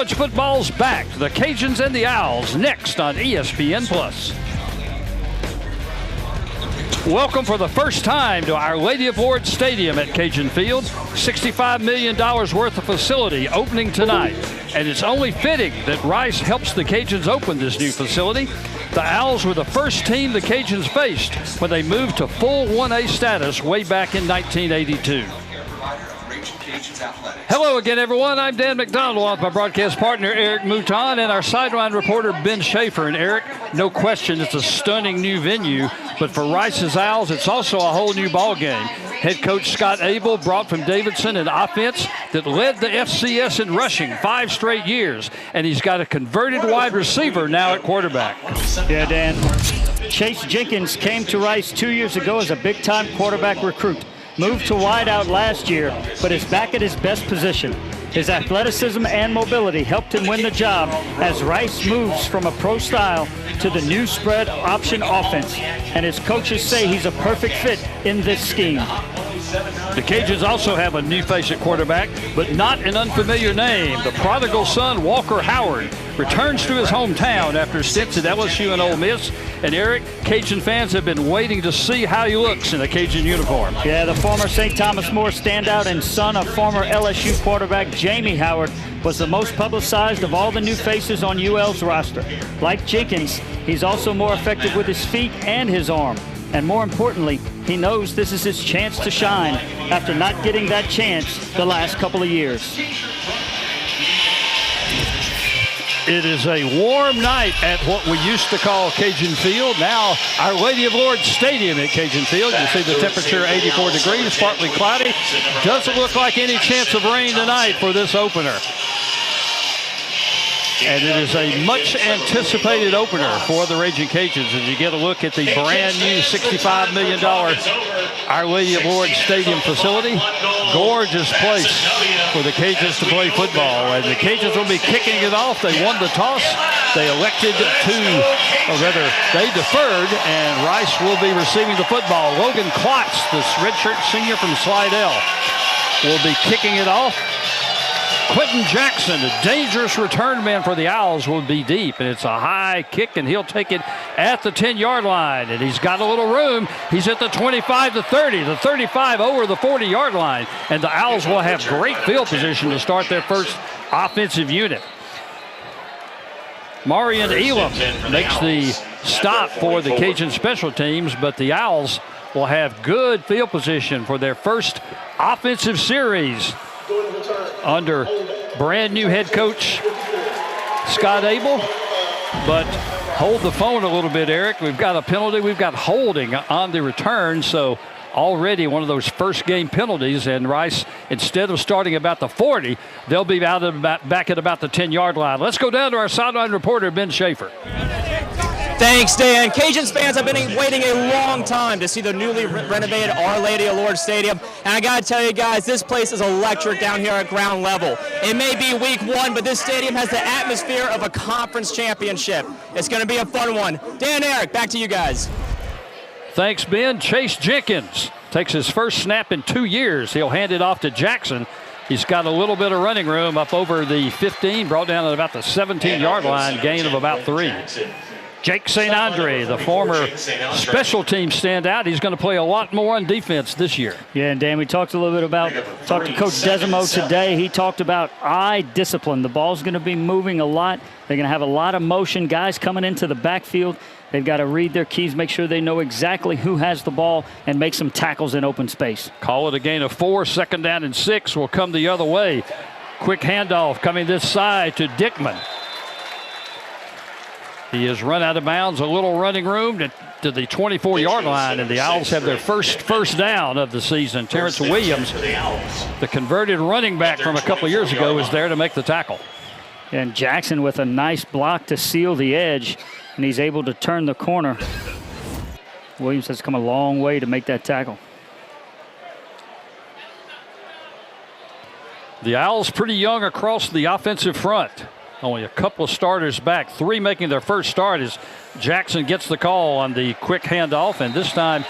College football's back. The Cajuns and the Owls next on ESPN+. Welcome for the first time to Our Lady of Lourdes Stadium at Cajun Field. $65 million worth of facility opening tonight. And it's only fitting that Rice helps the Cajuns open this new facility. The Owls were the first team the Cajuns faced when they moved to full 1A status way back in 1982. Hello again, everyone. I'm Dan McDonald with my broadcast partner, Eric Mouton, and our sideline reporter, Ben Schaefer. And Eric, no question, it's a stunning new venue, but for Rice's Owls, it's also a whole new ball game. Head coach Scott Abel brought from Davidson an offense that led the FCS in rushing 5 straight years, and he's got a converted wide receiver now at quarterback. Yeah, Dan. Chase Jenkins came to Rice 2 years ago as a big-time quarterback recruit. Moved to wideout last year, but is back at his best position. His athleticism and mobility helped him win the job as Rice moves from a pro style to the new spread option offense. And his coaches say he's a perfect fit in this scheme. The Cajuns also have a new face at quarterback, but not an unfamiliar name. The prodigal son, Walker Howard, returns to his hometown after stints at LSU and Ole Miss. And Eric, Cajun fans have been waiting to see how he looks in a Cajun uniform. Yeah, the former St. Thomas More standout and son of former LSU quarterback Jamie Howard was the most publicized of all the new faces on UL's roster. Like Jenkins, he's also more effective with his feet and his arm. And more importantly, he knows this is his chance to shine after not getting that chance the last couple of years. It is a warm night at what we used to call Cajun Field. Now, Our Lady of Lourdes Stadium at Cajun Field. You see the temperature 84 degrees, partly cloudy. Doesn't look like any chance of rain tonight for this opener. And it is a much anticipated opener for the Raging Cajuns as you get a look at the brand new $65 million Our Lady of Lourdes Stadium facility. Gorgeous place for the Cajuns to play football. And the Cajuns will be kicking it off. They won the toss. They elected to, or rather, they deferred, and Rice will be receiving the football. Logan Klotz, this redshirt senior from Slidell, will be kicking it off. Quentin Jackson, a dangerous return man for the Owls, will be deep. And it's a high kick, and he'll take it at the 10-yard line. And he's got a little room. He's at the 25 to 30, the 35 over the 40-yard line. And the Owls will have great field position to start their first offensive unit. Marion Elam makes the stop for the Cajun special teams, but the Owls will have good field position for their first offensive series under brand new head coach Scott Abel. But hold the phone a little bit, Eric. We've got a penalty. We've got holding on the return. So already one of those first game penalties, and Rice, instead of starting about the 40, they'll be back at about the 10-yard line. Let's go down to our sideline reporter, Ben Schaefer. Thanks, Dan. Cajuns fans have been waiting a long time to see the newly renovated Our Lady of Lourdes Stadium. And I got to tell you guys, this place is electric down here at ground level. It may be week 1, but this stadium has the atmosphere of a conference championship. It's going to be a fun one. Dan, Eric, back to you guys. Thanks, Ben. Chase Jenkins takes his first snap in 2 years. He'll hand it off to Jackson. He's got a little bit of running room up over the 15, brought down at about the 17-yard line, gain of about 3. Jake St. Andre, the former special team standout, he's going to play a lot more on defense this year. Yeah, and Dan, we talked a little bit about, talked to Coach Desimo today. He talked about eye discipline. The ball's going to be moving a lot. They're going to have a lot of motion. Guys coming into the backfield, they've got to read their keys, make sure they know exactly who has the ball, and make some tackles in open space. Call it a gain of 4. Second down and 6 will come the other way. Quick handoff coming this side to Dickman. He has run out of bounds, a little running room to the 24-yard line, and the Owls have their first down of the season. Terrence Williams, the converted running back from a couple of years ago, is there to make the tackle. And Jackson with a nice block to seal the edge, and he's able to turn the corner. Williams has come a long way to make that tackle. The Owls pretty young across the offensive front. Only a couple of starters back. 3 making their first start as Jackson gets the call on the quick handoff. And this time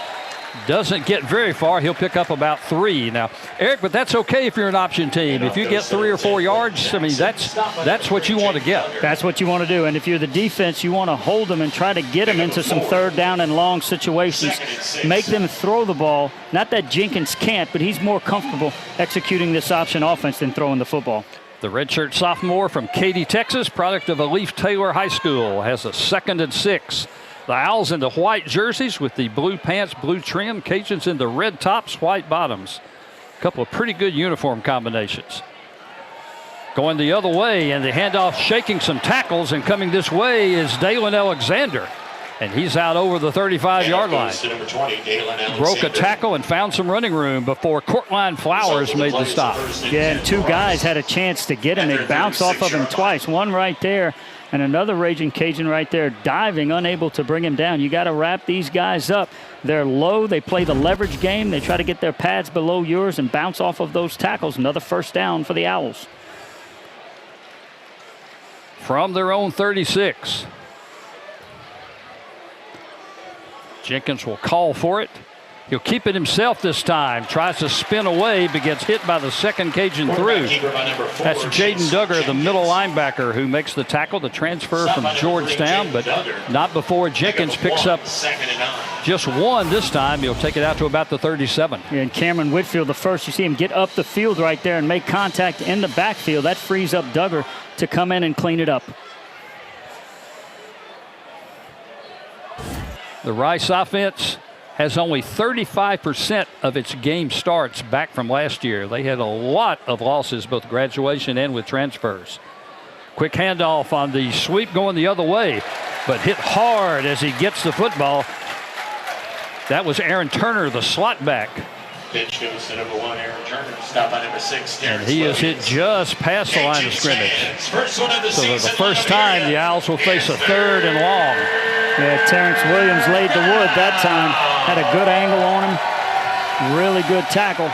Doesn't get very far. He'll pick up about 3. Now, Eric, but that's okay if you're an option team. If you get 3 or 4 yards, I mean, that's what you want to get. That's what you want to do. And if you're the defense, you want to hold them and try to get them into some third down and long situations. Make them throw the ball. Not that Jenkins can't, but he's more comfortable executing this option offense than throwing the football. The redshirt sophomore from Katy, Texas, product of Alif Taylor High School, has a 2nd and 6. The Owls in the white jerseys with the blue pants, blue trim. Cajuns in the red tops, white bottoms. A couple of pretty good uniform combinations. Going the other way, and the handoff shaking some tackles, and coming this way is Dalen Alexander. And he's out over the 35-yard line. Broke a tackle and found some running room before Courtline Flowers made the stop. Yeah, and 2 guys had a chance to get him. They bounced off of him twice. One right there, and another Raging Cajun right there diving, unable to bring him down. You got to wrap these guys up. They're low. They play the leverage game. They try to get their pads below yours and bounce off of those tackles. Another first down for the Owls. From their own 36. Jenkins will call for it. He'll keep it himself this time. Tries to spin away, but gets hit by the second Cajun through. That's Jaden Duggar, the middle linebacker, who makes the tackle, the transfer from Georgetown, but not before Jenkins picks up just 1 this time. He'll take it out to about the 37. Yeah, and Cameron Whitfield, the first, you see him get up the field right there and make contact in the backfield. That frees up Duggar to come in and clean it up. The Rice offense has only 35% of its game starts back from last year. They had a lot of losses, both graduation and with transfers. Quick handoff on the sweep going the other way, but hit hard as he gets the football. That was Aaron Turner, the slot back. Pitch goes to number 1, Aaron Turner. Stop by number 6, and he is hit just past the line of scrimmage. So for the first time, the Owls will face a 3rd and long. Yeah, Terrence Williams laid the wood that time. Had a good angle on him. Really good tackle.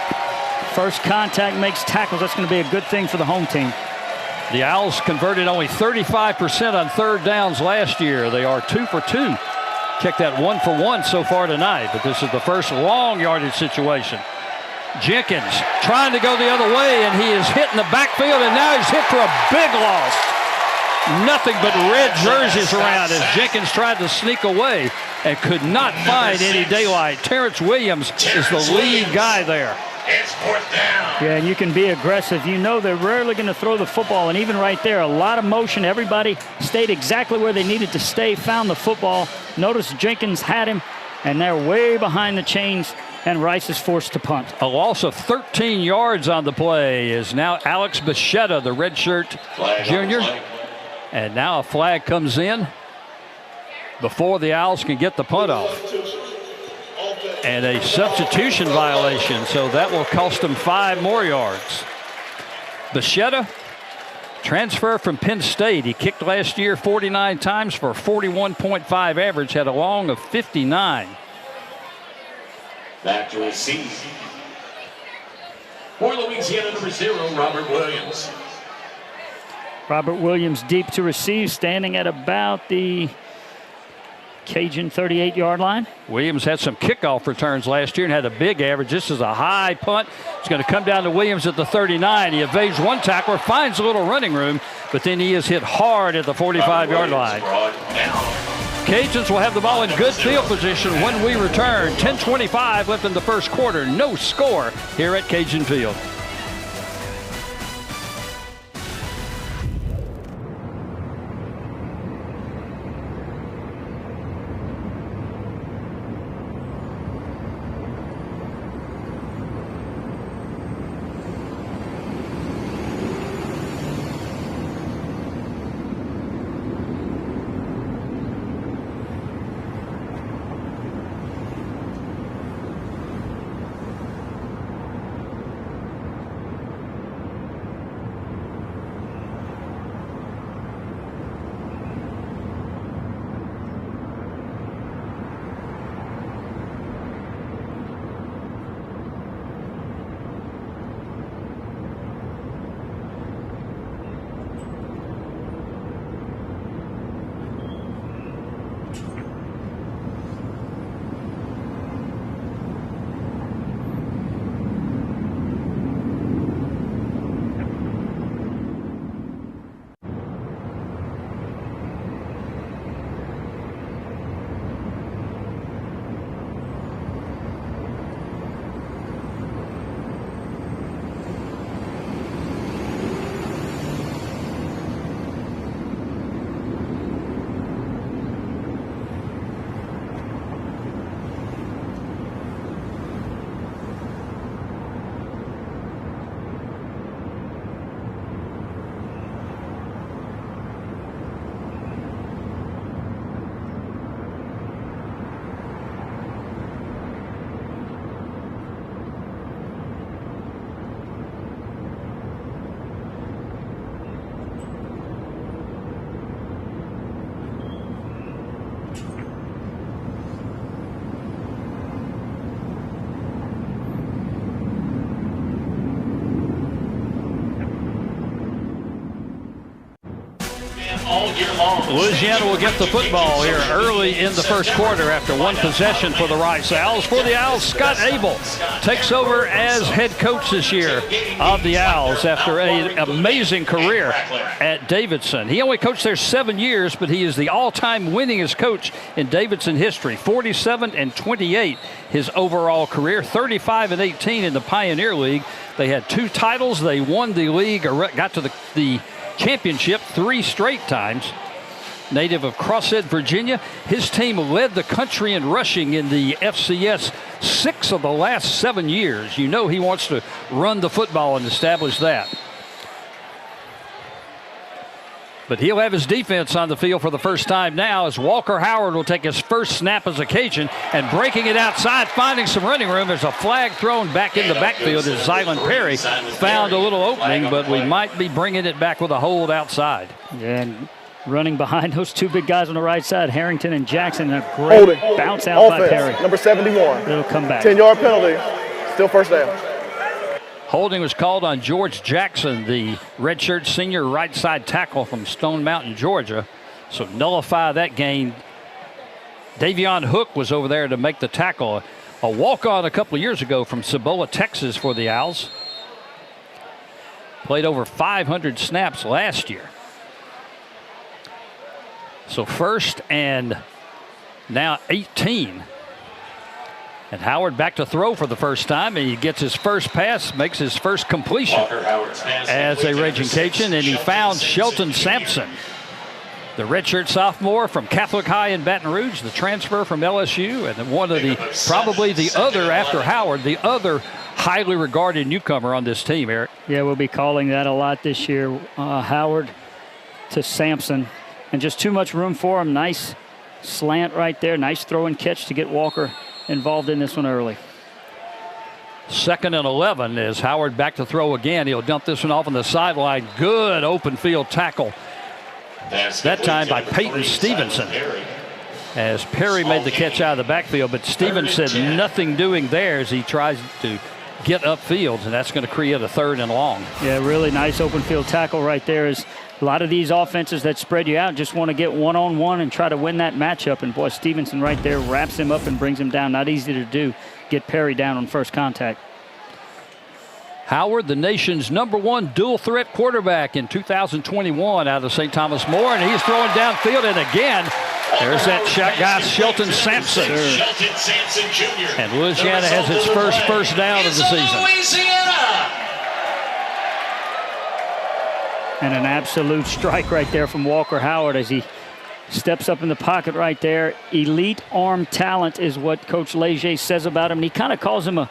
First contact makes tackles. That's going to be a good thing for the home team. The Owls converted only 35% on 3rd downs last year. They are 2 for 2. Check that 1 for 1 so far tonight, but this is the first long yardage situation. Jenkins trying to go the other way, and he is hit in the backfield, and now he's hit for a big loss. Nothing but red jerseys around as Jenkins tried to sneak away and could not find any daylight. Terrence Williams is the lead guy there. It's 4th down. Yeah, and you can be aggressive. You know they're rarely going to throw the football, and even right there, a lot of motion. Everybody stayed exactly where they needed to stay, found the football. Notice Jenkins had him, and they're way behind the chains, and Rice is forced to punt. A loss of 13 yards on the play is now Alex Bichetta, the redshirt junior. And now a flag comes in before the Owls can get the punt off. And a substitution violation, so that will cost them 5 more yards. Bichetta, transfer from Penn State. He kicked last year 49 times for a 41.5 average, had a long of 59. Back to receive. For Louisiana, number 0, Robert Williams. Robert Williams deep to receive, standing at about the Cajun 38-yard line. Williams had some kickoff returns last year and had a big average. This is a high punt. It's going to come down to Williams at the 39. He evades one tackler, finds a little running room, but then he is hit hard at the 45-yard line. Cajuns will have the ball in good field position when we return. 10:25 left in the first quarter. No score here at Cajun Field. all year long. Louisiana will get the football here early in the first quarter after one possession for the Rice Owls. For the Owls, Scott Abel takes over as head coach this year of the Owls after an amazing career at Davidson. He only coached there 7 years, but he is the all-time winningest coach in Davidson history. 47-28 his overall career, 35-18 in the Pioneer League. They had 2 titles. They won the league, or got to the championship 3 straight times. Native of Crossett, Virginia, his team led the country in rushing in the FCS 6 of the last 7 years. You know he wants to run the football and establish that. But he'll have his defense on the field for the first time now as Walker Howard will take his first snap as occasion and breaking it outside, finding some running room. There's a flag thrown back in the backfield as Zylan Perry found a little opening, but we might be bringing it back with a hold outside. Yeah, and running behind those 2 big guys on the right side, Harrington and Jackson, a great bounce out by Perry. Number 71. It'll come back. 10-yard penalty. Still first down. Holding was called on George Jackson, the redshirt senior right side tackle from Stone Mountain, Georgia. So nullify that gain. Davion Hook was over there to make the tackle. A walk-on a couple of years ago from Cibola, Texas for the Owls. Played over 500 snaps last year. So first and now 18. And Howard back to throw for the first time, and he gets his first pass, makes his first completion as a Raging Cajun, and he found Shelton Sampson, the redshirt sophomore from Catholic High in Baton Rouge, the transfer from LSU, and then one of the, probably the other after Howard, the other highly regarded newcomer on this team, Eric. Yeah, we'll be calling that a lot this year. Howard to Sampson, and just too much room for him. Nice slant right there, nice throw and catch to get Walker involved in this one early. 2nd and 11 as Howard back to throw again. He'll dump this one off on the sideline. Good open field tackle. That time by Peyton Stevenson. As Perry made the catch out of the backfield, but Stevenson nothing doing there as he tries to get upfield, and that's going to create a 3rd and long. Yeah, really nice open field tackle right there. Is a lot of these offenses that spread you out just want to get one-on-one and try to win that matchup. And boy, Stevenson right there wraps him up and brings him down. Not easy to do. Get Perry down on first contact. Howard, the nation's #1 dual threat quarterback in 2021 out of St. Thomas More, and he's throwing downfield, and again, there's that shot guy, Shelton Sampson. Shelton Sampson Jr. And Louisiana has its first down of the season. Louisiana. And an absolute strike right there from Walker Howard as he steps up in the pocket right there. Elite arm talent is what Coach Leger says about him. And he kind of calls him a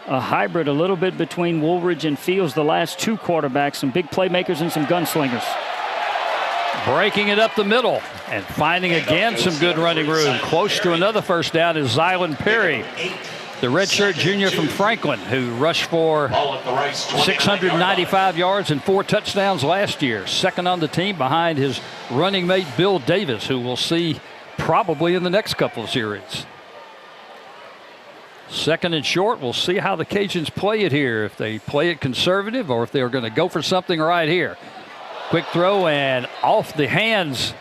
hybrid a little bit between Woolridge and Fields, the last 2 quarterbacks, some big playmakers and some gunslingers. Breaking it up the middle and finding again some good running room. Close to another first down is Zylan Perry, the redshirt junior from Franklin, who rushed for 695 yards and 4 touchdowns last year. 2nd on the team behind his running mate Bill Davis, who we'll see probably in the next couple of series. 2nd and short. We'll see how the Cajuns play it here. If they play it conservative or if they're going to go for something right here. Quick throw and off the hands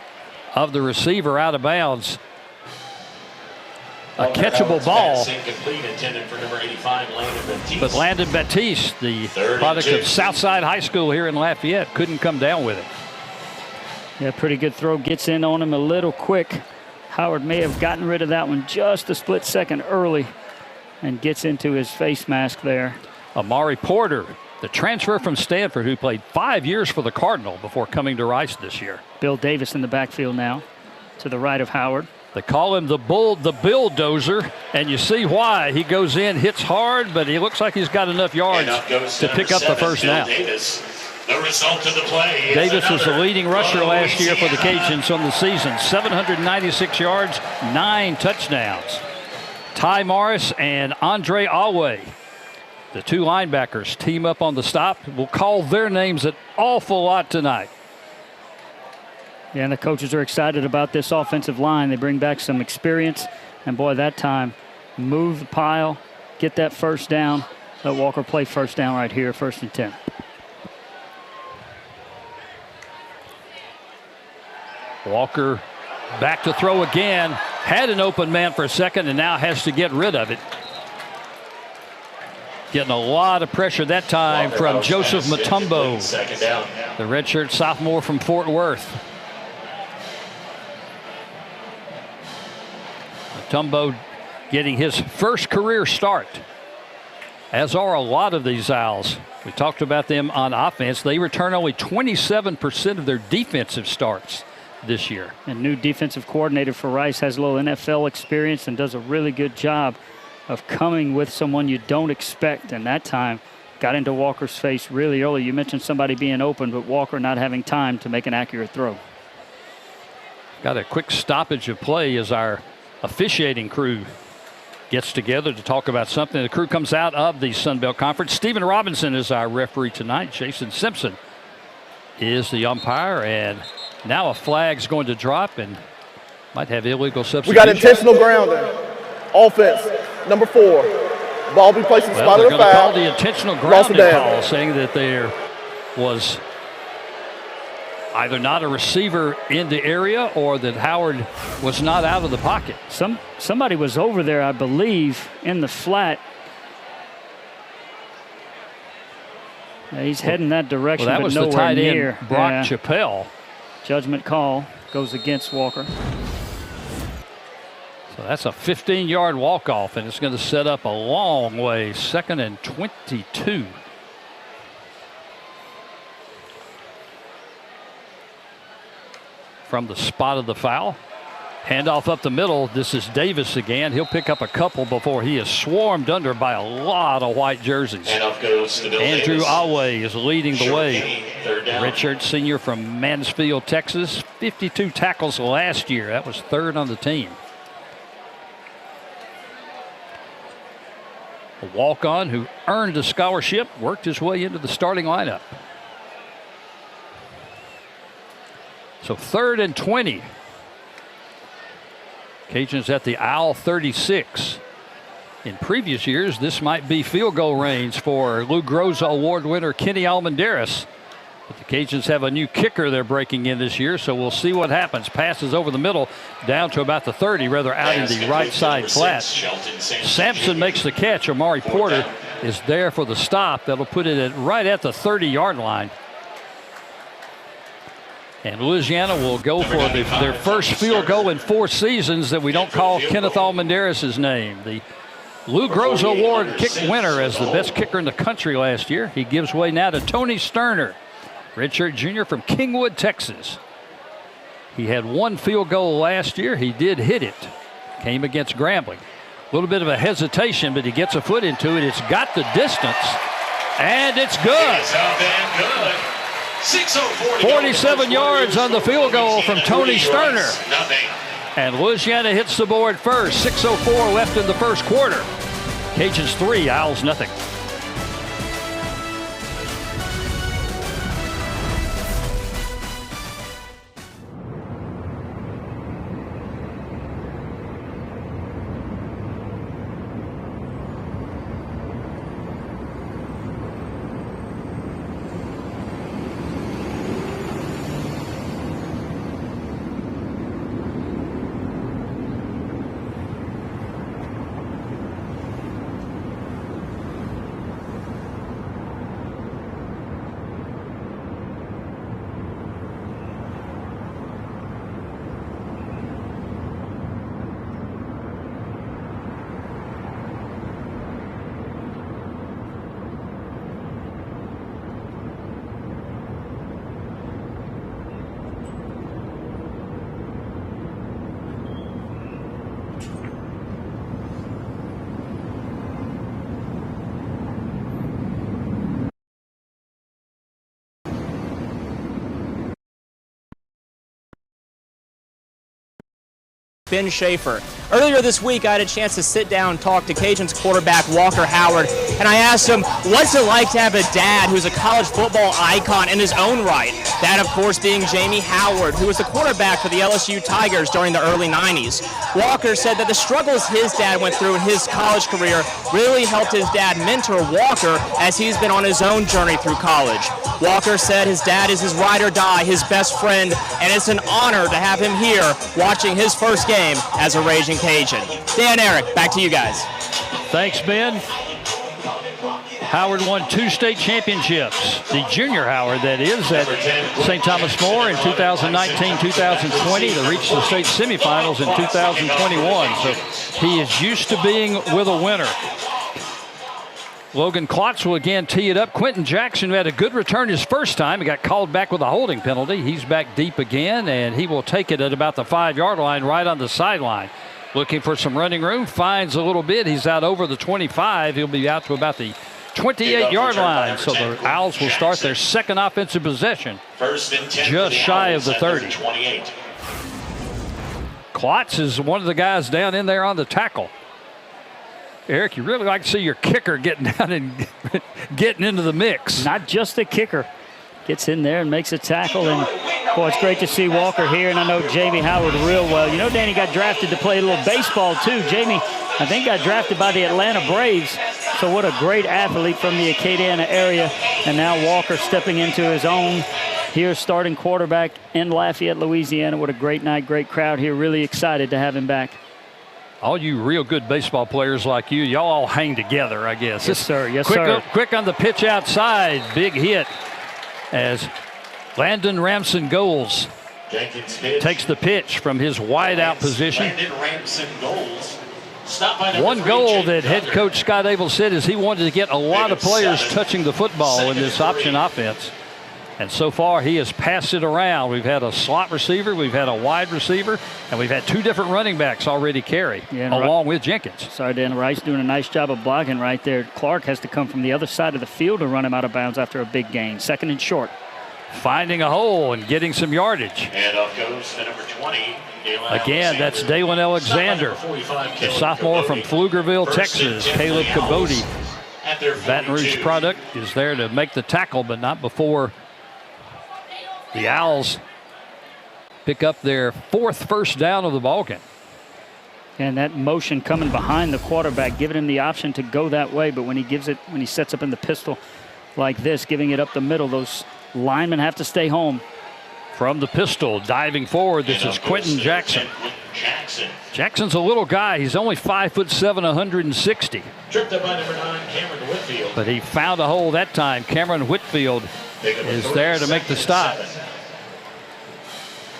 of the receiver, out of bounds. A catchable ball. But Landon Batiste, the product of Southside High School here in Lafayette, couldn't come down with it. Yeah, pretty good throw. Gets in on him a little quick. Howard may have gotten rid of that one just a split second early and gets into his face mask there. Amari Porter, the transfer from Stanford, who played 5 years for the Cardinal before coming to Rice this year. Bill Davis in the backfield now to the right of Howard. They call him the bulldozer, and you see why. He goes in, hits hard, but he looks like he's got enough yards to pick up the first down. Davis. The result of the play. Davis was the leading rusher last year for the Cajuns on the season. 796 yards, 9 touchdowns. Ty Morris and Andre Alway, the 2 linebackers, team up on the stop. We'll call their names an awful lot tonight. Yeah, and the coaches are excited about this offensive line. They bring back some experience. And, boy, that time, move the pile, get that first down. Let Walker play first down right here, 1st and 10. Walker back to throw again. Had an open man for a second and now has to get rid of it. Getting a lot of pressure that time from Joseph Mutombo, the redshirt sophomore from Fort Worth. Mutombo getting his first career start, as are a lot of these Owls. We talked about them on offense. They return only 27% of their defensive starts this year. And new defensive coordinator for Rice has a little NFL experience and does a really good job of coming with someone you don't expect. And that time got into Walker's face really early. You mentioned somebody being open, but Walker not having time to make an accurate throw. Got a quick stoppage of play as our officiating crew gets together to talk about something. The crew comes out of the Sun Belt Conference. Stephen Robinson is our referee tonight. Jason Simpson is the umpire, and now a flag's going to drop and might have illegal substitution. We got intentional grounding. Offense, number 4. Ball be placed in the spot of the they're going to foul. call the intentional grounding call, saying that there was either not a receiver in the area or that Howard was not out of the pocket. Somebody was over there, I believe, in the flat. Yeah, he's heading that direction, well, that but was nowhere the tight near. end, Brock Chappelle. Judgment call goes against Walker. So that's a 15-yard walk-off, and it's going to set up a long way. 2nd and 22. From the spot of the foul. Handoff up the middle. This is Davis again. He'll pick up a couple before he is swarmed under by a lot of white jerseys. Andrew Awe is leading the way. Redshirt senior from Mansfield, Texas. 52 tackles last year. That was 3rd on the team. A walk-on who earned a scholarship, worked his way into the starting lineup. So 3rd and 20. Cajuns at the Owl 36. In previous years, this might be field goal range for Lou Groza Award winner Kenny Almendaris. But the Cajuns have a new kicker they're breaking in this year, so we'll see what happens. Passes over the middle, down to about the 30, rather out in the right side flat. Sampson makes the catch. Amari Porter is there for the stop. That'll put it right at the 30-yard line. And Louisiana will go for their first field goal in 4 seasons that we don't call Kenneth Almendaris' name. The Lou Groza Award kick winner as the best kicker in the country last year. He gives way now to Tony Sterner, redshirt junior from Kingwood, Texas. He had 1 field goal last year. He did hit it. Came against Grambling. A little bit of a hesitation, but he gets a foot into it. It's got the distance, and it's good. 47 yards on the field goal from Tony Sterner. And Louisiana hits the board first. 6:04 left in the first quarter. Cajuns 3, Owls nothing. Ben Schaefer. Earlier this week, I had a chance to sit down and talk to Cajuns quarterback Walker Howard, and I asked him, what's it like to have a dad who's a college football icon in his own right? That, of course, being Jamie Howard, who was the quarterback for the LSU Tigers during the early 90s. Walker said that the struggles his dad went through in his college career really helped his dad mentor Walker as he's been on his own journey through college. Walker said his dad is his ride or die, his best friend, and it's an honor to have him here watching his first game as a Raging Cajun. Dan, Eric, back to you guys. Thanks, Ben. Howard won 2 state championships. The junior Howard, that is, at St. Thomas More in 2019-2020. They reached the state semifinals in 2021. So he is used to being with a winner. Logan Klotz will again tee it up. Quentin Jackson, who had a good return his first time, he got called back with a holding penalty. He's back deep again, and he will take it at about the 5-yard line, right on the sideline. Looking for some running room, finds a little bit. He's out over the 25. He'll be out to about the 28-yard line. So the Owls will start their second offensive possession just shy of the 30. Klotz is one of the guys down in there on the tackle. Eric, you really like to see your kicker getting down and getting into the mix. Not just the kicker. Gets in there and makes a tackle. And, boy, it's great to see Walker here. And I know Jamie Howard real well. You know, Danny got drafted to play a little baseball, too. Jamie, I think, got drafted by the Atlanta Braves. So what a great athlete from the Acadiana area. And now Walker stepping into his own here, starting quarterback in Lafayette, Louisiana. What a great night, great crowd here. Really excited to have him back. All you real good baseball players like you, y'all all hang together, I guess. Yes, sir. Yes, sir. Quick on the pitch outside. Big hit as Landon Ramson Goals takes the pitch from his wide out position. One goal that head coach Scott Abel said is he wanted to get a lot of players touching the football in this option offense. And so far, he has passed it around. We've had a slot receiver, we've had a wide receiver, and we've had 2 different running backs already carry, along with Jenkins. Sorry, Dan. Rice doing a nice job of blocking right there. Clark has to come from the other side of the field to run him out of bounds after a big gain. Second and short. Finding a hole and getting some yardage. And off goes to number 20. Again, that's Dalen Alexander, the sophomore from Pflugerville, Texas. Caleb Cabody, Baton Rouge product, is there to make the tackle, but not before the Owls pick up their 4th first down of the ballgame. And that motion coming behind the quarterback, giving him the option to go that way. But when he sets up in the pistol like this, giving it up the middle, those linemen have to stay home. From the pistol, diving forward, this is Quentin Jackson. Jackson's a little guy. He's only 5'7", 160. Tripped up by number 9, Cameron Whitfield. But he found a hole that time. Cameron Whitfield is there to make the stop.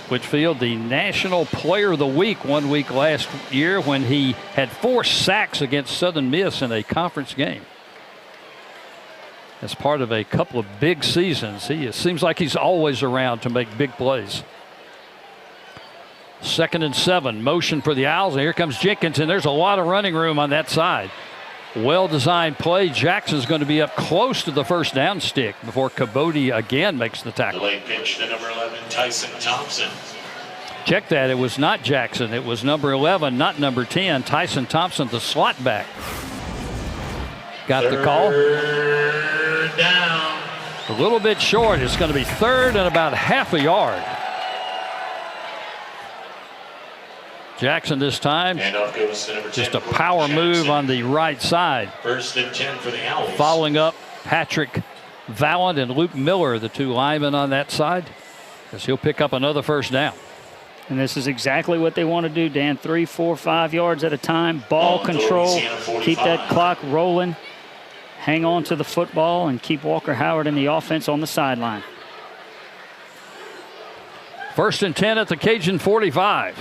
Whitfield, the National Player of the Week 1 week last year when he had 4 sacks against Southern Miss in a conference game. As part of a couple of big seasons, it seems like he's always around to make big plays. 2nd and 7, motion for the Owls, and here comes Jenkins, and there's a lot of running room on that side. Well-designed play. Jackson's going to be up close to the first down stick before Cabody again makes the tackle. Delayed pitch to number 11, Tyson Thompson. Check that. It was not Jackson. It was number 11, not number 10. Tyson Thompson, the slot back. Got the call. Third down. A little bit short. It's going to be 3rd and about half a yard. Jackson this time, just a power move on the right side. 1st and 10 for the Owls. Following up Patrick Vallant and Luke Miller, the 2 linemen on that side, as he'll pick up another first down. And this is exactly what they want to do, Dan. 3, 4, 5 yards at a time. Ball control. Keep that clock rolling. Hang on to the football and keep Walker Howard in the offense on the sideline. 1st and 10 at the Cajun 45.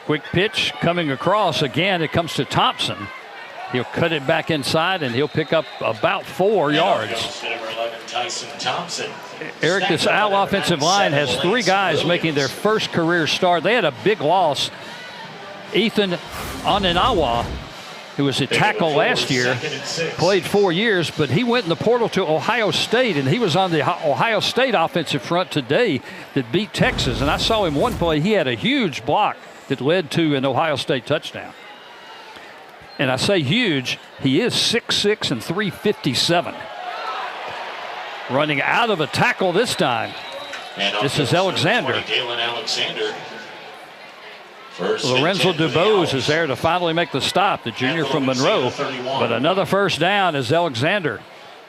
Quick pitch coming across. Again, it comes to Thompson. He'll cut it back inside, and he'll pick up about 4 yards. Eric, this Owl offensive line has 3 guys making their first career start. They had a big loss. Ethan Oninawa, who was a tackle last year, played 4 years, but he went in the portal to Ohio State, and he was on the Ohio State offensive front today that beat Texas. And I saw him one play. He had a huge block that led to an Ohio State touchdown. And I say huge, he is 6'6" and 357. Running out of a tackle this time. This is Alexander. Lorenzo DuBose is there to finally make the stop, the junior from Monroe. But another first down as Alexander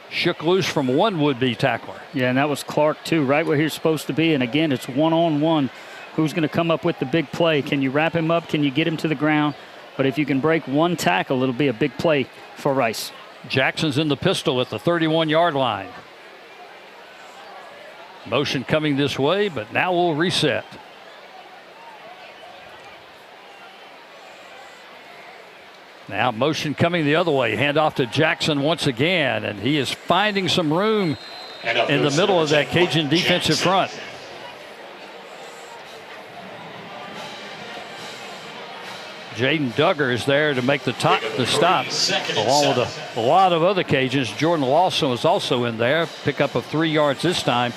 shook loose from one would-be tackler. Yeah, and that was Clark, too, right where he's supposed to be. And, again, it's one-on-one. Who's going to come up with the big play? Can you wrap him up? Can you get him to the ground? But if you can break one tackle, it'll be a big play for Rice. Jackson's in the pistol at the 31-yard line. Motion coming this way, but now we'll reset. Now motion coming the other way. Hand off to Jackson once again, and he is finding some room in the middle of that Cajun defensive front. Jaden Duggar is there to make the stop, along with a lot of other Cajuns. Jordan Lawson was also in there. Pickup of 3 yards this time.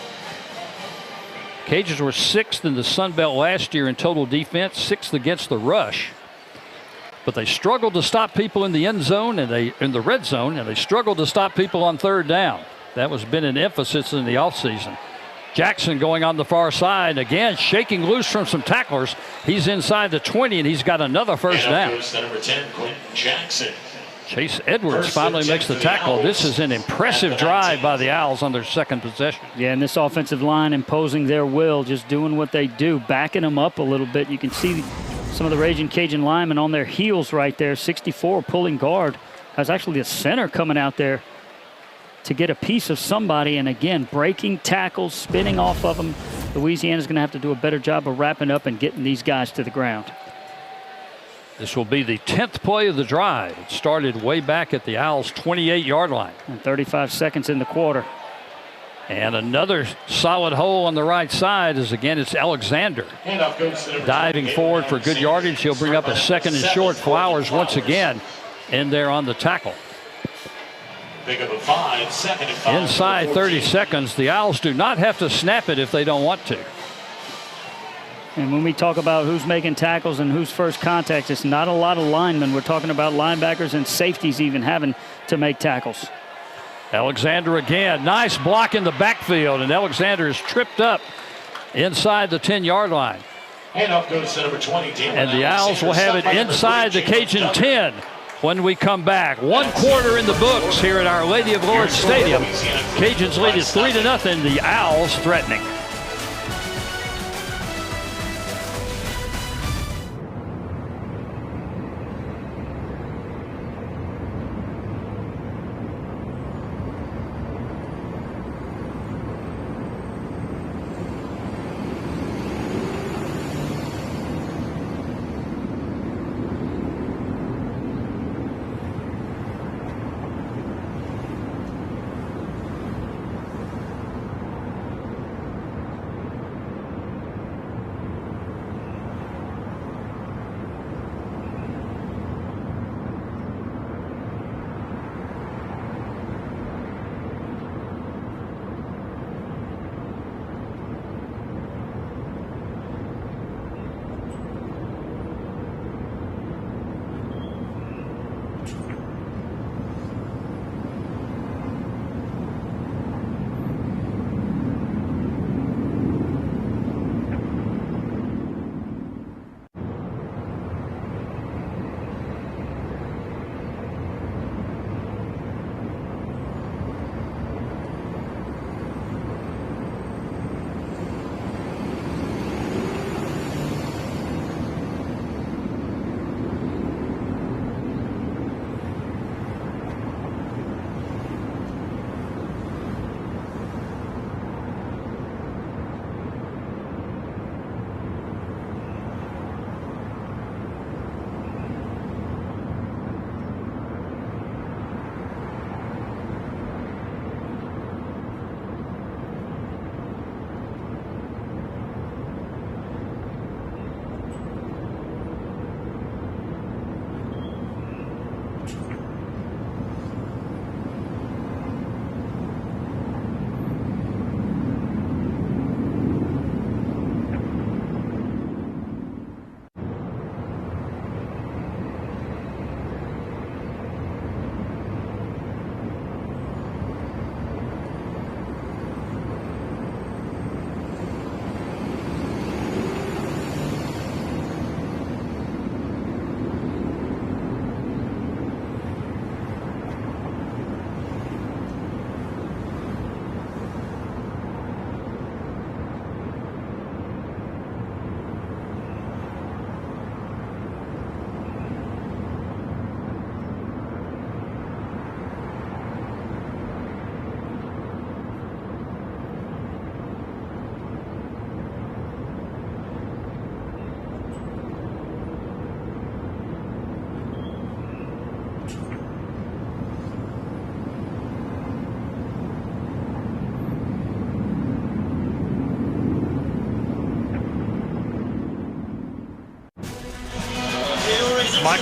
Cajuns were 6th in the Sun Belt last year in total defense, 6th against the rush. But they struggled to stop people in the end zone and in the red zone, and they struggled to stop people on third down. That was been an emphasis in the offseason. Jackson going on the far side, again shaking loose from some tacklers. He's inside the 20, and he's got another first down. Number 10, Quentin Jackson. Chase Edwards finally makes the tackle. This is an impressive drive by the Owls on their second possession. Yeah, and this offensive line imposing their will, just doing what they do, backing them up a little bit. You can see some of the Raging Cajun linemen on their heels right there. 64 pulling guard. That's actually the center coming out there to get a piece of somebody. And again, breaking tackles, spinning off of them. Louisiana's going to have to do a better job of wrapping up and getting these guys to the ground. This will be the 10th play of the drive. It started way back at the Owls' 28-yard line. And 35 seconds in the quarter. And another solid hole on the right side is, again, it's Alexander. Diving forward for good yardage. He'll bring up a second and short. Flowers once again in there on the tackle. Inside 30 seconds, the Owls do not have to snap it if they don't want to. And when we talk about who's making tackles and who's first contact, it's not a lot of linemen. We're talking about linebackers and safeties even having to make tackles. Alexander again. Nice block in the backfield, and Alexander is tripped up inside the 10-yard line. And the Owls will have it inside the Cajun 10 when we come back. 1 quarter in the books here at Our Lady of Lourdes Stadium. Cajuns lead it 3-0. The Owls threatening.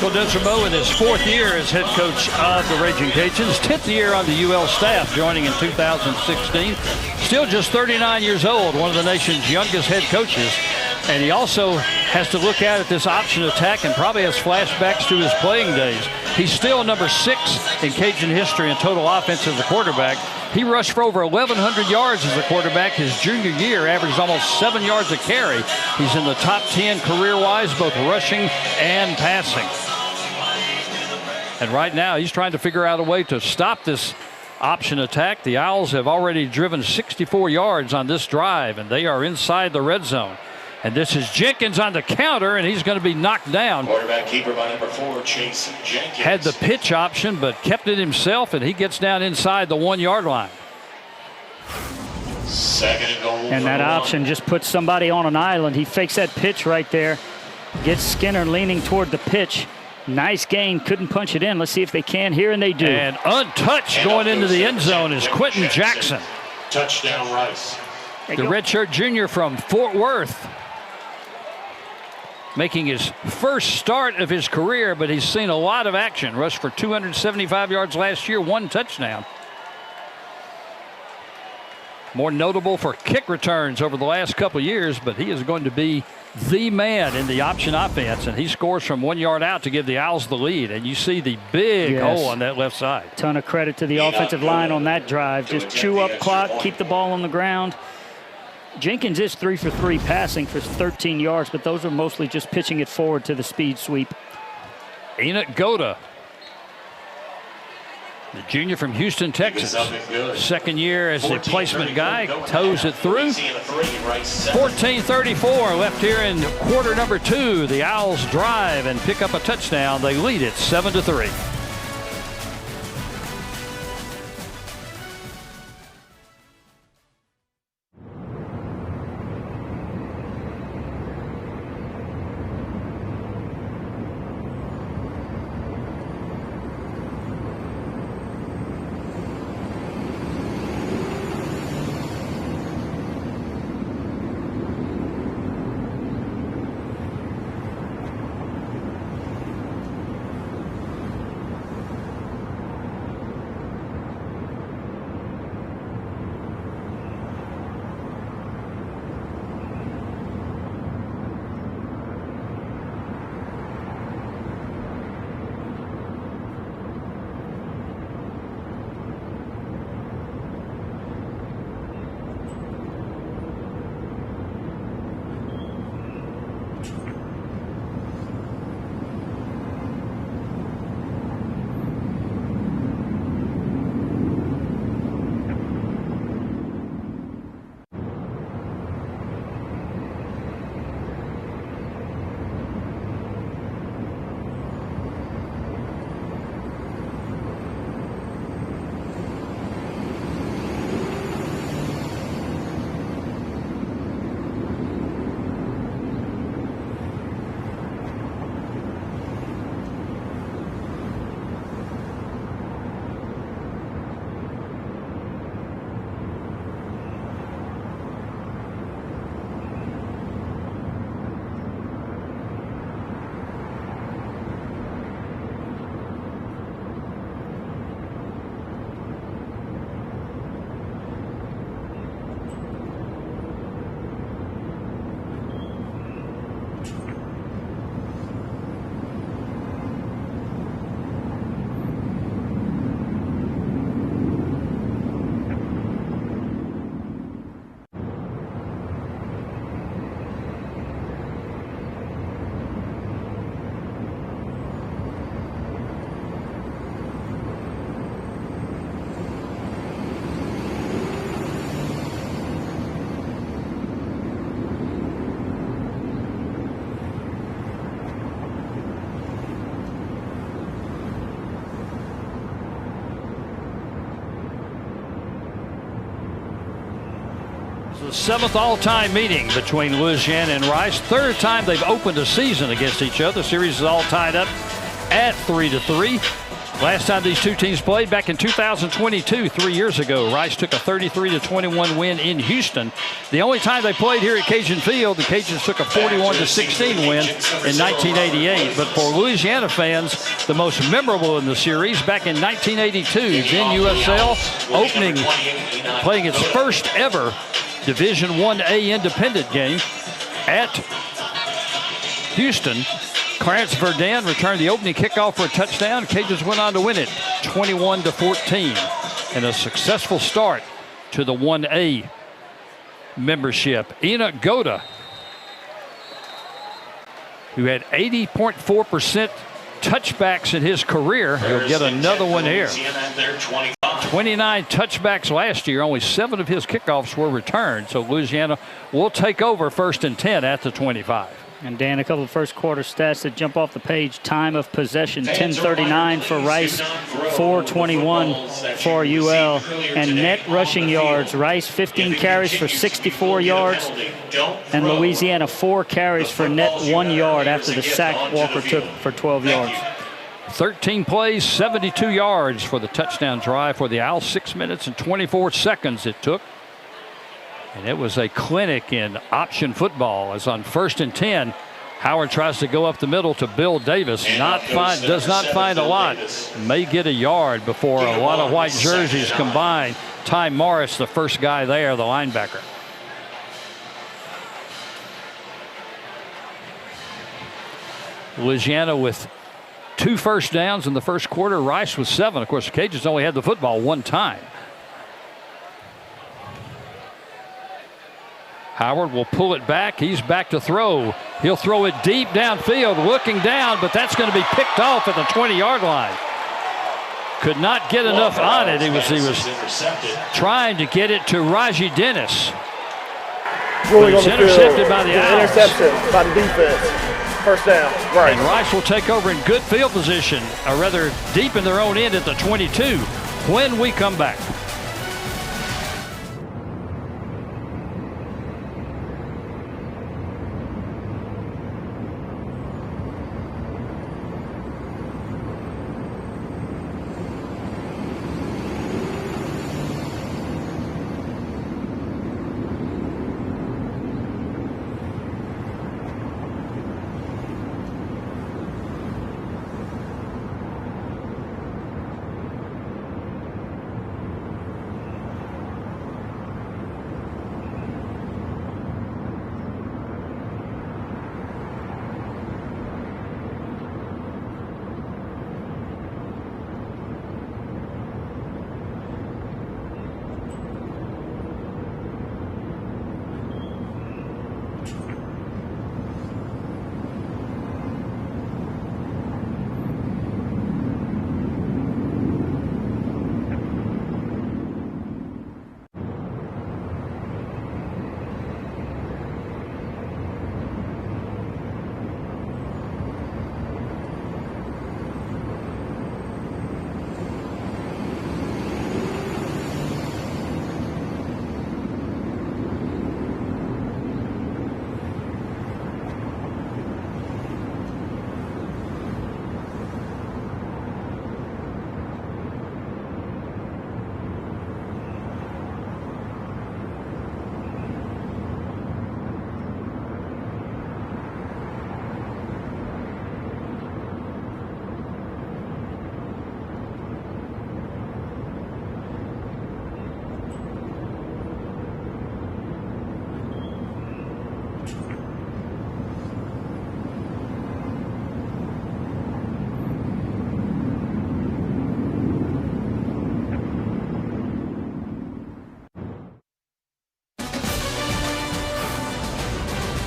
Michael Desormeaux in his 4th year as head coach of the Raging Cajuns, 10th year on the UL staff, joining in 2016. Still just 39 years old, one of the nation's youngest head coaches. And he also has to look at this option attack and probably has flashbacks to his playing days. He's still number 6 in Cajun history in total offense as a quarterback. He rushed for over 1,100 yards as a quarterback his junior year, averaged almost 7 yards a carry. He's in the top 10 career-wise, both rushing and passing. And right now, he's trying to figure out a way to stop this option attack. The Owls have already driven 64 yards on this drive, and they are inside the red zone. And this is Jenkins on the counter, and he's going to be knocked down. Quarterback keeper by number 4, Chase Jenkins. Had the pitch option, but kept it himself, and he gets down inside the 1-yard line. 2nd and goal. And that option just puts somebody on an island. He fakes that pitch right there. Gets Skinner leaning toward the pitch. Nice gain, couldn't punch it in. Let's see if they can here, and they do. And untouched going into the end zone is Quentin Jackson. Touchdown, Rice. The redshirt junior from Fort Worth. Making his first start of his career, but he's seen a lot of action. Rushed for 275 yards last year, 1 touchdown. More notable for kick returns over the last couple of years, but he is going to be the man in the option offense, and he scores from 1 yard out to give the Owls the lead. And you see the big hole on that left side. Ton of credit to the offensive line on that drive. Just chew up clock, keep the ball on the ground. Jenkins is 3 for 3 passing for 13 yards, but those are mostly just pitching it forward to the speed sweep. Enoch Goda, the junior from Houston, Texas. 2nd year as a placement guy, toes it through. 14:34 left here in quarter number 2. The Owls drive and pick up a touchdown. They lead it 7-3. The 7th all-time meeting between Louisiana and Rice. 3rd time they've opened a season against each other. The series is all tied up at 3-3. Last time these two teams played back in 2022, 3 years ago. Rice took a 33-21 win in Houston. The only time they played here at Cajun Field, the Cajuns took a 41-16 win in 1988. But for Louisiana fans, the most memorable in the series back in 1982, then USL playing its first ever Division 1A independent game at Houston. Clarence Verdun returned the opening kickoff for a touchdown. Cajuns went on to win it 21-14 and a successful start to the 1A membership. Enoch Goda, who had 80.4% touchbacks in his career, he'll get another one here. 29 touchbacks last year. Only 7 of his kickoffs were returned. So Louisiana will take over 1st and 10 at the 25. And Dan, a couple of first quarter stats that jump off the page. Time of possession, 10:39 for Rice, 4:21 for UL. And net rushing yards, Rice 15 carries for 64 yards. And Louisiana 4 carries for net 1 yard after the sack Walker took for 12 yards. 13 plays, 72 yards for the touchdown drive for the Owls. 6 minutes and 24 seconds it took. And it was a clinic in option football, as on 1st and 10, Howard tries to go up the middle to Bill Davis. Does not find a lot. May get a yard before a lot of white jerseys combine. Ty Morris, the first guy there, the linebacker. Louisiana with 2 first downs in the first quarter. Rice with 7. Of course, the Cajuns only had the football 1 time. Howard will pull it back. He's back to throw. He'll throw it deep downfield, looking down, but that's going to be picked off at the 20-yard line. Could not get enough on it. He was trying to get it to Raji Dennis. Ruling on the intercepted field. by the Owls. Interception by the defense. First down. Right. And Rice will take over in good field position, or rather deep in their own end at the 22 when we come back.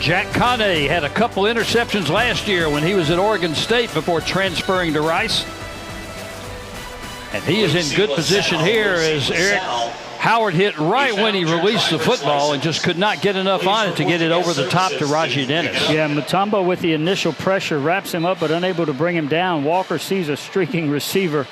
Jack Conne had a couple interceptions last year when he was at Oregon State before transferring to Rice. And he is in good position here as Eric Howard hit right when he released the football and just could not get enough on it to get it over the top to Raji Dennis. Yeah, Mutombo with the initial pressure wraps him up but unable to bring him down. Walker sees a streaking receiver.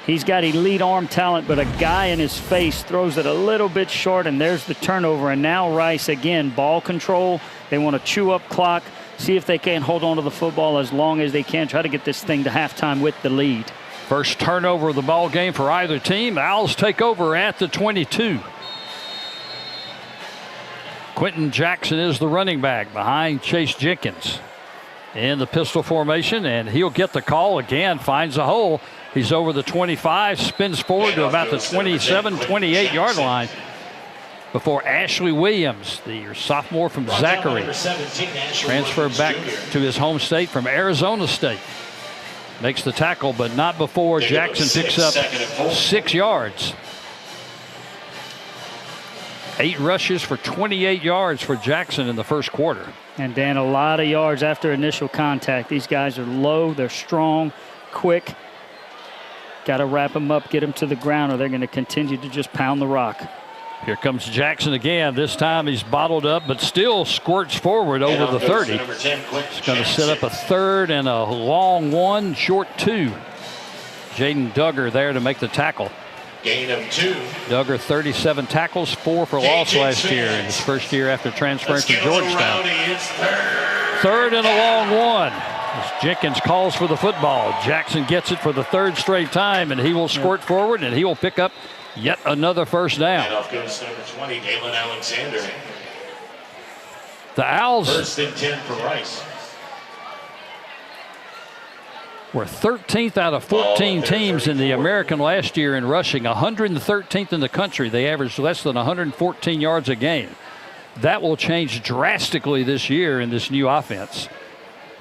He's got elite arm talent, but a guy in his face throws it a little bit short, and there's the turnover. And now Rice, again, ball control. They want to chew up clock, see if they can hold on to the football as long as they can, try to get this thing to halftime with the lead. First turnover of the ball game for either team. The Owls take over at the 22. Quentin Jackson is the running back behind Chase Jenkins in the pistol formation, and he'll get the call again, finds a hole. He's over the 25, spins forward to about the 27, 28-yard line before Ashley Williams, the sophomore from Zachary, transferred back to his home state from Arizona State. Makes the tackle, but not before Jackson picks up 6 yards. 8 rushes for 28 yards for Jackson in the first quarter. And Dan, a lot of yards after initial contact. These guys are low, they're strong, quick. Got to wrap them up, get them to the ground, or they're going to continue to just pound the rock. Here comes Jackson again. This time he's bottled up, but still squirts forward over the 30. He's going to set up a third and a long 1, short 2. Jaden Duggar there to make the tackle. Gain of 2. Duggar 37 tackles, 4 for loss last year in his first year after transferring from Georgetown. Third and a long 1. As Jenkins calls for the football. Jackson gets it for the 3rd straight time, and he will squirt forward, and he will pick up yet another first down. Off goes number 20, Galen Alexander. The Owls 1st and 10 for Rice. were 13th out of 14 teams in the American last year in rushing, 113th in the country. They averaged less than 114 yards a game. That will change drastically this year in this new offense.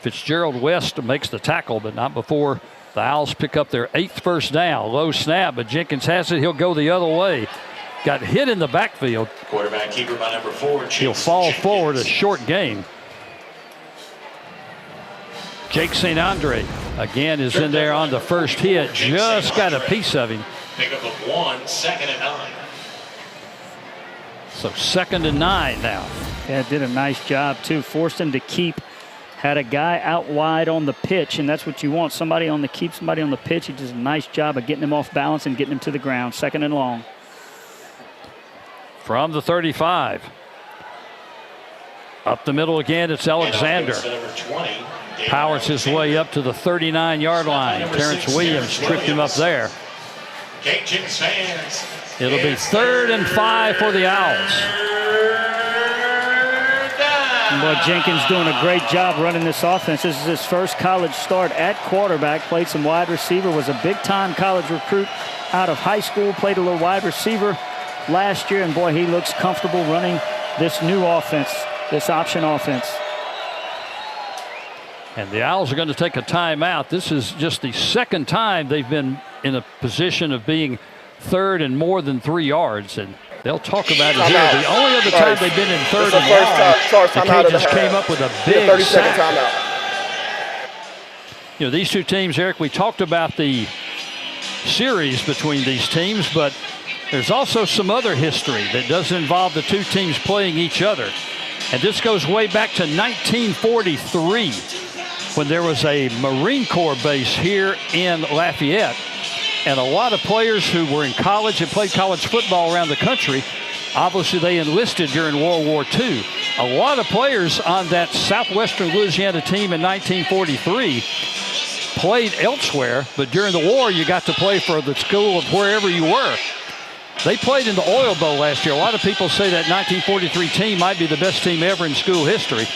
Fitzgerald West makes the tackle, but not before the Owls pick up their 8th first down. Low snap, but Jenkins has it. He'll go the other way. Got hit in the backfield. Quarterback keeper by number 4. He'll fall forward, a short gain. Jake St. Andre again is in there on the first hit. Just got a piece of him. Pick up of 1, 2nd and 9. So 2nd and 9 now. Yeah, did a nice job too. Forced him to keep. Had a guy out wide on the pitch, and that's what you want. Somebody on the keep, somebody on the pitch. He does a nice job of getting him off balance and getting him to the ground. 2nd and long. From the 35. Up the middle again, it's Alexander. Powers his way up to the 39-yard line. Terrence Williams tripped him up there. Cajuns fans. It'll be 3rd and 5 for the Owls. Well, Jenkins doing a great job running this offense. This is his first college start at quarterback. Played some wide receiver, was a big-time college recruit out of high school. Played a little wide receiver last year, and boy, he looks comfortable running this new offense, this option offense. And the Owls are going to take a timeout. This is just the 2nd time they've been in a position of being 3rd and more than 3 yards, and they'll talk about it here. The only other time they've been in 3rd and long, the Cajuns came up with a big 30-second sack. timeout. You know, these two teams, Eric, we talked about the series between these teams, but there's also some other history that doesn't involve the two teams playing each other. And this goes way back to 1943 when there was a Marine Corps base here in Lafayette. And a lot of players who were in college and played college football around the country, obviously they enlisted during World War II. A lot of players on that Southwestern Louisiana team in 1943 played elsewhere, but during the war you got to play for the school of wherever you were. They played in the Oil Bowl last year. A lot of people say that 1943 team might be the best team ever in school history.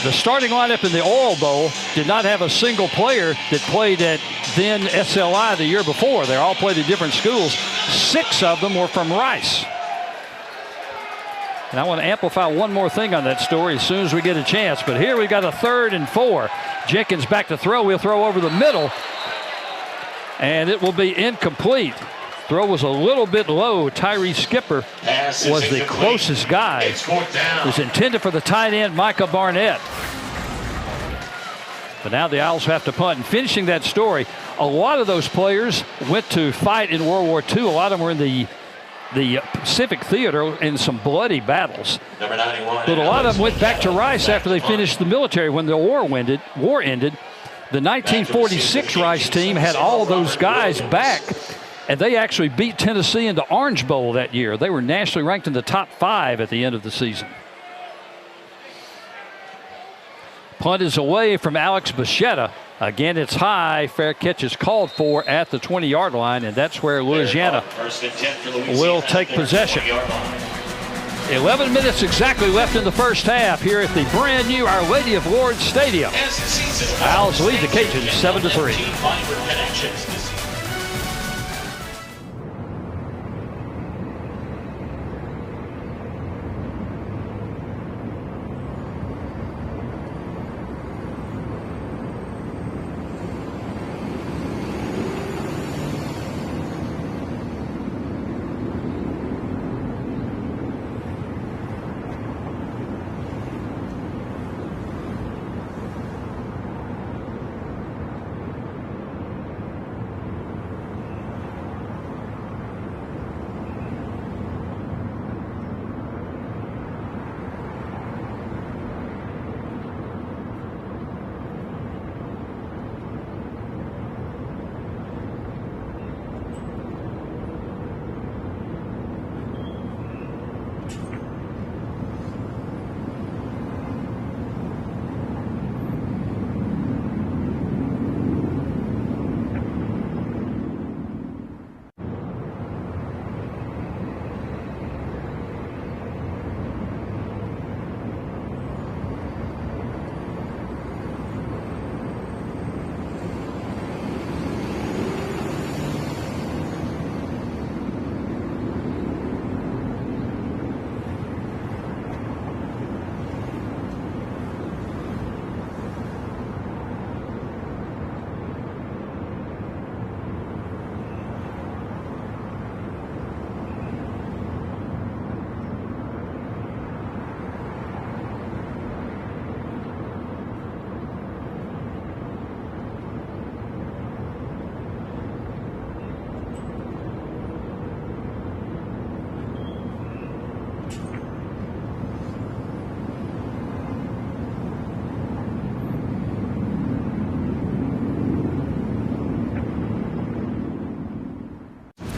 The starting lineup in the Oil Bowl did not have a single player that played at then SLI the year before. They all played at different schools. 6 of them were from Rice. And I want to amplify one more thing on that story as soon as we get a chance. But here we got a 3rd and 4. Jenkins back to throw. We'll throw over the middle. And it will be incomplete. Throw was a little bit low. Tyree Skipper was the closest guy. It was intended for the tight end, Micah Barnett. But now the Owls have to punt. And finishing that story, a lot of those players went to fight in World War II. A lot of them were in the Pacific Theater in some bloody battles. Number 91. But a lot of them went back to Rice after they finished the military when the war ended. The 1946 Rice team had all those guys back. And they actually beat Tennessee in the Orange Bowl that year. They were nationally ranked in the top 5 at the end of the season. Punt is away from Alex Bichetta. Again, it's high. Fair catch is called for at the 20-yard line, and that's where Louisiana will take possession. 11 minutes exactly left in the first half here at the brand new Our Lady of Lourdes Stadium. Owls lead the Cajuns 7-3.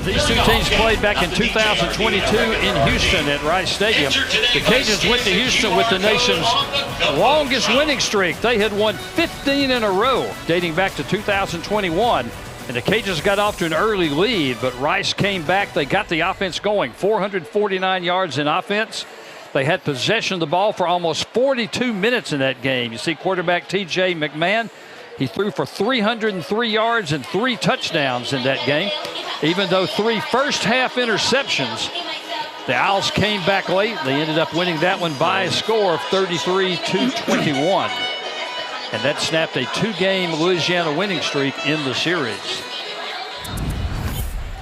These two teams played back in 2022 in Houston at Rice Stadium. The Cajuns went to Houston with the nation's longest winning streak. They had won 15 in a row dating back to 2021. And the Cajuns got off to an early lead, but Rice came back. They got the offense going, 449 yards in offense. They had possession of the ball for almost 42 minutes in that game. You see quarterback T.J. McMahon. He threw for 303 yards and 3 touchdowns in that game. Even though 3 first-half interceptions, the Owls came back late. They ended up winning that one by a score of 33-21. And that snapped a 2-game Louisiana winning streak in the series.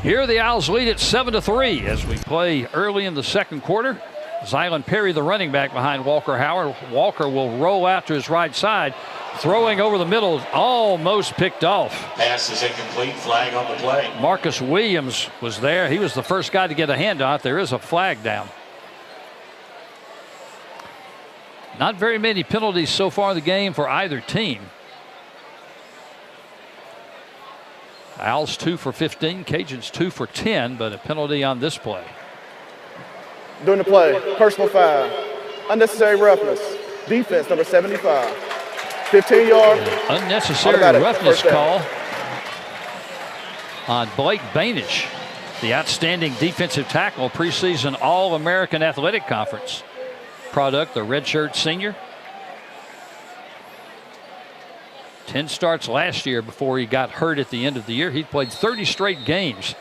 Here the Owls lead at 7-3 as we play early in the second quarter. Zylan Perry, the running back behind Walker Howard. Walker will roll out to his right side. Throwing over the middle, almost picked off. Pass is incomplete, flag on the play. Marcus Williams was there. He was the first guy to get a hand on it. There is a flag down. Not very many penalties so far in the game for either team. Owls 2 for 15, Cajuns 2 for 10, but a penalty on this play. During the play, personal foul, unnecessary roughness, defense number 75. 15-yard. Unnecessary roughness call on Blake Bainish, the outstanding defensive tackle, preseason All-American Athletic Conference product, the redshirt senior. 10 starts last year before he got hurt at the end of the year. He played 30 straight games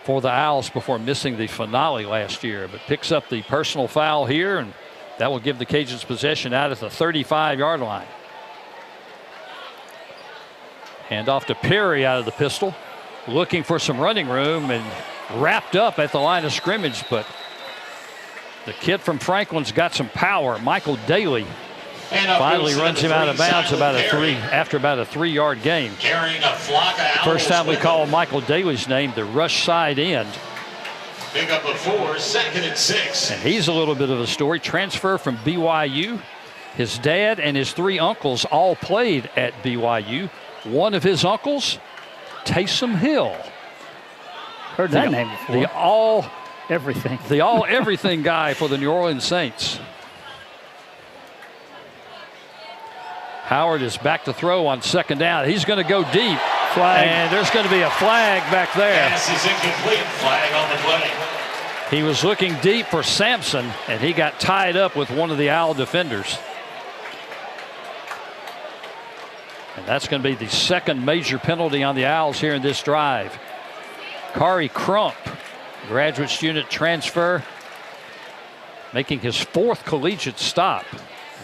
for the Owls before missing the finale last year, but picks up the personal foul here, and that will give the Cajuns possession out at the 35-yard line. Hand off to Perry out of the pistol, looking for some running room and wrapped up at the line of scrimmage, but the kid from Franklin's got some power. Michael Daly finally runs him out of bounds after about a 3-yard gain. First time we call Michael Daly's name, the rush side end. Pick up a 4, 2nd and 6. And he's a little bit of a story. Transfer from BYU. His dad and his 3 uncles all played at BYU. One of his uncles, Taysom Hill. Heard that name before. The all everything guy for the New Orleans Saints. Howard is back to throw on second down. He's going to go deep. Flag. And there's going to be a flag back there. Pass is incomplete. Flag on the play. He was looking deep for Sampson, and he got tied up with one of the Owl defenders. And that's going to be the second major penalty on the Owls here in this drive. Kari Crump, graduate student transfer, making his 4th collegiate stop.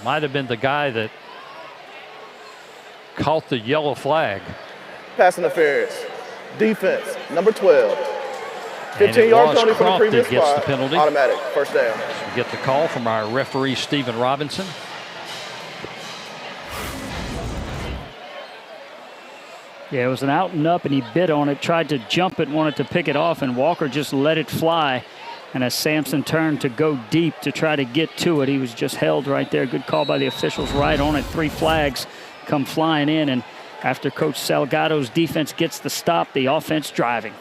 Might have been the guy that caught the yellow flag. Pass interference. Defense, number 12. And it 15-yard was penalty from the Crump previous that gets the spot. penalty. Automatic, first down. We get the call from our referee, Stephen Robinson. Yeah, it was an out and up, and he bit on it, tried to jump it, wanted to pick it off, and Walker just let it fly. And as Sampson turned to go deep to try to get to it, he was just held right there. Good call by the officials right on it. 3 flags come flying in, and after Coach Salgado's defense gets the stop, the offense driving.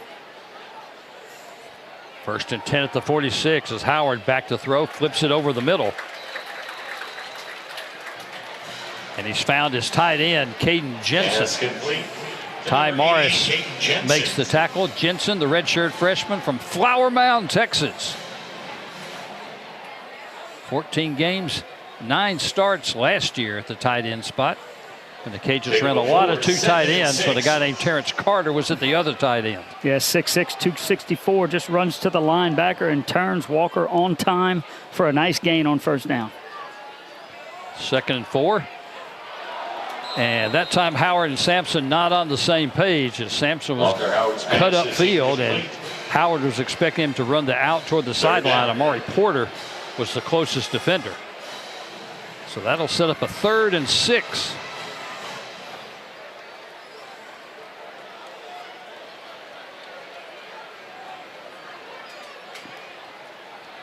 1st and 10 at the 46 as Howard back to throw, flips it over the middle. And he's found his tight end, Caden Jensen. Ty Morris makes the tackle. Jensen, the redshirt freshman from Flower Mound, Texas. 14 games, 9 starts last year at the tight end spot. And the Cajuns ran a lot of 2 tight ends, but a guy named Terrence Carter was at the other tight end. Yeah, 6'6", 264, just runs to the linebacker and turns Walker on time for a nice gain on first down. 2nd and 4. And that time Howard and Sampson not on the same page as Sampson was cut up field and Howard was expecting him to run the out toward the sideline. Amari Porter was the closest defender. So that'll set up a 3rd and 6.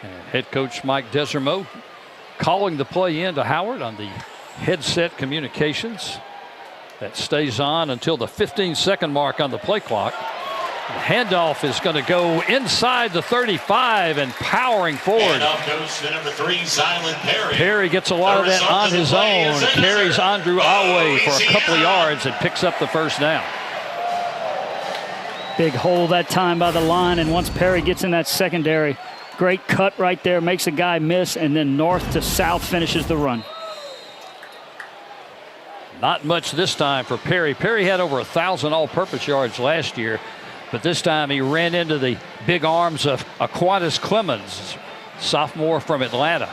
And head coach Mike Desermo calling the play in to Howard on the headset communications. That stays on until the 15-second mark on the play clock. The handoff is going to go inside the 35 and powering forward. Handoff goes to number 3, Zylan Perry. Perry gets a lot of that on his own. Carries Andrew Awe for a couple of yards and picks up the first down. Big hole that time by the line, and once Perry gets in that secondary, great cut right there, makes a guy miss, and then north to south finishes the run. Not much this time for Perry. Perry had over 1,000 all-purpose yards last year, but this time he ran into the big arms of Aquatis Clemens, sophomore from Atlanta.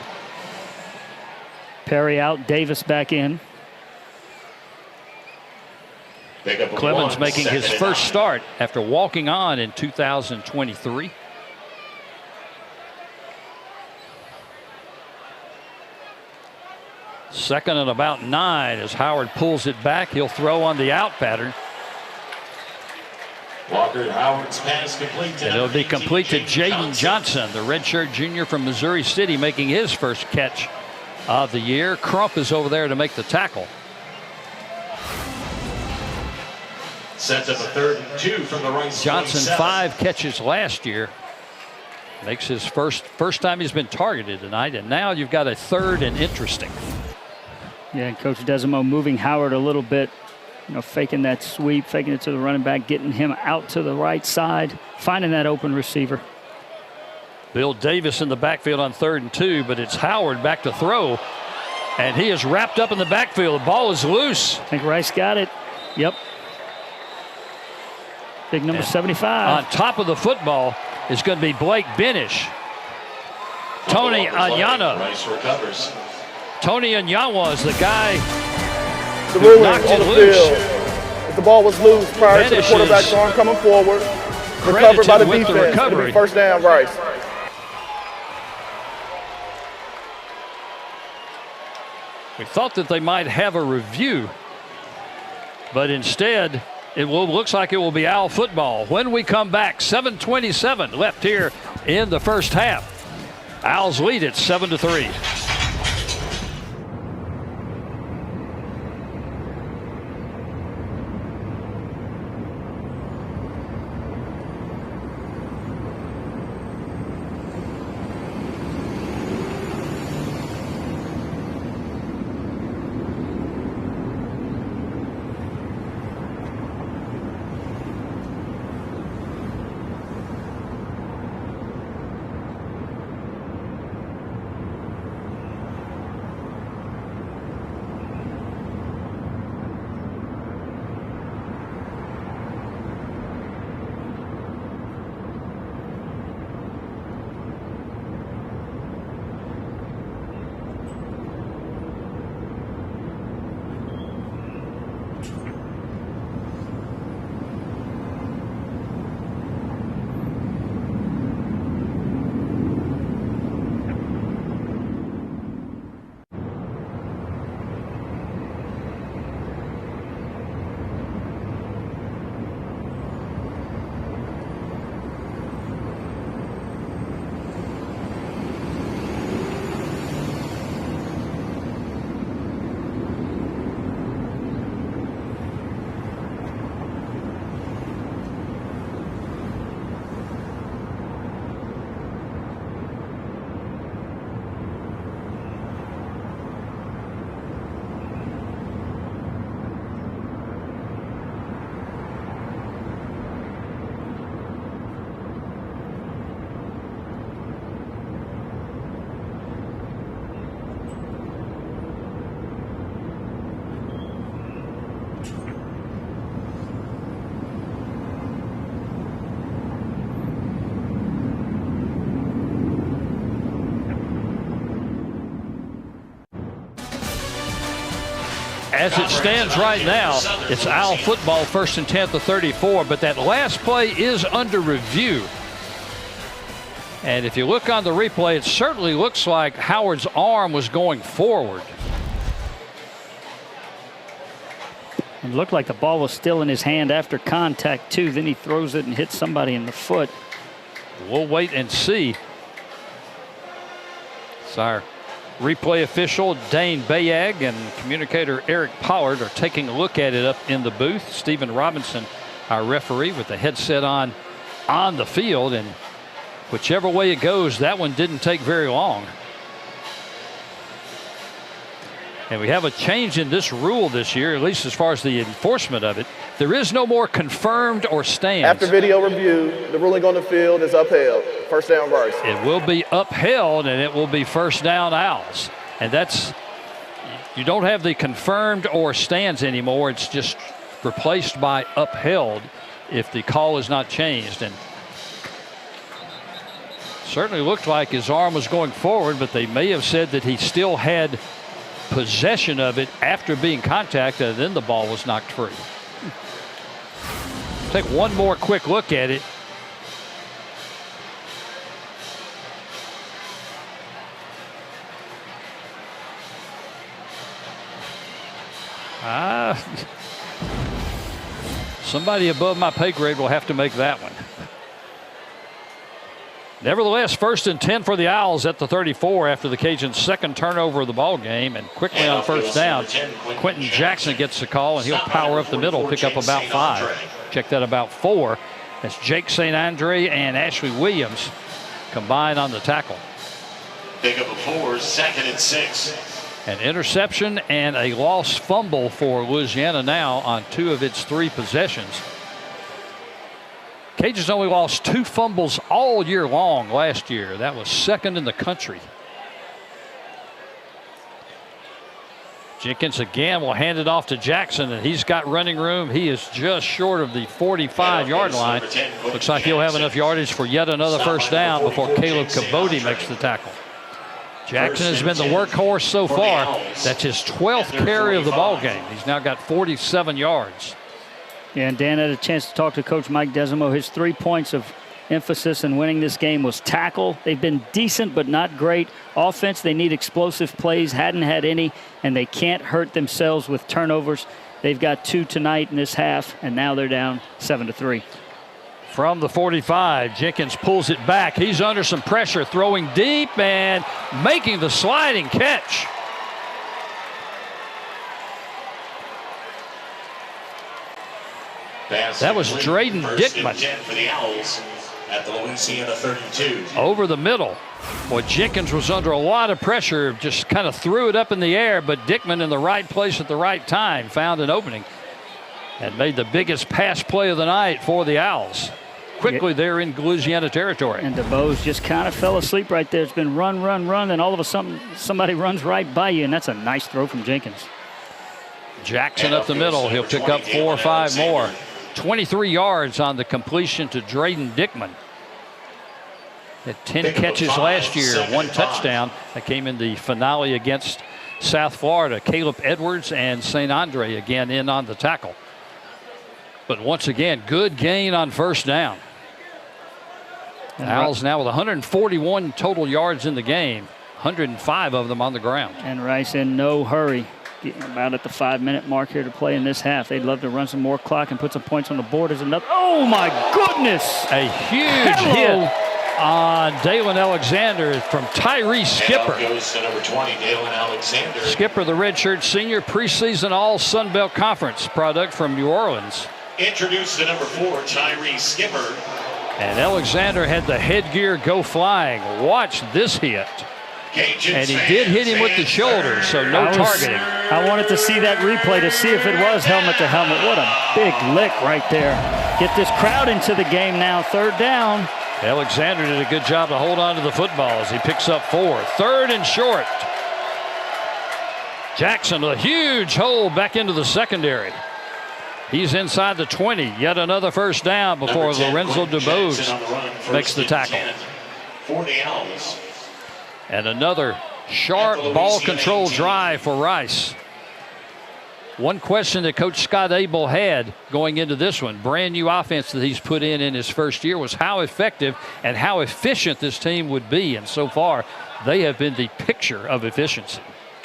Perry out, Davis back in. Clemens making his first start after walking on in 2023. Second and about 9 as Howard pulls it back. He'll throw on the out pattern. Walker Howard's pass complete to And it'll be complete to Jaden Johnson, the redshirt junior from Missouri City, making his first catch of the year. Crump is over there to make the tackle. Sets up a 3rd and 2 from the right. Johnson 5 catches last year. Makes his first time he's been targeted tonight, and now you've got a 3rd and interesting. Yeah, and Coach Desermo moving Howard a little bit, faking that sweep, faking it to the running back, getting him out to the right side, finding that open receiver. Bill Davis in the backfield on 3rd and 2, but it's Howard back to throw, and he is wrapped up in the backfield. The ball is loose. I think Rice got it. Yep. Big number 75. On top of the football is going to be Blake Benish. Tony Anyana. Rice recovers. Tony Anyawa is the guy The who ruling knocked on it the loose. field. If the ball was loose prior to the Benish quarterback's is arm coming forward, recovered credited by the with the defense. It'll recovery. be first down, Rice. We thought that they might have a review, but instead looks like it will be Owl football. When we come back, 7:27 left here in the first half. Owls lead it 7-3. as it stands right now, it's Owl football, 1st and 10 at the 34, but that last play is under review. And if you look on the replay, it certainly looks like Howard's arm was going forward. It looked like the ball was still in his hand after contact, too. Then he throws it and hits somebody in the foot. We'll wait and see. It's our replay official, Dane Bayag, and communicator Eric Pollard are taking a look at it up in the booth. Stephen Robinson, our referee, with the headset on the field. And whichever way it goes, that one didn't take very long. And we have a change in this rule this year, at least as far as the enforcement of it. There is no more confirmed or stands. After video review, the ruling on the field is upheld. First down, Rice. It will be upheld, and it will be first down, Owls. And that's, you don't have the confirmed or stands anymore. It's just replaced by upheld if the call is not changed. And certainly looked like his arm was going forward, but they may have said that he still had possession of it after being contacted, and then the ball was knocked free. Take one more quick look at it. Somebody above my pay grade will have to make that one. Nevertheless, 1st and 10 for the Owls at the 34 after the Cajuns' second turnover of the ball game. And quickly on first down, Quentin Jackson gets the call, and he'll power up the middle, pick up about 5. Check that, about 4. That's Jake St. Andre and Ashley Williams combined on the tackle. Pick up a 4, 2nd and 6. An interception and a lost fumble for Louisiana now on 2 of its 3 possessions. Cajuns only lost 2 fumbles all year long last year. That was 2nd in the country. Jenkins again will hand it off to Jackson, and he's got running room. He is just short of the 45-yard line. Looks like he'll have enough yardage for yet another first down before Caleb Cabody makes the tackle. Jackson has been the workhorse so far. That's his 12th carry of the ball game. He's now got 47 yards. Yeah, and Dan had a chance to talk to Coach Mike Desimo. His 3 points of emphasis in winning this game was tackle. They've been decent but not great. Offense, they need explosive plays, hadn't had any, and they can't hurt themselves with turnovers. They've got 2 tonight in this half, and now they're down 7-3. From the 45, Jenkins pulls it back. He's under some pressure, throwing deep and making the sliding catch. That was Drayden Dickman. For the Owls at the Louisiana 32. Over the middle. Boy, Jenkins was under a lot of pressure, just kind of threw it up in the air, but Dickman in the right place at the right time found an opening and made the biggest pass play of the night for the Owls. Quickly, they're in Louisiana territory. And DeBose just kind of fell asleep right there. It's been run, and all of a sudden somebody runs right by you, and that's a nice throw from Jenkins. Jackson up the middle. He'll pick up 4 or 5 more. 23 yards on the completion to Drayden Dickman. Had 10 catches last year, 1 touchdown. That came in the finale against South Florida. Caleb Edwards and St. Andre again in on the tackle. But once again, good gain on first down. Owls now with 141 total yards in the game, 105 of them on the ground. And Rice in no hurry. Getting about at the 5-minute mark here to play in this half. They'd love to run some more clock and put some points on the board. As another, oh my goodness! A huge hit on Dalen Alexander from Tyree Skipper. Goes to number 20, Dalen Alexander. Skipper, the redshirt senior, preseason All Sun Belt Conference product from New Orleans. Introduced to number 4, Tyree Skipper. And Alexander had the headgear go flying. Watch this hit. And he did hit him with the shoulder, so no targeting. I wanted to see that replay to see if it was helmet to helmet. What a big lick right there. Get this crowd into the game now. 3rd down. Alexander did a good job to hold on to the football as he picks up 4. 3rd and short. Jackson, a huge hole back into the secondary. He's inside the 20. Yet another first down before Lorenzo DeBose makes the tackle. For the Owls. And another sharp ball control drive for Rice. One question that Coach Scott Abel had going into this one, brand new offense that he's put in his first year, was how effective and how efficient this team would be. And so far, they have been the picture of efficiency.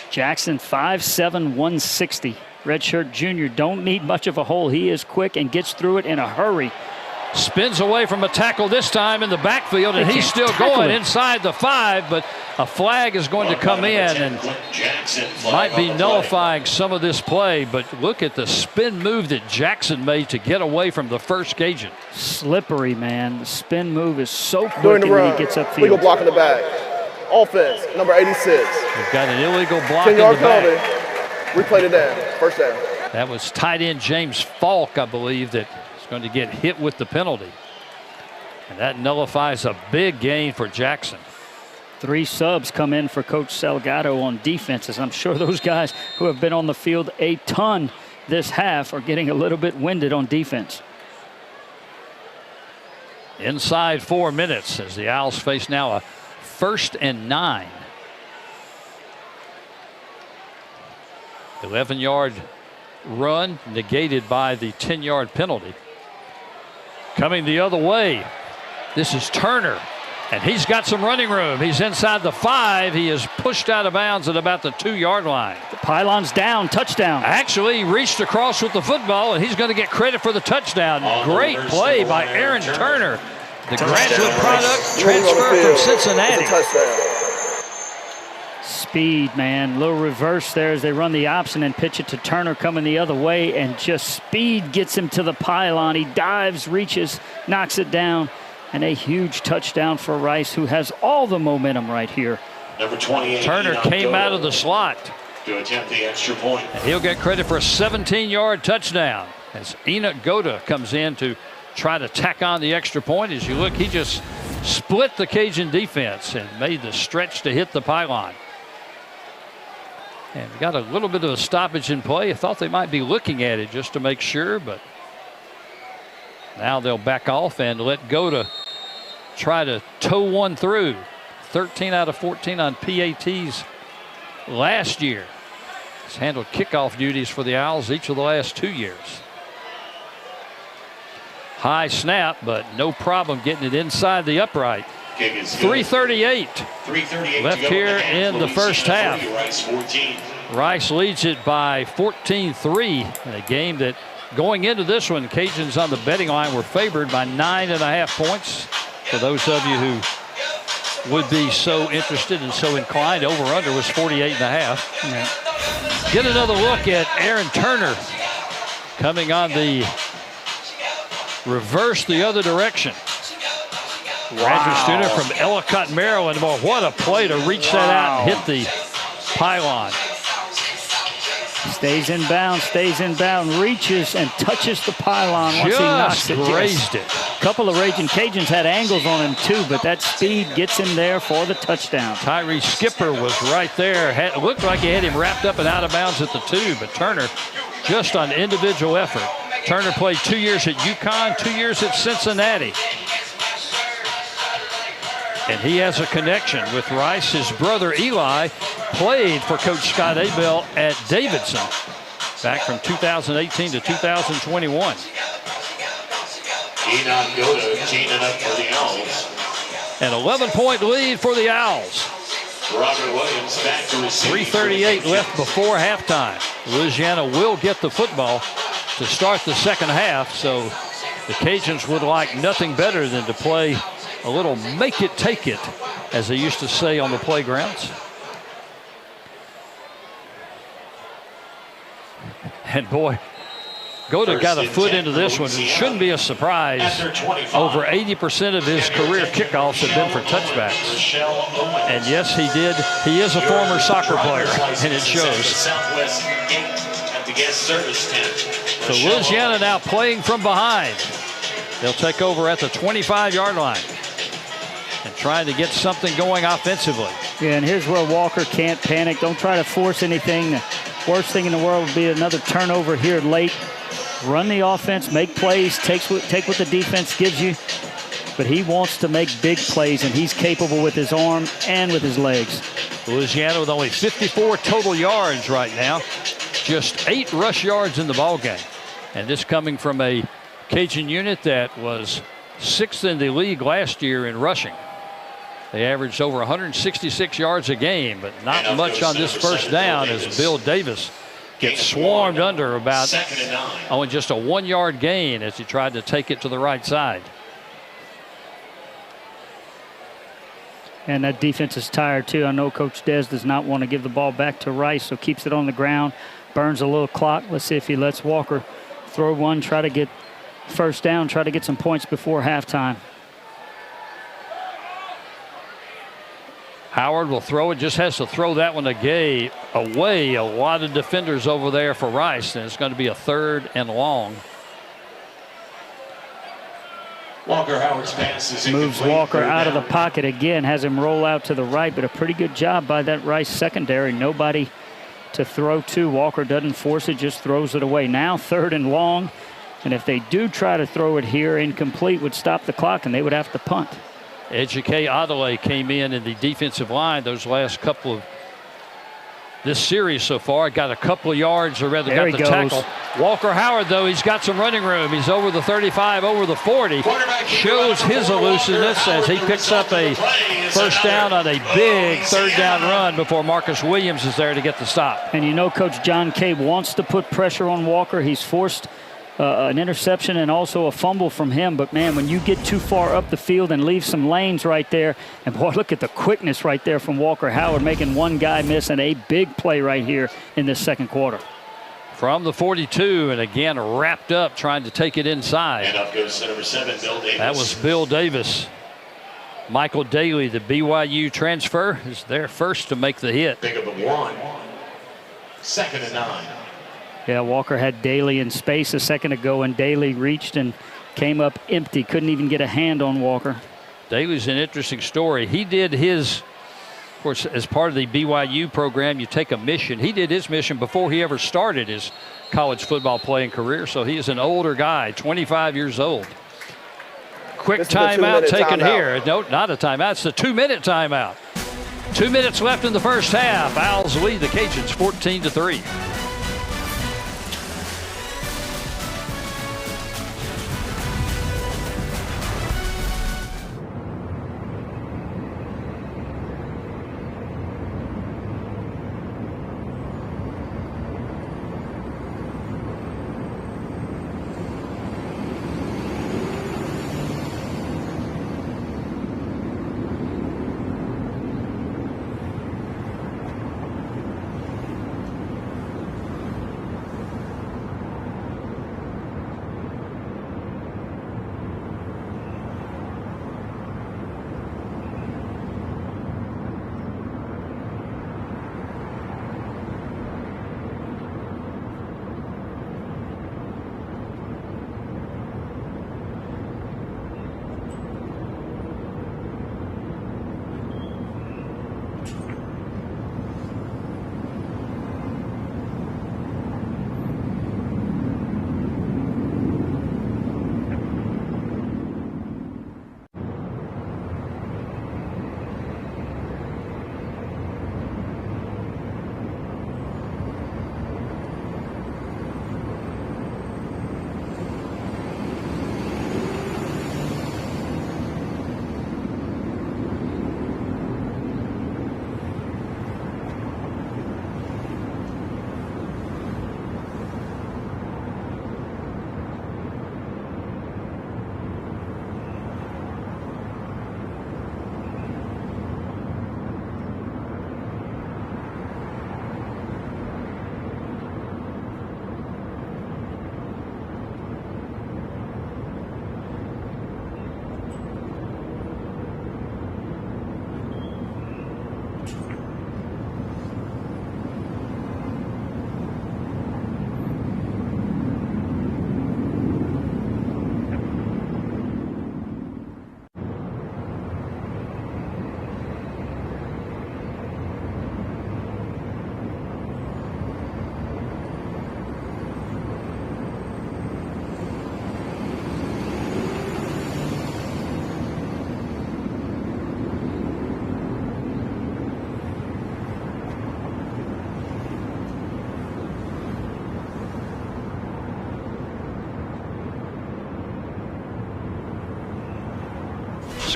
Jackson, 5'7", 160. Redshirt junior, don't need much of a hole. He is quick and gets through it in a hurry. Spins away from a tackle this time in the backfield, and he's still going inside the 5, but a flag is going to come in and might be nullifying some of this play. But look at the spin move that Jackson made to get away from the first Cajun. Slippery, man. The spin move is so quick During the and run, he gets upfield. legal block in the back. Offense, number 86. We've got an illegal block in the 10-yard back. penalty. Replay it down. First down. That was tight end James Falk, I believe, that is going to get hit with the penalty. And that nullifies a big gain for Jackson. 3 subs come in for Coach Salgado on defenses. I'm sure those guys who have been on the field a ton this half are getting a little bit winded on defense. Inside 4 minutes as the Owls face now a 1st and 9. 11-yard run negated by the 10-yard penalty. Coming the other way, this is Turner, and he's got some running room. He's inside the 5. He is pushed out of bounds at about the 2-yard line. The pylon's down, touchdown. Actually, he reached across with the football, and he's going to get credit for the touchdown. Great play by Aaron Turner, the graduate product transfer from Cincinnati. Speed, man. Little reverse there as they run the option and pitch it to Turner coming the other way, and just speed gets him to the pylon. He dives, reaches, knocks it down, and a huge touchdown for Rice, who has all the momentum right here. Number 28. Turner came out of the slot to attempt the extra point. And he'll get credit for a 17-yard touchdown as Enoch Goda comes in to try to tack on the extra point. As you look, he just split the Cajun defense and made the stretch to hit the pylon. And we got a little bit of a stoppage in play. I thought they might be looking at it just to make sure, but now they'll back off and let Goda try to tow one through. 13 out of 14 on PATs last year. He's handled kickoff duties for the Owls each of the last 2 years. High snap, but no problem getting it inside the upright. 3:38 left here in the first half. Rice leads it by 14-3 in a game that, going into this one, Cajuns on the betting line were favored by 9.5 points. For those of you who would be so interested and so inclined, over-under was 48.5. Yeah. Get another look at Aaron Turner coming on the reverse the other direction. Graduate student from Ellicott, Maryland. Well, what a play to reach that out and hit the pylon. Stays in bounds, reaches and touches the pylon once he knocks it. Grazed it. A couple of Raging Cajuns had angles on him too, but that speed gets him there for the touchdown. Tyree Skipper was right there. Looked like he had him wrapped up and out of bounds at the 2, but Turner just on individual effort. Turner played 2 years at UConn, 2 years at Cincinnati. And he has a connection with Rice. His brother Eli played for Coach Scott Abel at Davidson back from 2018 to 2021. Enoch Goda teaming up for the Owls. An 11-point lead for the Owls. Robert Williams back to receive. 3:38 left before halftime. Louisiana will get the football to start the second half, so the Cajuns would like nothing better than to play a little make it, take it, as they used to say on the playgrounds. And boy, Goda got a foot into this one. It shouldn't be a surprise. Over 80% of his career kickoffs have been for touchbacks. And yes, he did. He is a former soccer player, and it shows. So Louisiana now playing from behind. They'll take over at the 25-yard line and trying to get something going offensively. Yeah, and here's where Walker can't panic. Don't try to force anything. The worst thing in the world would be another turnover here late. Run the offense, make plays, take what the defense gives you. But he wants to make big plays, and he's capable with his arm and with his legs. Louisiana with only 54 total yards right now. just 8 rush yards in the ball game. And this coming from a Cajun unit that was 6th in the league last year in rushing. They averaged over 166 yards a game, but not much on this first down as Bill Davis gets swarmed under about only just a 1-yard gain as he tried to take it to the right side. And that defense is tired too. I know Coach Des does not want to give the ball back to Rice, so keeps it on the ground, burns a little clock. Let's see if he lets Walker throw one, try to get first down, try to get some points before halftime. Howard will throw it, just has to throw that one away. A lot of defenders over there for Rice, and it's going to be a 3rd and long. Walker Howard's pass is Moves Walker out of the pocket again, has him roll out to the right, but a pretty good job by that Rice secondary. Nobody to throw to. Walker doesn't force it, just throws it away. Now 3rd and long, and if they do try to throw it here, incomplete would stop the clock, and they would have to punt. Ejike Adelaide came in the defensive line those last couple of this series so far. Got a couple of yards, or rather got the tackle. Walker Howard, though, he's got some running room. He's over the 35, over the 40. Shows his elusiveness as he picks up a first down on a big 3rd down run before Marcus Williams is there to get the stop. And you know Coach John Kay wants to put pressure on Walker. He's forced an interception and also a fumble from him. But, man, when you get too far up the field and leave some lanes right there, and, boy, look at the quickness right there from Walker Howard, making one guy miss, and a big play right here in this second quarter. From the 42, and again wrapped up trying to take it inside. And up goes number 7, Bill Davis. That was Bill Davis. Michael Daly, the BYU transfer, is there first to make the hit. Pick up a 1. 2nd and 9. Yeah, Walker had Daly in space a second ago, and Daly reached and came up empty. Couldn't even get a hand on Walker. Daly's an interesting story. He did his, of course, as part of the BYU program, you take a mission. He did his mission before he ever started his college football playing career, so he is an older guy, 25 years old. Quick timeout taken here. No, not a timeout. It's the 2-minute timeout. 2 minutes left in the first half. Owls lead the Cajuns 14-3.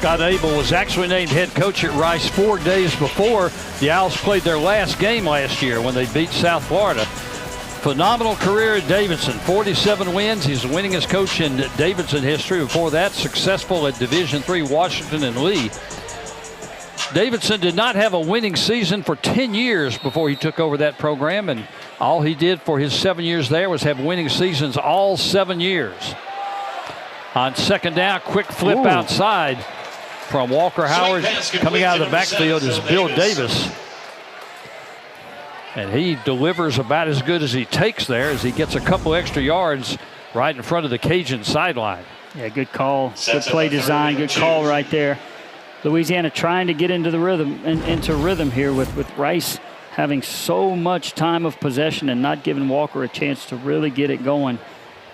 Scott Abel was actually named head coach at Rice 4 days before the Owls played their last game last year when they beat South Florida. Phenomenal career at Davidson, 47 wins. He's the winningest coach in Davidson history. Before that, successful at Division III Washington and Lee. Davidson did not have a winning season for 10 years before he took over that program, and all he did for his 7 years there was have winning seasons all 7 years. On second down, quick flip outside from Walker Howard. Coming out of the backfield is Bill Davis. And he delivers about as good as he takes there as he gets a couple extra yards right in front of the Cajun sideline. Yeah, good call. Good play design. Good call right there. Louisiana trying to get into the rhythm here with Rice having so much time of possession and not giving Walker a chance to really get it going.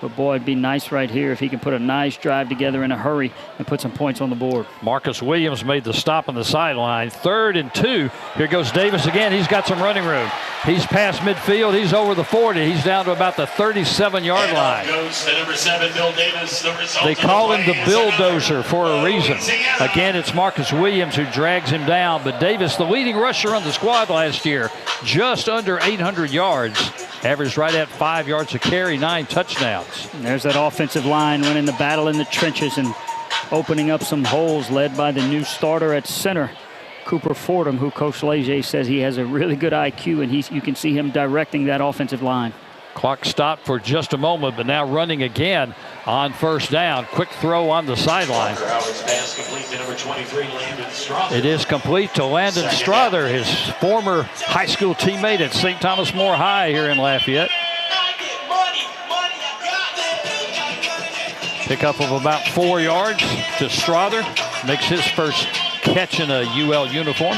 But boy, it'd be nice right here if he can put a nice drive together in a hurry and put some points on the board. Marcus Williams made the stop on the sideline. 3rd and 2. Here goes Davis again. He's got some running room. He's past midfield. He's over the 40. He's down to about the 37-yard line. Goes to number 7, Bill Davis. They call him the bulldozer for a reason. Again, it's Marcus Williams who drags him down. But Davis, the leading rusher on the squad last year, just under 800 yards. Averaged right at 5 yards a carry, 9 touchdowns. And there's that offensive line winning the battle in the trenches and opening up some holes, led by the new starter at center, Cooper Fordham, who Coach Leger says he has a really good IQ, and you can see him directing that offensive line. Clock stopped for just a moment, but now running again on first down. Quick throw on the sideline. It is complete to Landon Strother, his former high school teammate at St. Thomas More High here in Lafayette. Pickup of about 4 yards to Strother. Makes his first catch in a UL uniform.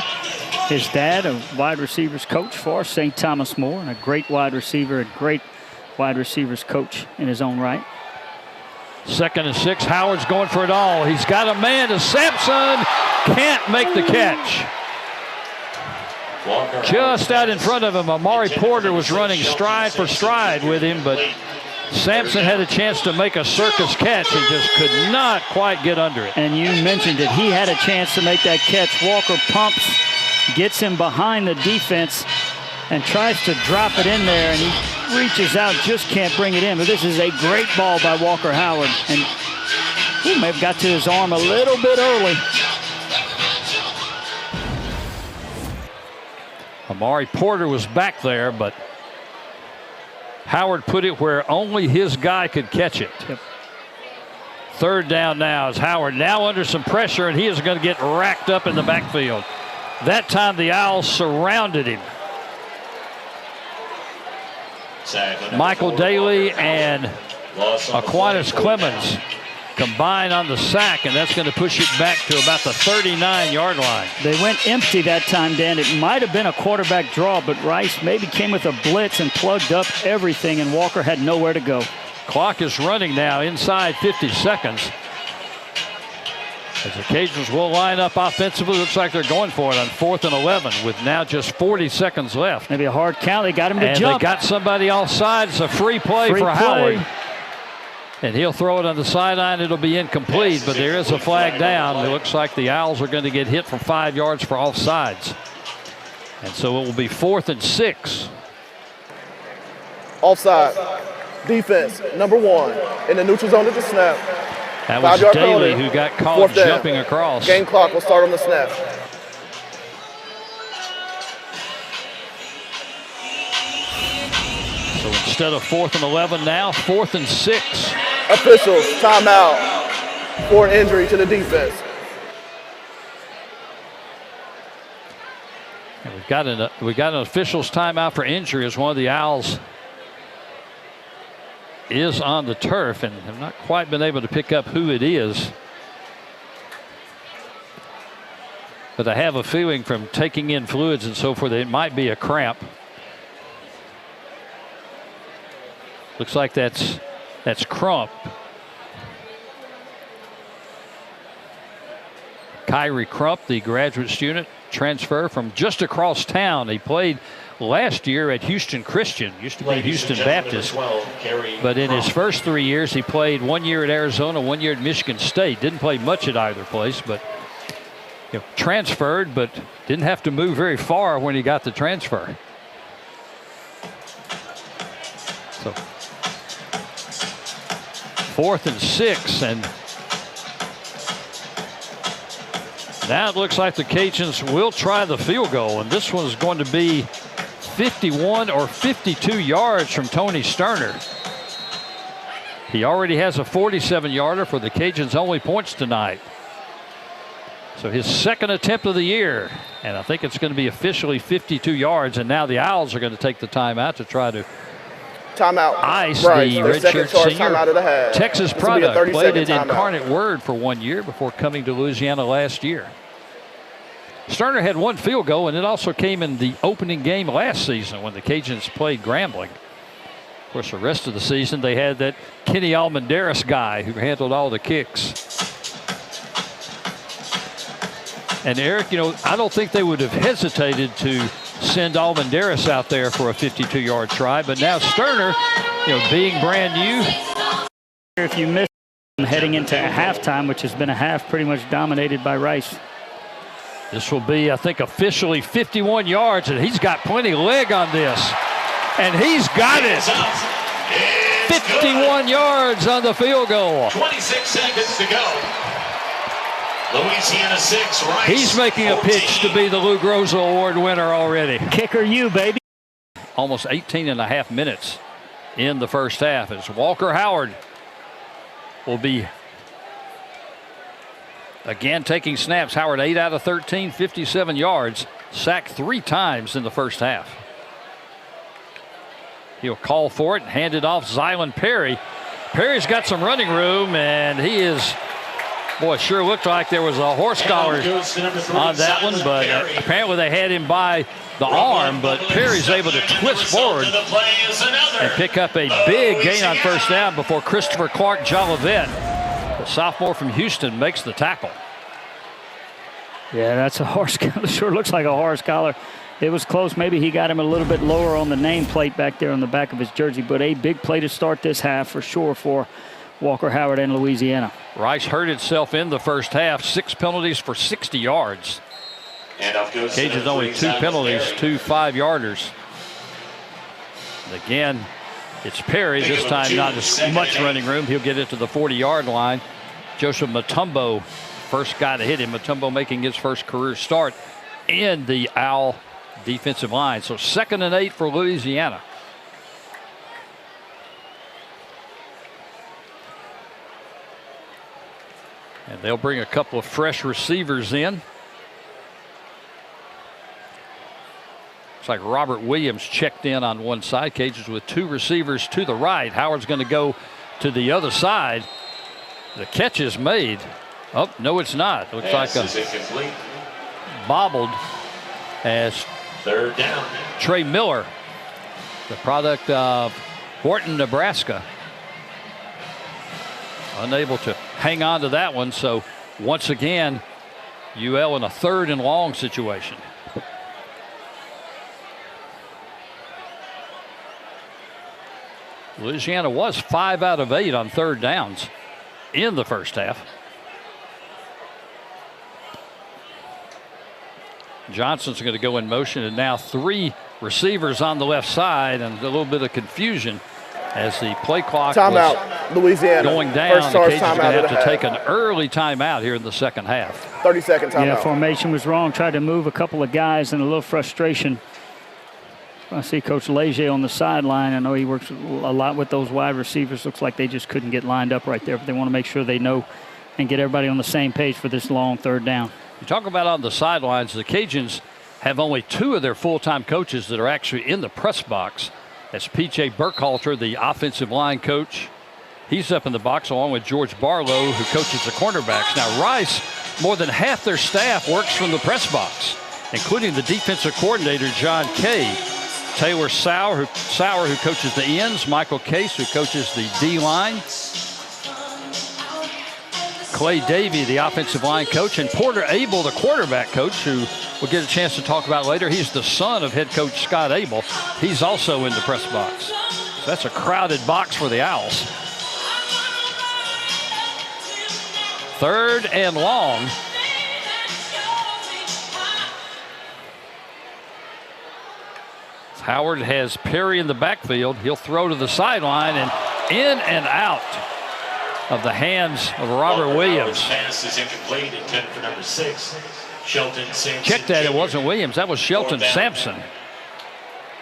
His dad, a wide receivers coach for St. Thomas More, and a great wide receiver, a great wide receivers coach in his own right. 2nd and 6. Howard's going for it all. He's got a man to Sampson. Can't make the catch. Just out in front of him, Amari Porter was running stride for stride with him, but Sampson had a chance to make a circus catch and just could not quite get under it. And you mentioned it. He had a chance to make that catch. Walker pumps, gets him behind the defense, and tries to drop it in there, and he reaches out, just can't bring it in. But this is a great ball by Walker Howard, and he may have got to his arm a little bit early. Amari Porter was back there, but Howard put it where only his guy could catch it. Yep. 3rd down now is Howard now under some pressure, and he is going to get racked up in the backfield. That time the Owls surrounded him. Michael Daly and Aquinas Clemens combine on the sack, and that's going to push it back to about the 39-yard line. They went empty that time, Dan. It might have been a quarterback draw, but Rice maybe came with a blitz and plugged up everything, and Walker had nowhere to go. Clock is running now inside 50 seconds. As the Cajuns will line up offensively, looks like they're going for it on 4th and 11 with now just 40 seconds left. Maybe a hard count. They got him to and jump. They got somebody offside. It's a free play for Howard. And he'll throw it on the sideline. It'll be incomplete, but there is a flag down. It looks like the Owls are going to get hit for 5 yards for offsides. And so it will be 4th and 6. Offside. Defense, number 1. In the neutral zone at the snap. That was Daly who got caught jumping across. Game clock will start on the snap. So instead of 4th and 11 now, 4th and 6. Officials, timeout for an injury to the defense. And we've got an officials timeout for injury as one of the Owls is on the turf, and have not quite been able to pick up who it is. But I have a feeling from taking in fluids and so forth that it might be a cramp. Looks like that's Crump. Kyrie Crump, the graduate student transfer from just across town. He played last year at Houston Christian, used to be Houston Baptist, but in his first 3 years he played 1 year at Arizona, 1 year at Michigan State. Didn't play much at either place, but transferred, but didn't have to move very far when he got the transfer. So 4th and 6, and now it looks like the Cajuns will try the field goal, and this one's going to be 51 or 52 yards from Tony Sterner. He already has a 47-yarder for the Cajuns' only points tonight. So his second attempt of the year, and I think it's going to be officially 52 yards, and now the Owls are going to take the timeout to try to ice the redshirt senior Texas product. Played at Incarnate Word for 1 year before coming to Louisiana last year. Sterner had one field goal, and it also came in the opening game last season when the Cajuns played Grambling. Of course, the rest of the season they had that Kenny Almendaris guy who handled all the kicks. And Eric, I don't think they would have hesitated to send Almendaris out there for a 52-yard try, but now Sterner, being brand new. If you miss him heading into a halftime, which has been a half pretty much dominated by Rice. This will be, I think, officially 51 yards, and he's got plenty of leg on this. And he's got it. 51 yards on the field goal. 26 seconds to go. Louisiana 6, Rice. He's making a pitch to be the Lou Groza Award winner already. Kicker you, baby. Almost 18 and a half minutes in the first half as Walker Howard will be again taking snaps. Howard 8 out of 13, 57 yards, sacked 3 times in the first half. He'll call for it and hand it off Zylan Perry. Perry's got some running room, and he is, boy, it sure looked like there was a horse collar on that one, but apparently they had him by the arm, but Perry's able to twist forward and pick up a big gain on first down before Christopher Clark Jolivet, the sophomore from Houston, makes the tackle. Yeah, that's a horse collar. Sure looks like a horse collar. It was close. Maybe he got him a little bit lower on the nameplate back there on the back of his jersey, but a big play to start this half for sure for Walker Howard and Louisiana. Rice hurt itself in the first half. 6 penalties for 60 yards. Cajuns only 2 penalties, 2 5-yarders. Again, it's Perry. This time not as much running room. He'll get it to the 40-yard line. Joseph Mutombo, first guy to hit him. Mutombo making his first career start in the Owl defensive line. So 2nd and 8 for Louisiana. And they'll bring a couple of fresh receivers in. Looks like Robert Williams checked in on one side. Cajuns with 2 receivers to the right. Howard's going to go to the other side. The catch is made. Oh, no, it's not. Looks like a bobbled as 3rd down. Trey Miller, the product of Horton, Nebraska, unable to hang on to that one. So once again, UL in a 3rd and long situation. Louisiana was 5 out of 8 on 3rd downs in the first half. Johnson's going to go in motion, and now 3 receivers on the left side, and a little bit of confusion as the play clock was Louisiana going down. The Cajuns are going to have to take an early timeout here in the second half. 30-second timeout. Yeah, formation was wrong. Tried to move a couple of guys and a little frustration. I see Coach Leger on the sideline. I know he works a lot with those wide receivers. Looks like they just couldn't get lined up right there, but they want to make sure they know and get everybody on the same page for this long 3rd down. You talk about on the sidelines, the Cajuns have only 2 of their full-time coaches that are actually in the press box. That's P.J. Burkhalter, the offensive line coach. He's up in the box along with George Barlow, who coaches the cornerbacks. Now, Rice, more than half their staff works from the press box, including the defensive coordinator, John Kay. Taylor Sauer, who coaches the ends. Michael Case, who coaches the D-line. Clay Davey, the offensive line coach, and Porter Abel, the quarterback coach, who we'll get a chance to talk about later. He's the son of head coach Scott Abel. He's also in the press box. So that's a crowded box for the Owls. 3rd and long. Howard has Perry in the backfield. He'll throw to the sideline and in and out of the hands of Robert Williams. Pass is incomplete, intended for number 6, Shelton Sampson. Check that, it Jr. wasn't Williams, that was Shelton Sampson.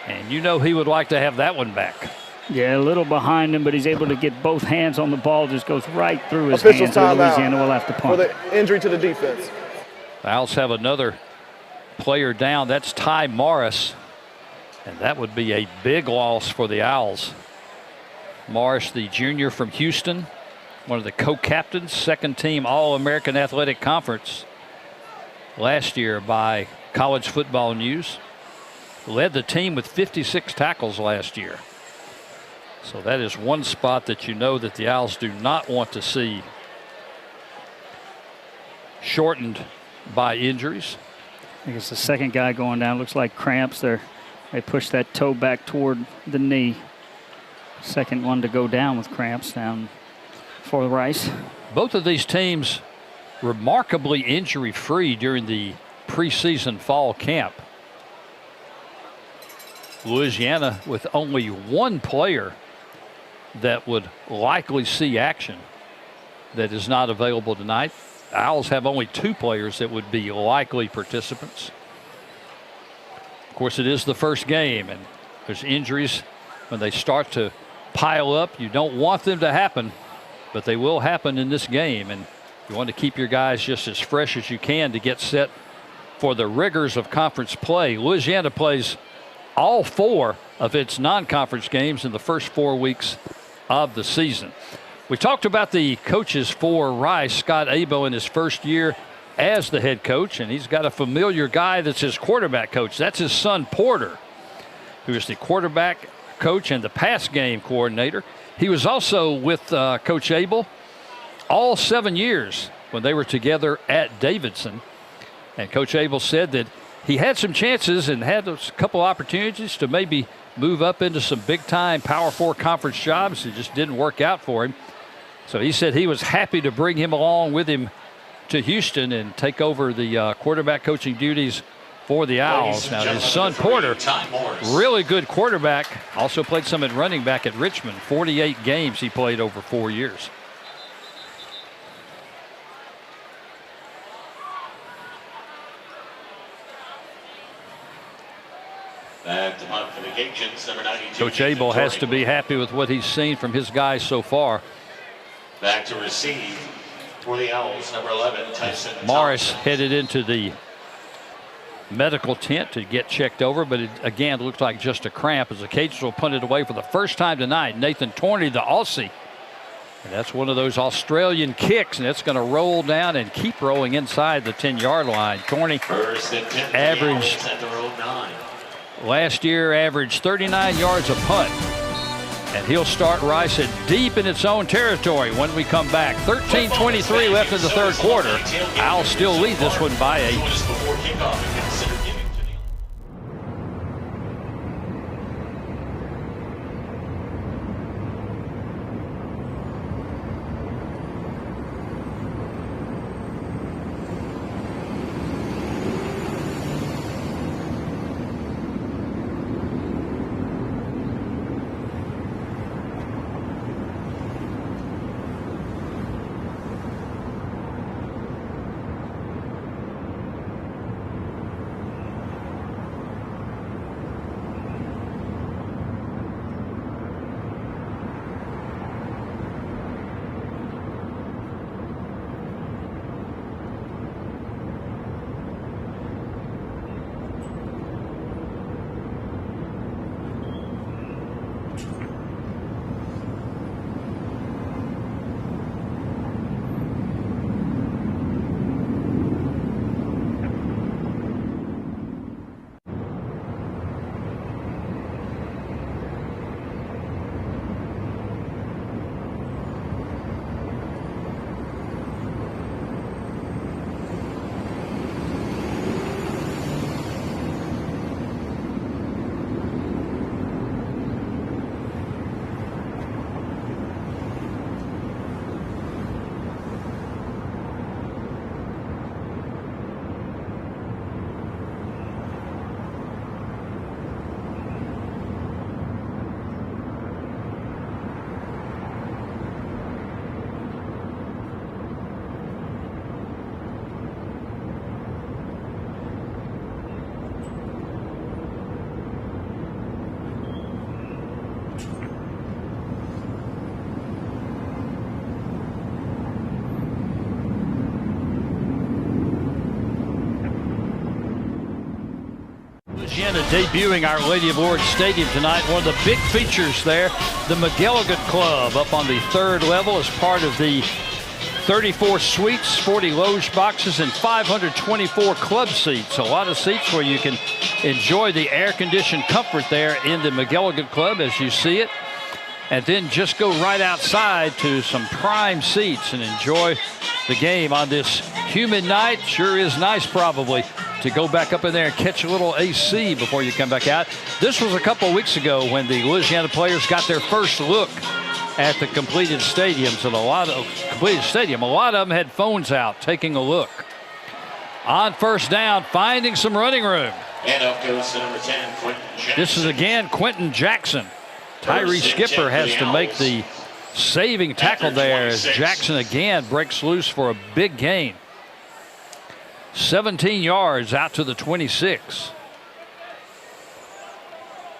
And you know he would like to have that one back. Yeah, a little behind him, but he's able to get both hands on the ball. Just goes right through his Officials hands. timeout Louisiana will have to for punt. the injury to the defense. The Owls have another player down. That's Ty Morris. And that would be a big loss for the Owls. Morris, the junior from Houston, one of the co-captains, second team All-American Athletic Conference last year by College Football News. Led the team with 56 tackles last year. So that is one spot that you know that the Owls do not want to see shortened by injuries. I think it's the second guy going down. Looks like cramps there. They push that toe back toward the knee. Second one to go down with cramps down for Rice. Both of these teams remarkably injury-free during the preseason fall camp. Louisiana with only one player that would likely see action that is not available tonight. Owls have only 2 players that would be likely participants. Of course, it is the first game, and there's injuries when they start to pile up. You don't want them to happen, but they will happen in this game, and you want to keep your guys just as fresh as you can to get set for the rigors of conference play. Louisiana plays all 4 of its non-conference games in the first 4 weeks of the season. We talked about the coaches for Rice, Scott Abo in his first year as the head coach, and he's got a familiar guy that's his quarterback coach. That's his son Porter, who is the quarterback coach and the pass game coordinator. He was also with Coach Abo all 7 years when they were together at Davidson. And Coach Abo said that he had some chances and had a couple opportunities to maybe move up into some big-time Power 4 conference jobs. It just didn't work out for him. So he said he was happy to bring him along with him to Houston and take over the quarterback coaching duties for the Owls. Now his son Porter, really good quarterback, also played some at running back at Richmond. 48 games he played over 4 years. Back to punt for the Cajuns, number 92. Coach Abel has to be happy with what he's seen from his guys so far. Back to receive for the Owls, number 11, Tyson Morris Thompson. headed into the medical tent to get checked over, but it again looked like just a cramp as the Cajuns will punt it away for the first time tonight. Nathan Torney, the Aussie. And that's one of those Australian kicks, and it's going to roll down and keep rolling inside the 10-yard line. Torney averaged at the road 9. last year, averaged 39 yards a punt. And he'll start Rice at deep in its own territory when we come back. 13:23 left in the third quarter. Owls still lead this one by 8. Before kickoff and consider giving to the Louisiana debuting Our Lady of Lourdes Stadium tonight. One of the big features there, the McGilligan Club up on the third level as part of the 34 suites, 40 loge boxes, and 524 club seats. A lot of seats where you can enjoy the air-conditioned comfort there in the McGilligan Club as you see it. And then just go right outside to some prime seats and enjoy the game on this humid night. Sure is nice probably to go back up in there and catch a little AC before you come back out. This was a couple of weeks ago when the Louisiana players got their first look at the completed stadiums, and a lot of them had phones out taking a look. On first down, finding some running room. And up goes to number 10, Quentin Jackson. This is again Quentin Jackson. Tyree Skipper has to make the saving tackle there as Jackson again breaks loose for a big gain. 17 yards out to the 26.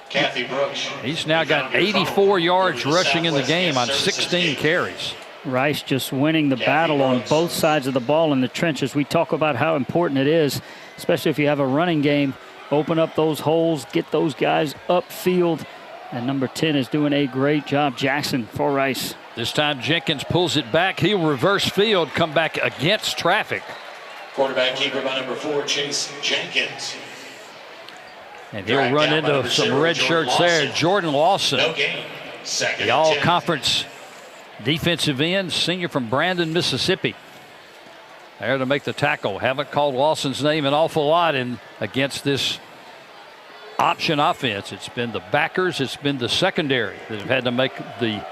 Kathy Brooks. He's now got 84 yards rushing in the game on 16 carries. Rice just winning the battle on both sides of the ball in the trenches. We talk about how important it is, especially if you have a running game. Open up those holes, get those guys upfield. And number 10 is doing a great job. Jackson for Rice. This time Jenkins pulls it back. He'll reverse field, come back against traffic. Quarterback keeper by number 4, Chase Jenkins. And he'll run into some red shirts there. Jordan Lawson, No gain. Second the and 10. all-conference defensive end, senior from Brandon, Mississippi. There to make the tackle. Haven't called Lawson's name an awful lot against this option offense. It's been the backers, it's been the secondary that have had to make the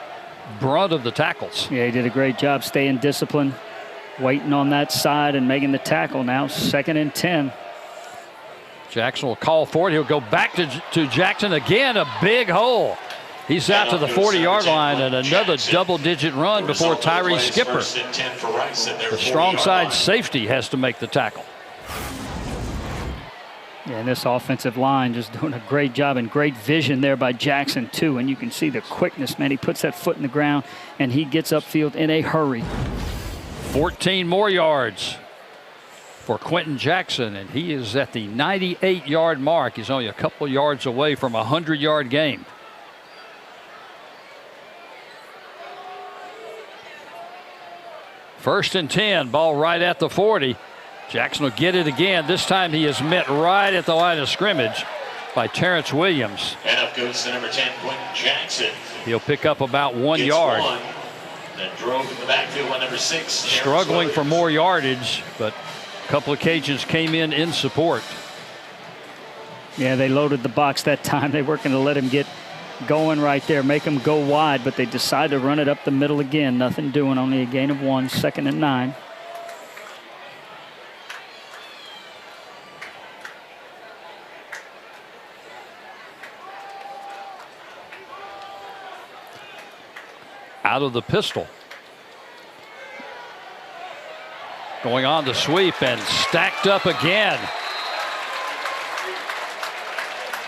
brunt of the tackles. Yeah, he did a great job staying disciplined, waiting on that side and making the tackle. Now 2nd and 10. Jackson will call for it. He'll go back to Jackson again. A big hole. He's out to the 40-yard line, and another double-digit run before Tyree Skipper. The strong side safety has to make the tackle. Yeah, and this offensive line just doing a great job and great vision there by Jackson, too. And you can see the quickness, man. He puts that foot in the ground, and he gets upfield in a hurry. 14 more yards for Quentin Jackson, and he is at the 98-yard mark. He's only a couple yards away from a 100-yard game. First and 10, ball right at the 40. Jackson will get it again. This time he is met right at the line of scrimmage by Terrence Williams. And up goes to number 10, Quentin Jackson. He'll pick up about 1 Gets yard. one. Then drove in the backfield on number 6. Struggling for more yardage, but a couple of Cajuns came in support. Yeah, they loaded the box that time. They weren't going to let him get going right there, make him go wide, but they decide to run it up the middle again. Nothing doing, only a gain of 1, 2nd and 9. Out of the pistol. Going on the sweep and stacked up again.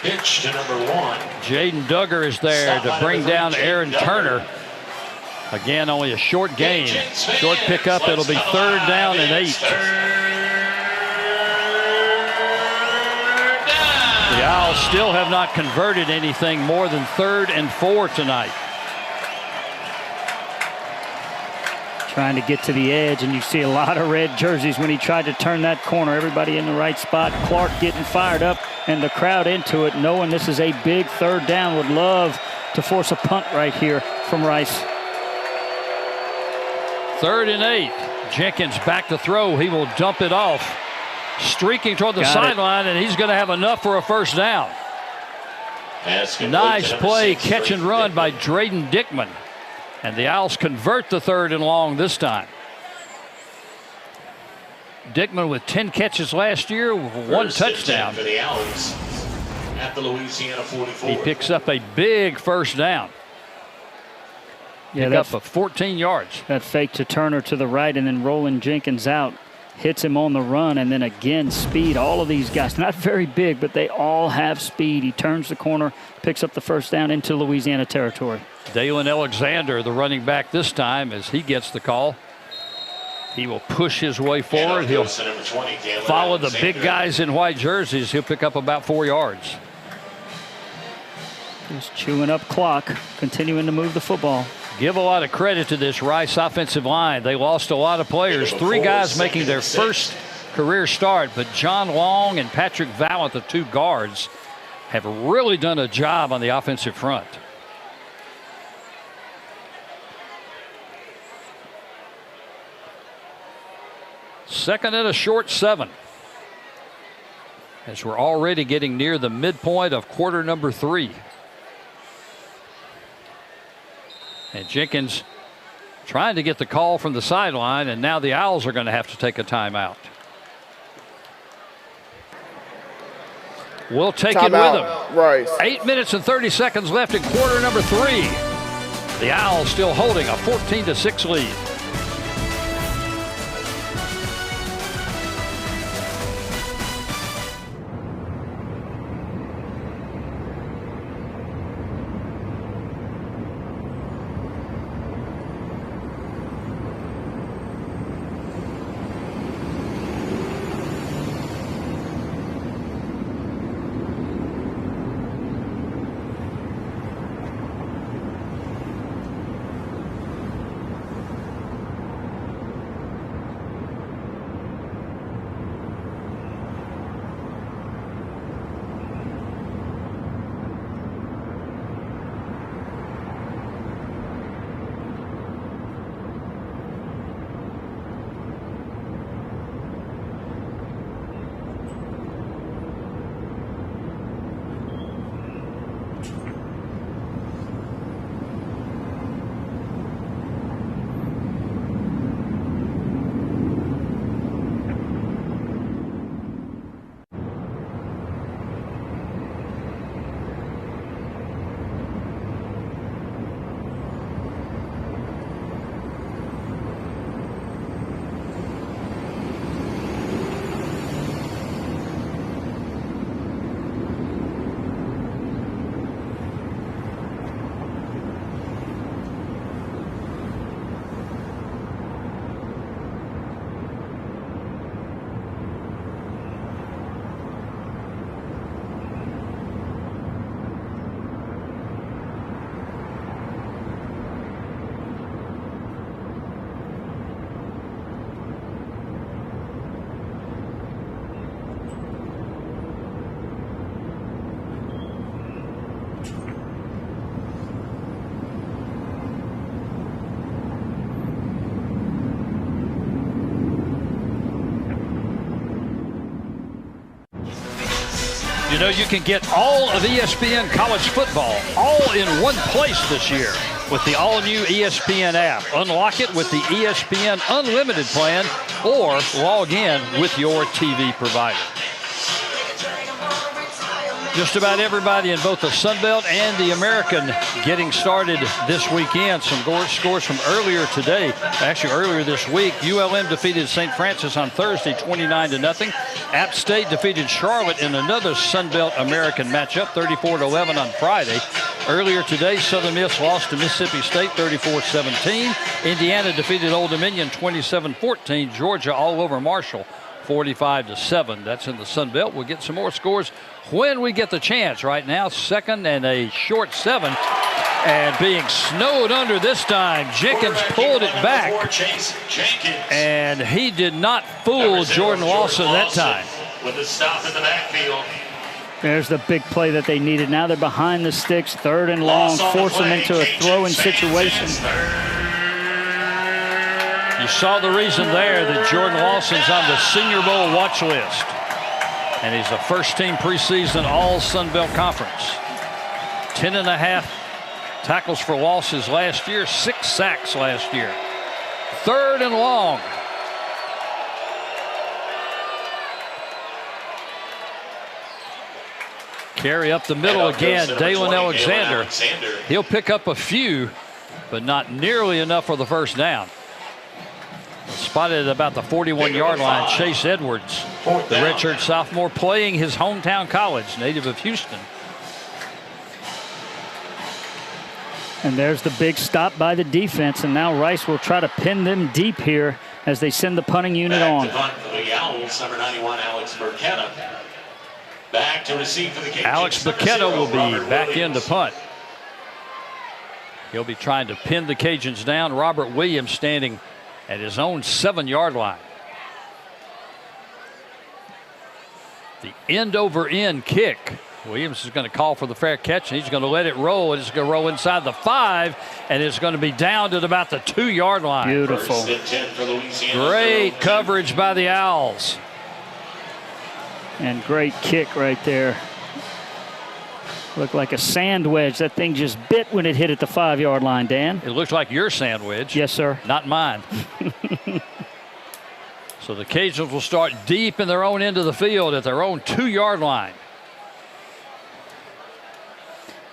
Pitch to number 1. Jaden Duggar is there to bring down Aaron Turner. Again, only a short gain. Short pickup. It'll be 3rd down and 8. The Owls still have not converted anything more than 3rd and 4 tonight. Trying to get to the edge, and you see a lot of red jerseys when he tried to turn that corner. Everybody in the right spot. Clark getting fired up, and the crowd into it, knowing this is a big 3rd down. Would love to force a punt right here from Rice. 3rd and 8. Jenkins back to throw. He will dump it off. Streaking toward the sideline, and he's going to have enough for a 1st down. Nice play, catch and run by Drayden Dickman. And the Owls convert the 3rd and long this time. Dickman with 10 catches last year, 1 touchdown. For the Owls at the Louisiana 44. He picks up a big 1st down. Yeah, Pick up of 14 yards. That fake to Turner to the right, and then rolling Jenkins out. Hits him on the run, and then again speed. All of these guys, not very big, but they all have speed. He turns the corner, picks up the 1st down into Louisiana territory. Dalen Alexander, the running back this time, as he gets the call. He will push his way forward. He'll follow the big guys in white jerseys. He'll pick up about 4 yards. Just chewing up clock, continuing to move the football. Give a lot of credit to this Rice offensive line. They lost a lot of players. 3 guys making their first career start, but John Long and Patrick Vallant, the 2 guards, have really done a job on the offensive front. Second and a short 7. As we're already getting near the midpoint of quarter number 3. And Jenkins trying to get the call from the sideline, and now the Owls are going to have to take a timeout. We'll take it with them. Rice. 8 minutes and 30 seconds left in quarter number 3. The Owls still holding a 14-6 lead. You know, you can get all of ESPN college football all in one place this year with the all-new ESPN app. Unlock it with the ESPN Unlimited plan or log in with your TV provider. Just about everybody in both the Sun Belt and the American getting started this weekend. Some scores from earlier today, actually earlier this week. ULM defeated St. Francis on Thursday 29-0. App State defeated Charlotte in another Sun Belt American matchup 34-11 on Friday. Earlier today, Southern Miss lost to Mississippi State 34-17. Indiana defeated Old Dominion 27-14. Georgia all over Marshall 45-7. That's in the Sun Belt. We'll get some more scores when we get the chance. Right now, second and a short 7. And being snowed under this time, Jenkins pulled it back. And he did not fool Jordan Lawson that time. With a stop in the backfield. There's the big play that they needed. Now they're behind the sticks, 3rd and long, force them into a throwing situation. You saw the reason there that Jordan Lawson's on the Senior Bowl watch list. And he's a first-team preseason All-Sun Belt Conference. 10.5 tackles for losses last year, 6 sacks last year. 3rd and long. Carry up the middle again, Dalen Alexander. He'll pick up a few, but not nearly enough for the first down. Spotted at about the 41-yard line, Chase Edwards, the redshirt sophomore, playing his hometown college, native of Houston. And there's the big stop by the defense, and now Rice will try to pin them deep here as they send the punting unit Back on. to punt for the Owls, number 91, Alex Burketta. Back to receive for the Cajuns. Alex number Burketta 0, will be Robert back Williams. in to punt. He'll be trying to pin the Cajuns down. Robert Williams standing at his own 7-yard line. The end-over-end kick. Williams is going to call for the fair catch, and he's going to let it roll. It's going to roll inside the 5, and it's going to be down to about the 2-yard line. Beautiful. First and 10 for Louisiana. Great coverage by the Owls. And great kick right there. Looked like a sand wedge. That thing just bit when it hit at the 5-yard line, Dan. It looks like your sandwich. Yes, sir. Not mine. So the Cajuns will start deep in their own end of the field at their own 2-yard line.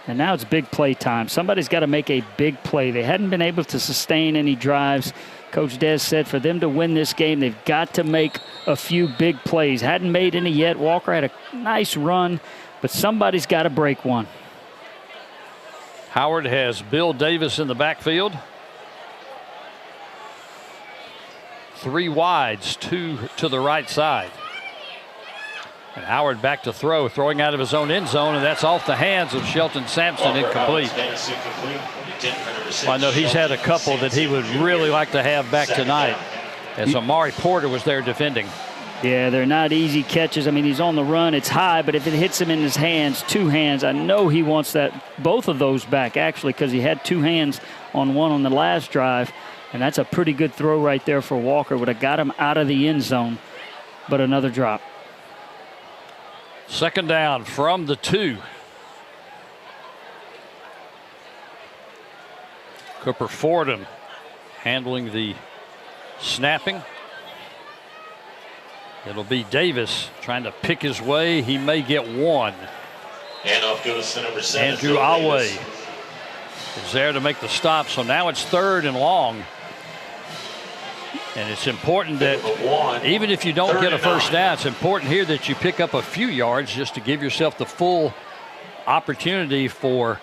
And now it's big play time. Somebody's got to make a big play. They hadn't been able to sustain any drives. Coach Des said for them to win this game, they've got to make a few big plays. Hadn't made any yet. Walker had a nice run, but somebody's got to break one. Howard has Bill Davis in the backfield. 3 wides, 2 to the right side. And Howard back to throw, throwing out of his own end zone, and that's off the hands of Shelton Sampson, incomplete. Well, I know he's had a couple that he would really like to have back tonight, as Amari Porter was there defending. Yeah, they're not easy catches. I mean, he's on the run. It's high, but if it hits him in his hands, 2 hands, I know he wants both of those back, actually, because he had 2 hands on one on the last drive. And that's a pretty good throw right there for Walker. Would have got him out of the end zone, but another drop. Second down from the 2. Cooper Fordham handling the snapping. It'll be Davis trying to pick his way. He may get 1. Handoff goes to number 7. Andrew Awe is there to make the stop. So now it's 3rd and long. And it's important that even if you don't get a first down, it's important here that you pick up a few yards just to give yourself the full opportunity for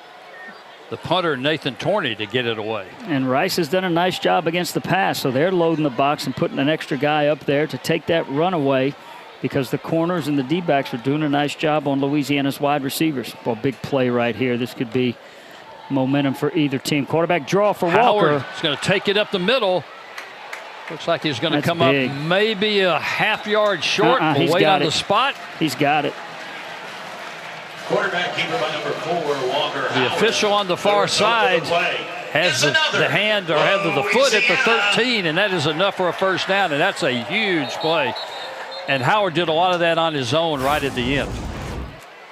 the punter, Nathan Torney, to get it away. And Rice has done a nice job against the pass, so they're loading the box and putting an extra guy up there to take that run away because the corners and the D-backs are doing a nice job on Louisiana's wide receivers. Well, big play right here. This could be momentum for either team. Quarterback draw for Howard Walker. is going to take it up the middle. Looks like he's going to come big. up maybe a half-yard short. He's We'll wait got on it. the spot. He's got it. Quarterback keeper by number 4, Walker. The official on the far side has the hand or has the foot at the 13, and that is enough for a first down, and that's a huge play. And Howard did a lot of that on his own right at the end.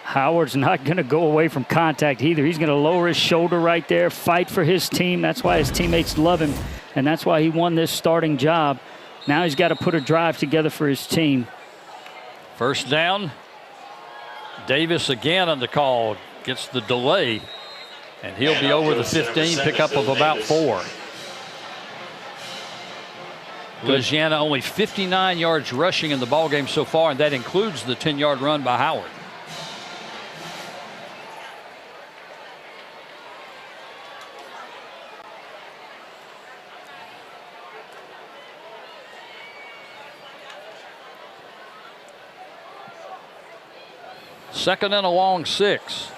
Howard's not going to go away from contact either. He's going to lower his shoulder right there, fight for his team. That's why his teammates love him, and that's why he won this starting job. Now he's got to put a drive together for his team. First down. Davis again on the call, gets the delay, and he'll be over the 15, pickup of about 4. Louisiana only 59 yards rushing in the ballgame so far, and that includes the 10-yard run by Howard. Second and a long 6.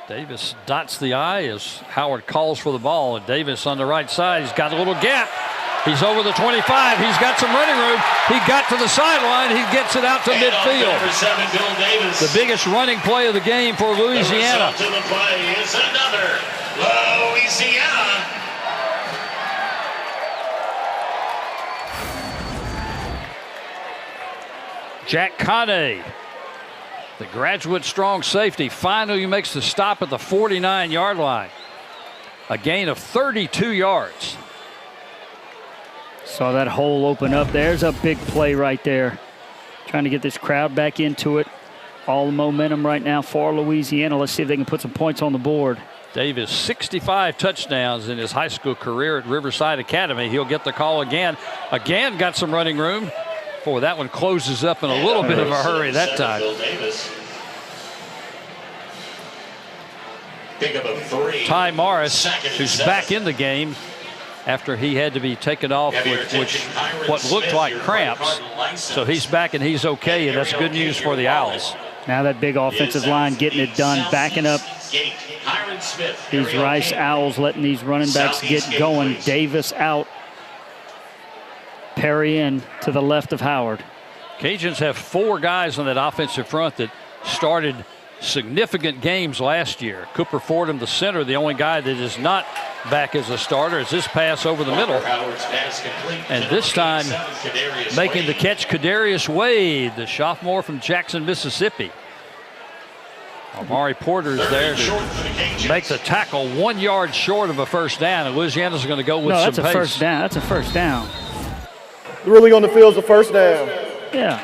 Davis dots the I as Howard calls for the ball, and Davis on the right side. He's got a little gap. He's over the 25. He's got some running room. He got to the sideline. He gets it out to midfield. Number 7, Bill Davis. The biggest running play of the game for Louisiana. The result to the play is another Louisiana. Jack Conne, the graduate strong safety, finally makes the stop at the 49-yard line. A gain of 32 yards. Saw that hole open up. There's a big play right there. Trying to get this crowd back into it. All the momentum right now for Louisiana. Let's see if they can put some points on the board. Davis, 65 touchdowns in his high school career at Riverside Academy. He'll get the call again. Again, got some running room. Boy, that one closes up in a little bit of a hurry that time. Pick up a 3. Ty Morris, who's back in the game, after he had to be taken off with what looked like cramps. So he's back and he's okay, and that's good news for the Owls. Now that big offensive line getting it done, backing up these Rice Owls, letting these running backs get going. Davis out. Perry in to the left of Howard. Cajuns have 4 guys on that offensive front that started significant games last year. Cooper Fordham, the center, the only guy that is not back as a starter, is this pass over the middle. And this time, making the catch, Kadarius Wade, the sophomore from Jackson, Mississippi. Amari Porter's there to make the tackle 1 yard short of a first down, and Louisiana's going to go with some pace. No, that's a first down. That's a first down. The ruling on the field is a first down. Yeah.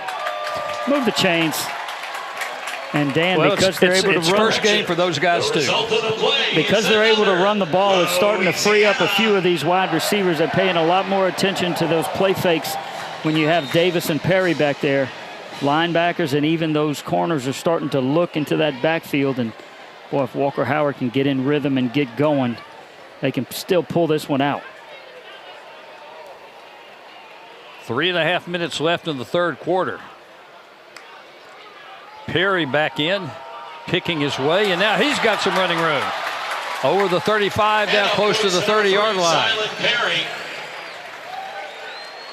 Move the chains. And Dan, well, because they're able to run. First game for those guys too. Because they're able to run the ball, it's starting to free up a few of these wide receivers. They're paying a lot more attention to those play fakes when you have Davis and Perry back there. Linebackers and even those corners are starting to look into that backfield. And boy, if Walker Howard can get in rhythm and get going, they can still pull this one out. 3.5 minutes left in the third quarter. Perry back in, picking his way, and now he's got some running room. Over the 35, down close to the 30-yard line.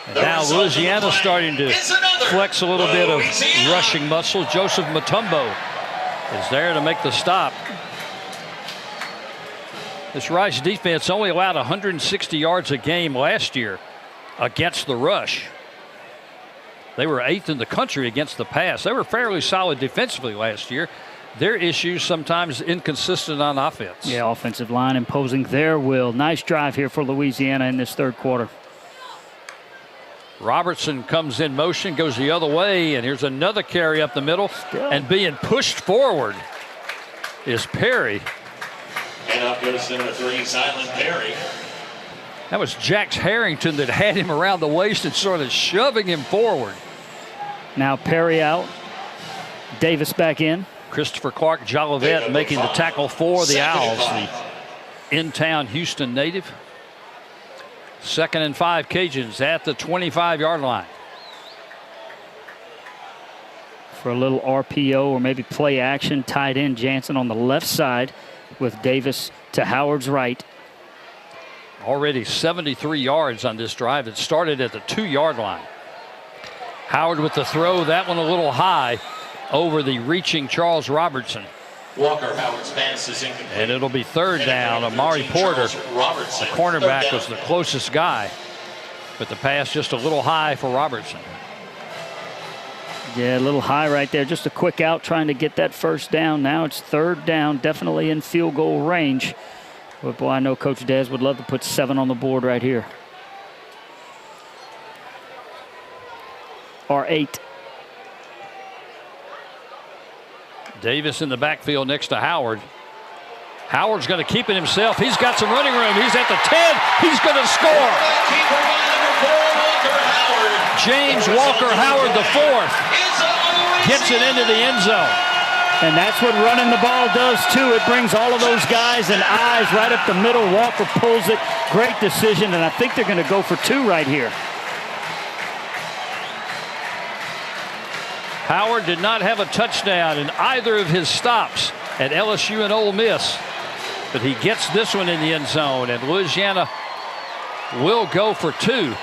And now Louisiana's starting to flex a little bit of rushing muscle. Joseph Mutombo is there to make the stop. This Rice defense only allowed 160 yards a game last year against the rush. They were 8th in the country against the pass. They were fairly solid defensively last year. Their issues sometimes inconsistent on offense. Yeah, offensive line imposing their will. Nice drive here for Louisiana in this third quarter. Robertson comes in motion, goes the other way, and here's another carry up the middle. And being pushed forward is Perry. And up goes number 3, Silent Perry. That was Jax Harrington that had him around the waist and sort of shoving him forward. Now Perry out. Davis back in. Christopher Clark Jolivet making the tackle for the Owls, the in-town Houston native. 2nd and 5 Cajuns at the 25-yard line. For a little RPO or maybe play action, tight end Jansen on the left side with Davis to Howard's right. Already 73 yards on this drive. It started at the 2-yard line. Howard with the throw, that one a little high over the reaching Charles Robertson. Walker Howard's pass is incomplete. And it'll be third down. Amari Porter, the cornerback, was the closest guy, but the pass just a little high for Robertson. Yeah, a little high right there. Just a quick out trying to get that first down. Now it's third down, definitely in field goal range. But boy, I know Coach Dez would love to put 7 on the board right here. Or 8. Davis in the backfield next to Howard. Howard's going to keep it himself. He's got some running room. He's at the 10. He's going to score. James Walker Howard, the 4th, gets it into the end zone. And that's what running the ball does, too. It brings all of those guys and eyes right up the middle. Walker pulls it. Great decision, and I think they're going to go for 2 right here. Howard did not have a touchdown in either of his stops at LSU and Ole Miss, but he gets this one in the end zone, and Louisiana will go for 2.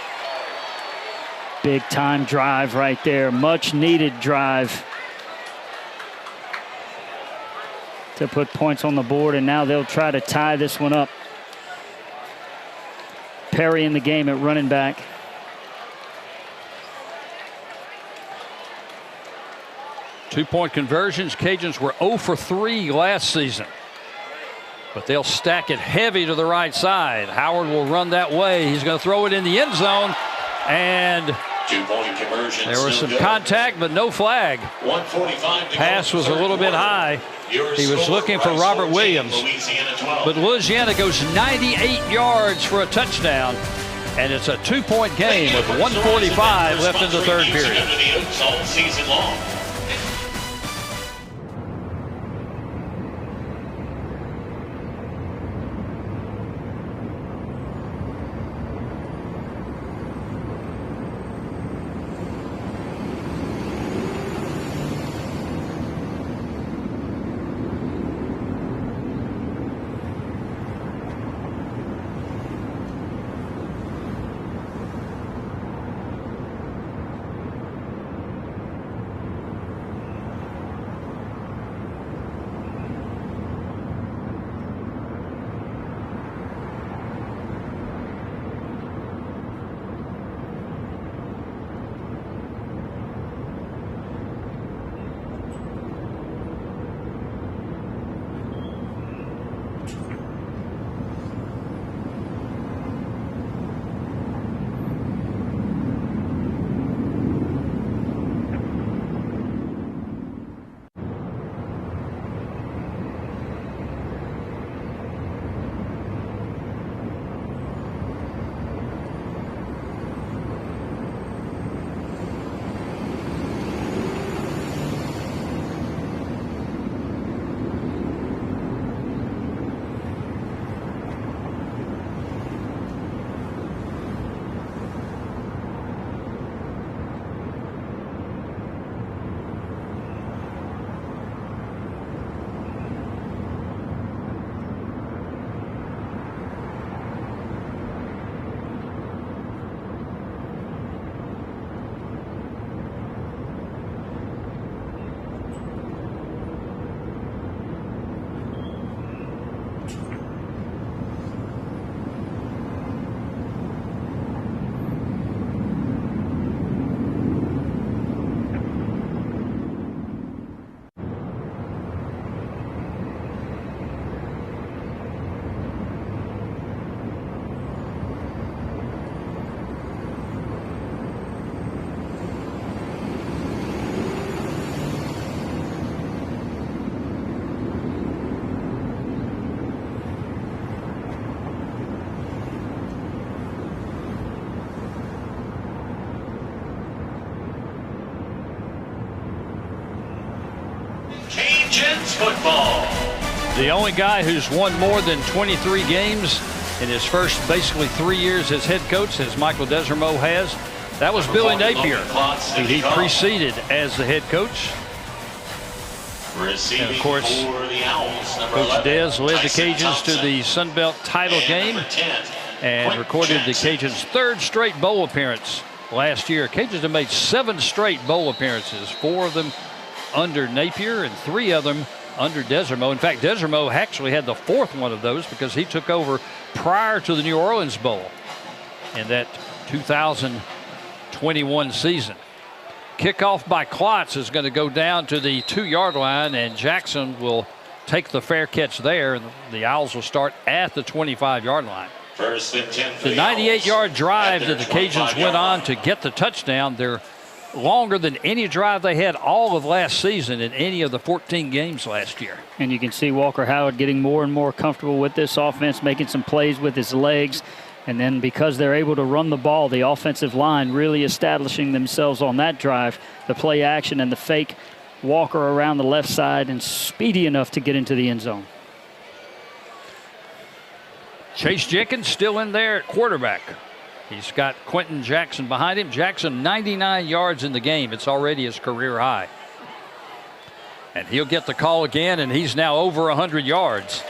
Big time drive right there. Much needed drive to put points on the board, and now they'll try to tie this one up. Perry in the game at running back. Two-point conversions. Cajuns were 0 for 3 last season, but they'll stack it heavy to the right side. Howard will run that way. He's going to throw it in the end zone, and 2-point conversion. There was some contact, but no flag. 145 Pass was a little bit high. He was looking for Robert Williams. But Louisiana goes 98 yards for a touchdown, and it's a 2-point game with 1:45 left in the third period. All season long. Cajuns football. The only guy who's won more than 23 games in his first basically 3 years as head coach, as Michael Desormeaux has, that was Billy Napier, who he preceded as the head coach. Receiving And of course, for the Owls, number Coach 11, Dez led the Tyson Cajuns Thompson. to the Sun Belt title And game number 10, and Quentin recorded the Jackson. Cajuns' third straight bowl appearance last year. Cajuns have made 7 straight bowl appearances, 4 of them under Napier and 3 of them under Desormeaux. In fact, Desormeaux actually had the 4th one of those because he took over prior to the New Orleans Bowl in that 2021 season. Kickoff by Klotz is going to go down to the 2-yard line, and Jackson will take the fair catch there, and the Owls will start at the 25-yard line. First and 10 for The the Owls 98-yard drive at that their the Cajuns 25-yard went on line. to get the touchdown, they're longer than any drive they had all of last season in any of the 14 games last year. And you can see Walker Howard getting more and more comfortable with this offense, making some plays with his legs. And then because they're able to run the ball, the offensive line really establishing themselves on that drive, the play action and the fake. Walker around the left side and speedy enough to get into the end zone. Chase Jenkins still in there at quarterback. He's got Quentin Jackson behind him. Jackson 99 yards in the game. It's already his career high. And he'll get the call again, and he's now over 100 yards.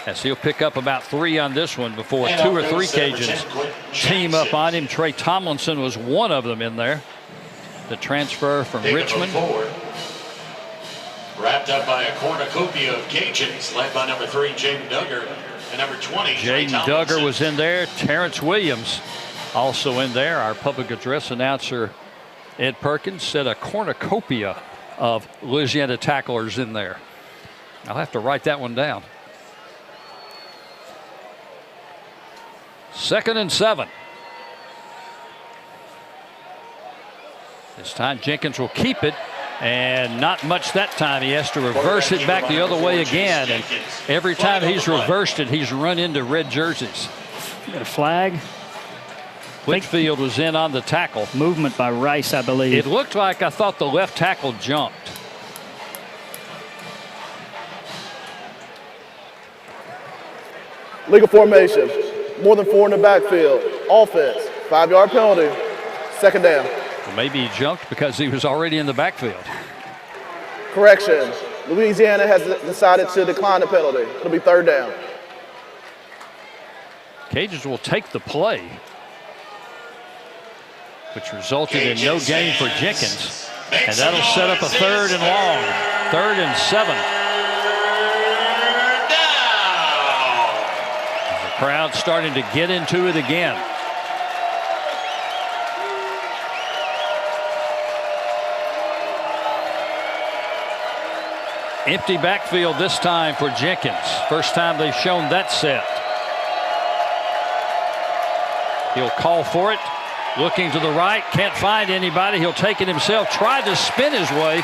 As he'll pick up about 3 on this one before And 2 up or 3 goes number 10, Cajuns Quentin team up Jackson. on him. Trey Tomlinson was one of them in there. The transfer from Taking Richmond. them forward. Wrapped up by a cornucopia of Cajuns, led by number 3, Jaden Duggar, and number 20, Trey Jaden Tomlinson. Duggar was in there. Terrence Williams also in there. Our public address announcer, Ed Perkins, said a cornucopia of Louisiana tacklers in there. I'll have to write that one down. 2nd and 7. This time Jenkins will keep it, and not much that time. He has to reverse it back the other way again, and every time he's reversed it, he's run into red jerseys. Got a flag. Whitfield was in on the tackle. Movement by Rice, I believe. It looked like I thought the left tackle jumped. Legal formation. More than 4 in the backfield. Offense. 5-yard penalty. 2nd down. Well, maybe he jumped because he was already in the backfield. Correction. Louisiana has decided to decline the penalty. It'll be 3rd down. Cajuns will take the play, which resulted in no gain for Jenkins. And that'll set up a 3rd and long. 3rd and 7. The crowd starting to get into it again. Empty backfield this time for Jenkins. First time they've shown that set. He'll call for it. Looking to the right. Can't find anybody. He'll take it himself. Tried to spin his way.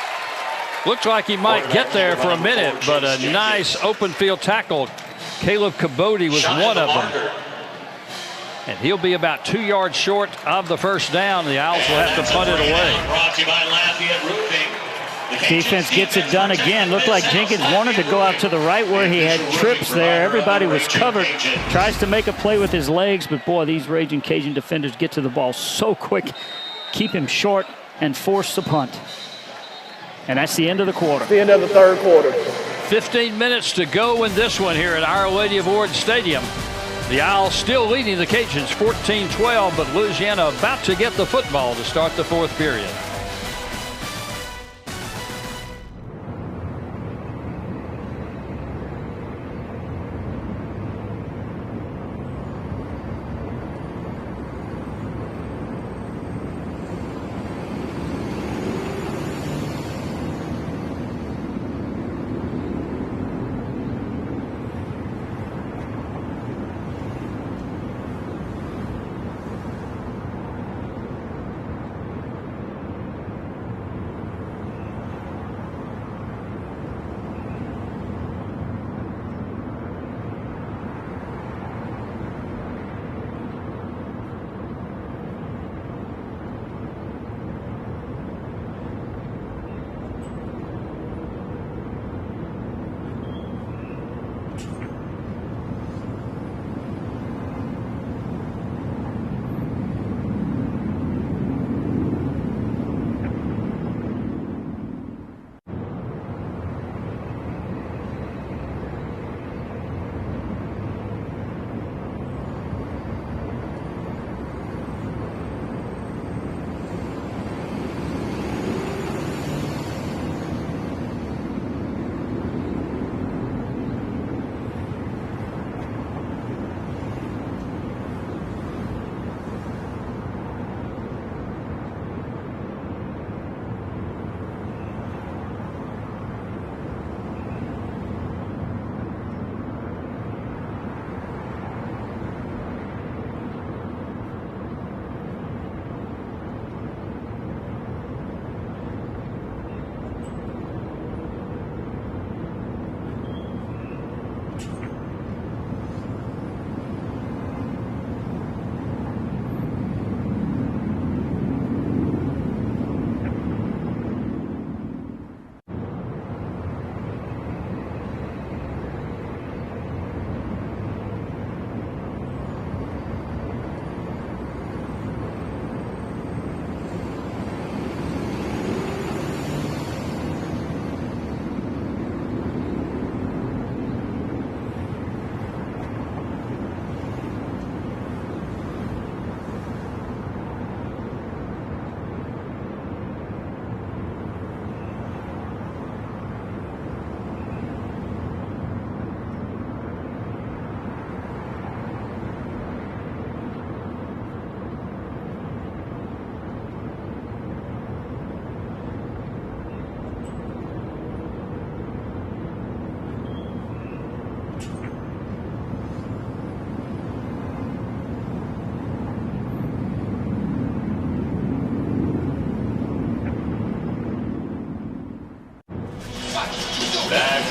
Looks like he might get there for a minute, but a nice open field tackle. Caleb Cabody was one of them. And he'll be about 2 yards short of the first down. The Owls will have to punt it away. Brought to you by Lafayette Roofing. Defense gets it done again. Looked like Jenkins wanted to go out to the right where he had trips there. Everybody was covered. Tries to make a play with his legs, but boy, these Raging Cajun defenders get to the ball so quick, keep him short, and force the punt. And that's the end of the quarter. The end of the 3rd quarter. 15 minutes to go in this one here at Our Lady of Ord Stadium. The Owls still leading the Cajuns 14-12, but Louisiana about to get the football to start the 4th period.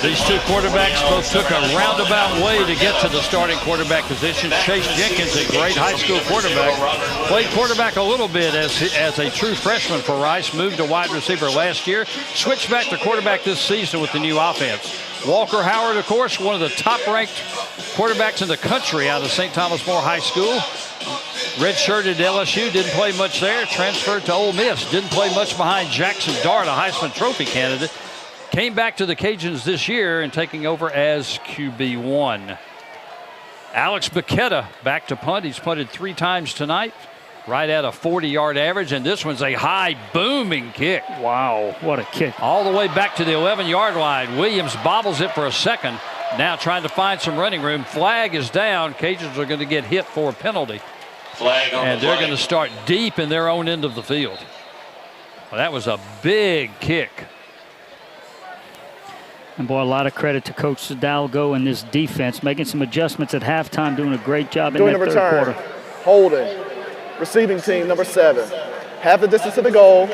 These two quarterbacks both took a roundabout way to get to the starting quarterback position. Chase Jenkins, a great high school quarterback, played quarterback a little bit as a true freshman for Rice, moved to wide receiver last year, switched back to quarterback this season with the new offense. Walker Howard, of course, one of the top-ranked quarterbacks in the country out of St. Thomas More High School. Redshirted LSU, didn't play much there, transferred to Ole Miss, didn't play much behind Jackson Dart, a Heisman Trophy candidate. Came back to the Cajuns this year and taking over as QB1. Alex Bacchetta back to punt. He's punted 3 times tonight, right at a 40-yard average, and this one's a high booming kick. Wow, what a kick. All the way back to the 11-yard line. Williams bobbles it for a second, now trying to find some running room. Flag is down. Cajuns are going to get hit for a penalty. Flag on and they're going to start deep in their own end of the field. Well, that was a big kick. And boy, a lot of credit to Coach Hidalgo and this defense, making some adjustments at halftime, doing a great job in that third quarter. Holding. Receiving team, number 7. Half the distance to the goal.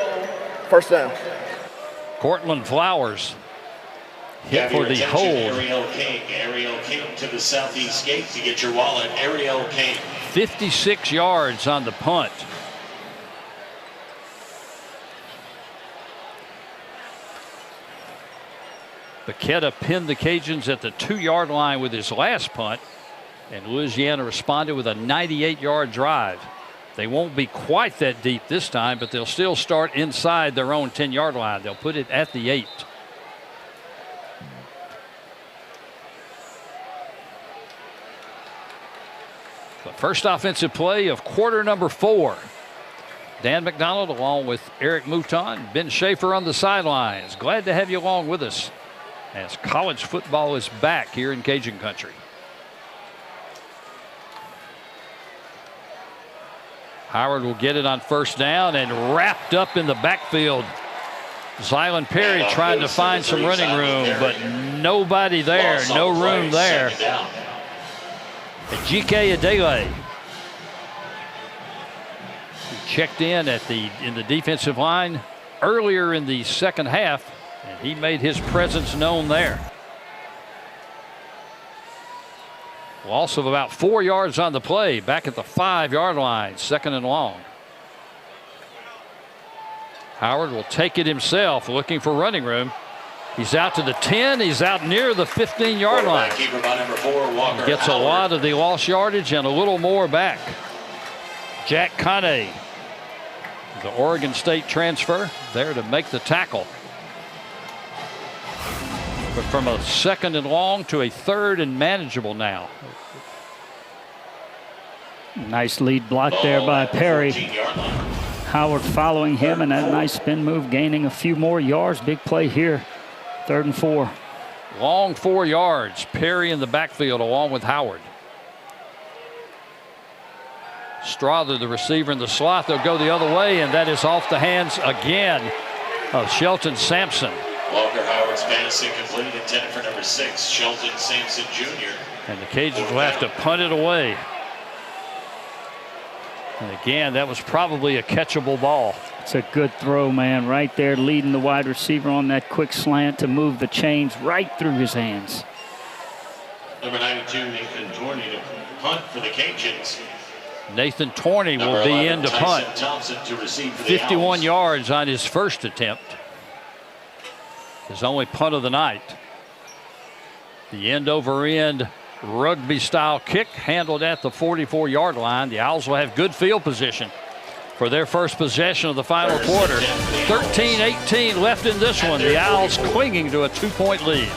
First down. Cortland Flowers hit for the hold. Ariel King to the southeast gate to get your wallet. Ariel King. 56 yards on the punt. Bacchetta pinned the Cajuns at the 2-yard line with his last punt, and Louisiana responded with a 98-yard drive. They won't be quite that deep this time, but they'll still start inside their own 10-yard line. They'll put it at the 8. The first offensive play of quarter number 4. Dan McDonald along with Eric Mouton, Ben Schaefer on the sidelines. Glad to have you along with us as college football is back here in Cajun country. Howard will get it on first down and wrapped up in the backfield. Zylan Perry trying to find some running room, but nobody there, no room there. G.K. Adele. He checked in in the defensive line earlier in the second half, and he made his presence known there. Loss of about 4 yards on the play, back at the 5-yard line, 2nd and long. Howard will take it himself, looking for running room. He's out to the 10. He's out near the 15-yard line. He gets a lot of the lost yardage and a little more back. Jack Kane, the Oregon State transfer, there to make the tackle. But from a 2nd and long to a 3rd and manageable now. Nice lead block there by Perry. Howard following him, and that nice spin move, gaining a few more yards. Big play here. 3rd and 4. Long 4 yards. Perry in the backfield along with Howard. Strother, the receiver in the slot. They'll go the other way, and that is off the hands again of Shelton Sampson. Walker Howard's pass incomplete, intended for number 6, Shelton Sampson Jr. And the Cajuns will have to punt it away. And again, that was probably a catchable ball. It's a good throw, man, right there, leading the wide receiver on that quick slant to move the chains right through his hands. Number 92, Nathan Torney to punt for the Cajuns. Nathan Torney will be in to punt. To receive for 51 yards on his first attempt. His only punt of the night. The end-over-end rugby-style kick handled at the 44-yard line. The Owls will have good field position for their first possession of the final quarter. 13-18 left in this one. The Owls clinging to a 2-point lead.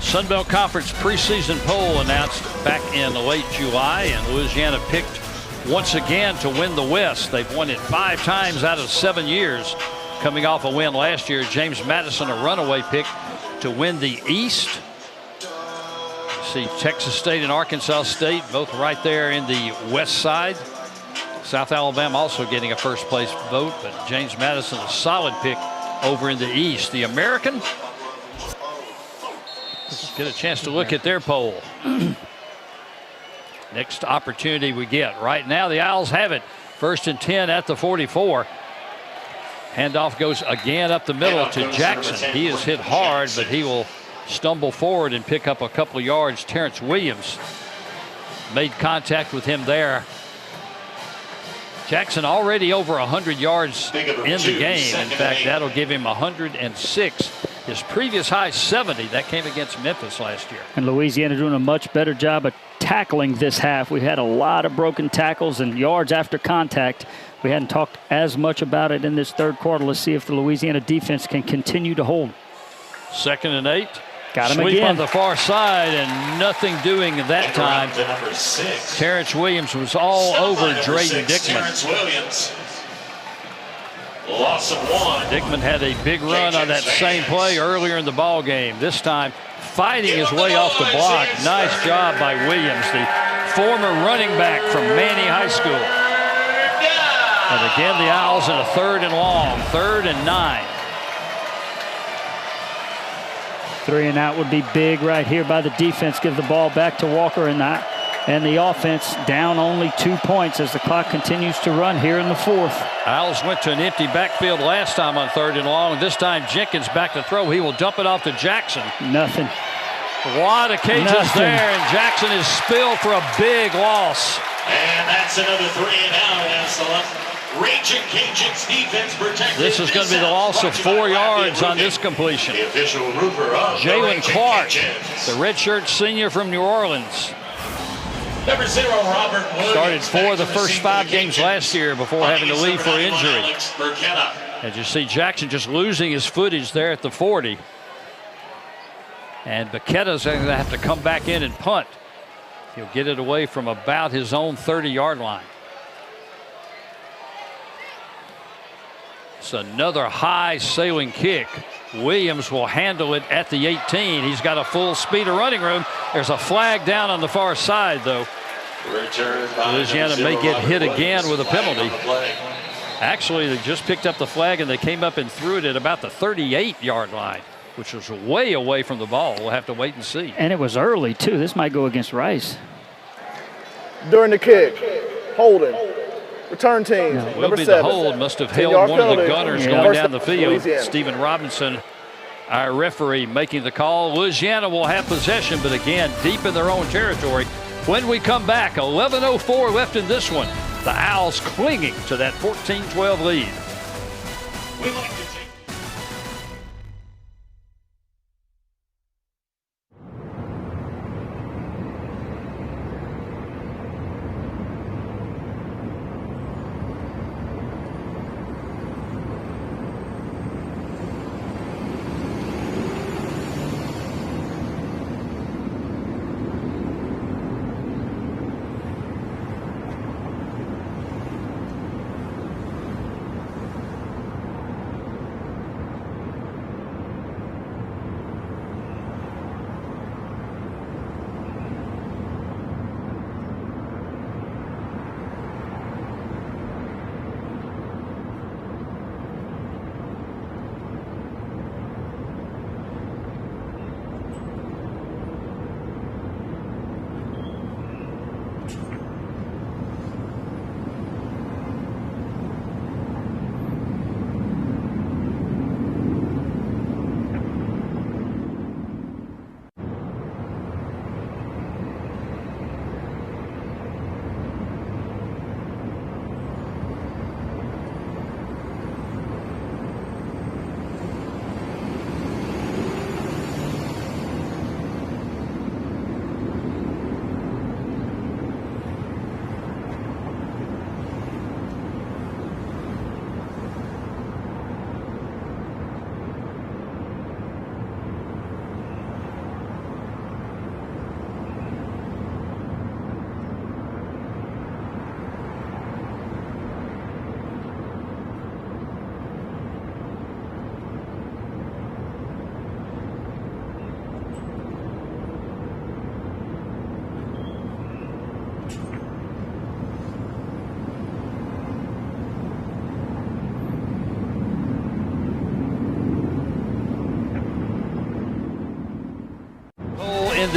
Sun Belt Conference preseason poll announced back in late July, and Louisiana picked once again to win the West. They've won it 5 times out of 7 years, coming off a win last year. James Madison, a runaway pick to win the East. You see Texas State and Arkansas State both right there in the west side. South Alabama also getting a first place vote, but James Madison a solid pick over in the East. The American, let's get a chance to look at their poll. Next opportunity we get. Right now the Owls have it. 1st and 10 at the 44. Handoff goes again up the middle to Jackson. He is hit hard, but he will stumble forward and pick up a couple of yards. Terrence Williams made contact with him there. Jackson already over 100 yards in the game. In fact, that'll give him 106. His previous high 70. That came against Memphis last year. And Louisiana doing a much better job of tackling this half. We had a lot of broken tackles and yards after contact. We hadn't talked as much about it in this third quarter. Let's see if the Louisiana defense can continue to hold. 2nd and 8. Got him Sweep again. on the far side and nothing doing that time. Terrence Williams was all over Drayton Dickman. Terrence Williams. Loss of 1. Dickman had a big run on that same play earlier in the ball game. This time fighting his way off the block. Nice job by Williams, the former running back from Manny High School. And again, the Owls in a 3rd and long, 3rd and 9. 3 and out would be big right here by the defense. Give the ball back to Walker and the offense down only 2 points as the clock continues to run here in the 4th. Owls went to an empty backfield last time on 3rd and long. This time Jenkins back to throw. He will dump it off to Jackson. Nothing. A lot of cages there, and Jackson is spilled for a big loss. And that's another 3 and out as the Raging Cajuns defense protected. This is going to be the loss of 4 yards on this completion. The official ruler of Jalen Clark, Cajuns. the redshirt senior from New Orleans. Number 0, Robert Williams. Started 4 of the first 5 games last year before having to leave for injury. As you see Jackson just losing his footage there at the 40. And Baqueta's going to have to come back in and punt. He'll get it away from about his own 30-yard line. It's another high sailing kick. Williams will handle it at the 18. He's got a full speed of running room. There's a flag down on the far side, though. Louisiana may get hit again with a penalty. Actually, they just picked up the flag and they came up and threw it at about the 38-yard line, which was way away from the ball. We'll have to wait and see. And it was early, too. This might go against Rice. During the kick, holding. Return team, Will number be 7. the hold. Must have held 10-yard one of the penalty. gunners Yeah. going First down the field. Louisiana. Stephen Robinson, our referee, making the call. Louisiana will have possession, but again, deep in their own territory. When we come back, 11:04 left in this one. The Owls clinging to that 14-12 lead. We like to take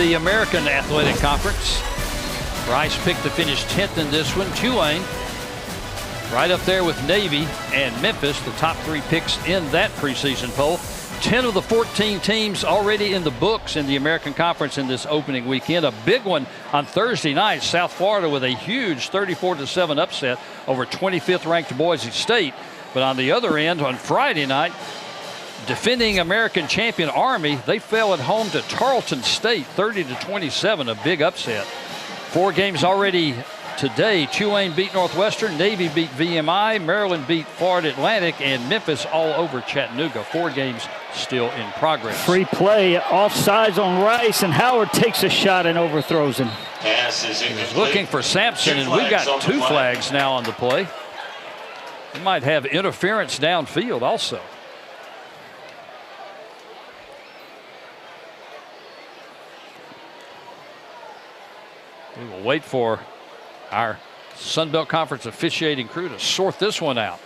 the American Athletic Conference. Rice picked to finish 10th in this one. Tulane right up there with Navy and Memphis, the top 3 picks in that preseason poll. 10 of the 14 teams already in the books in the American Conference in this opening weekend. A big one on Thursday night. South Florida with a huge 34-7 upset over 25th ranked Boise State. But on the other end, on Friday night, defending American champion Army, they fell at home to Tarleton State 30-27, a big upset. 4 games already today. Tulane beat Northwestern, Navy beat VMI, Maryland beat Florida Atlantic, and Memphis all over Chattanooga. 4 games still in progress. Free play, offsides on Rice, and Howard takes a shot and overthrows him. Pass is incomplete. Looking for Sampson, and we've got 2 flags now on the play. We might have interference downfield also. We will wait for our Sun Belt Conference officiating crew to sort this one out.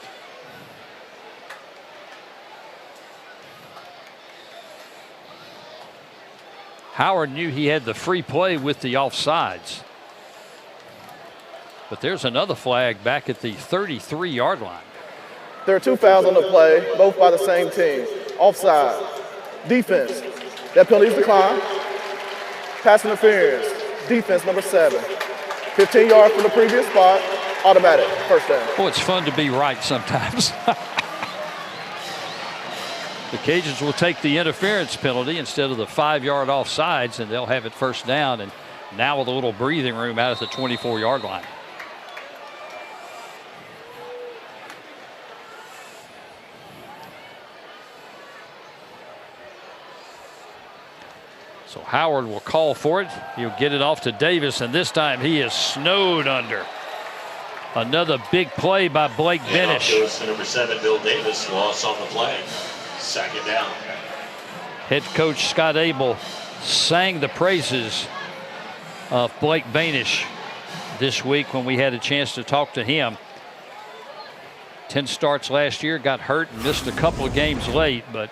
Howard knew he had the free play with the offsides. But there's another flag back at the 33-yard line. There are 2 fouls on the play, both by the same team. Offside. Defense. That penalty is declined. Pass interference. Defense number 7. 15 yards from the previous spot. Automatic. First down. Oh, it's fun to be right sometimes. The Cajuns will take the interference penalty instead of the 5-yard offsides, and they'll have it first down. And now with a little breathing room out at the 24-yard line. So Howard will call for it. He'll get it off to Davis, and this time he is snowed under. Another big play by Blake Benish. Goes to number 7, Bill Davis. Loss on the play. 2nd down. Head coach Scott Abel sang the praises of Blake Benish this week when we had a chance to talk to him. 10 starts last year, got hurt and missed a couple of games late, but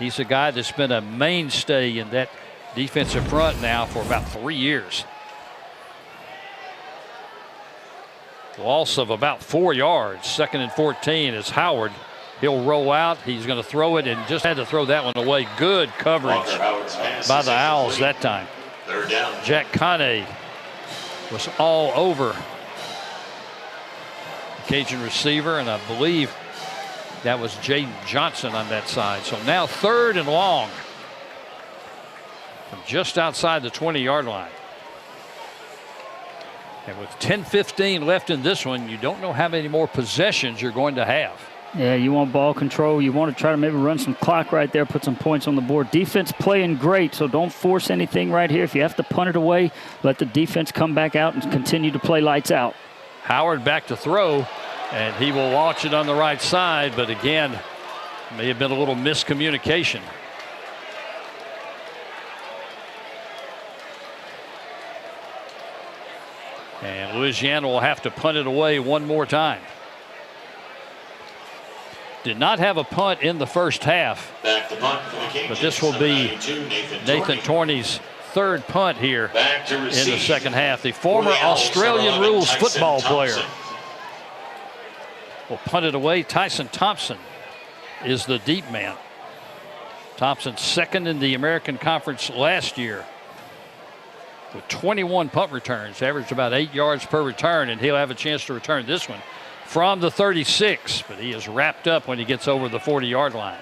he's a guy that's been a mainstay in that defensive front now for about 3 years. Loss of about 4 yards. 2nd and 14 is Howard. He'll roll out. He's going to throw it and just had to throw that one away. Good coverage by the Owls that time. 3rd down. Jack Coney was all over the Cajun receiver, and I believe that was Jaden Johnson on that side. So now 3rd and long from just outside the 20-yard line. And with 10:15 left in this one, you don't know how many more possessions you're going to have. Yeah, you want ball control. You want to try to maybe run some clock right there, put some points on the board. Defense playing great, so don't force anything right here. If you have to punt it away, let the defense come back out and continue to play lights out. Howard back to throw, and he will launch it on the right side, but again, may have been a little miscommunication. And Louisiana will have to punt it away one more time. Did not have a punt in the first half, Back to punt for the Cajuns. but this will be Nathan Torney's 3rd punt here in the second half. The former Australian rules football player will punt it away. Tyson Thompson is the deep man. Thompson 2nd in the American Conference last year with 21 punt returns, averaged about 8 yards per return, and he'll have a chance to return this one from the 36, but he is wrapped up when he gets over the 40-yard line.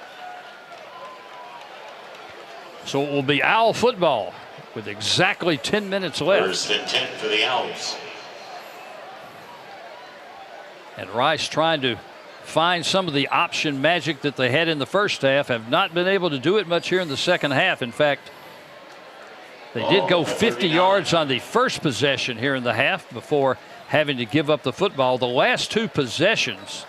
So it will be Owl football with exactly 10 minutes left. 1st and 10 for the Owls. And Rice trying to find some of the option magic that they had in the first half, have not been able to do it much here in the second half. In fact, they did go 50 yards on the first possession here in the half before having to give up the football. The last 2 possessions,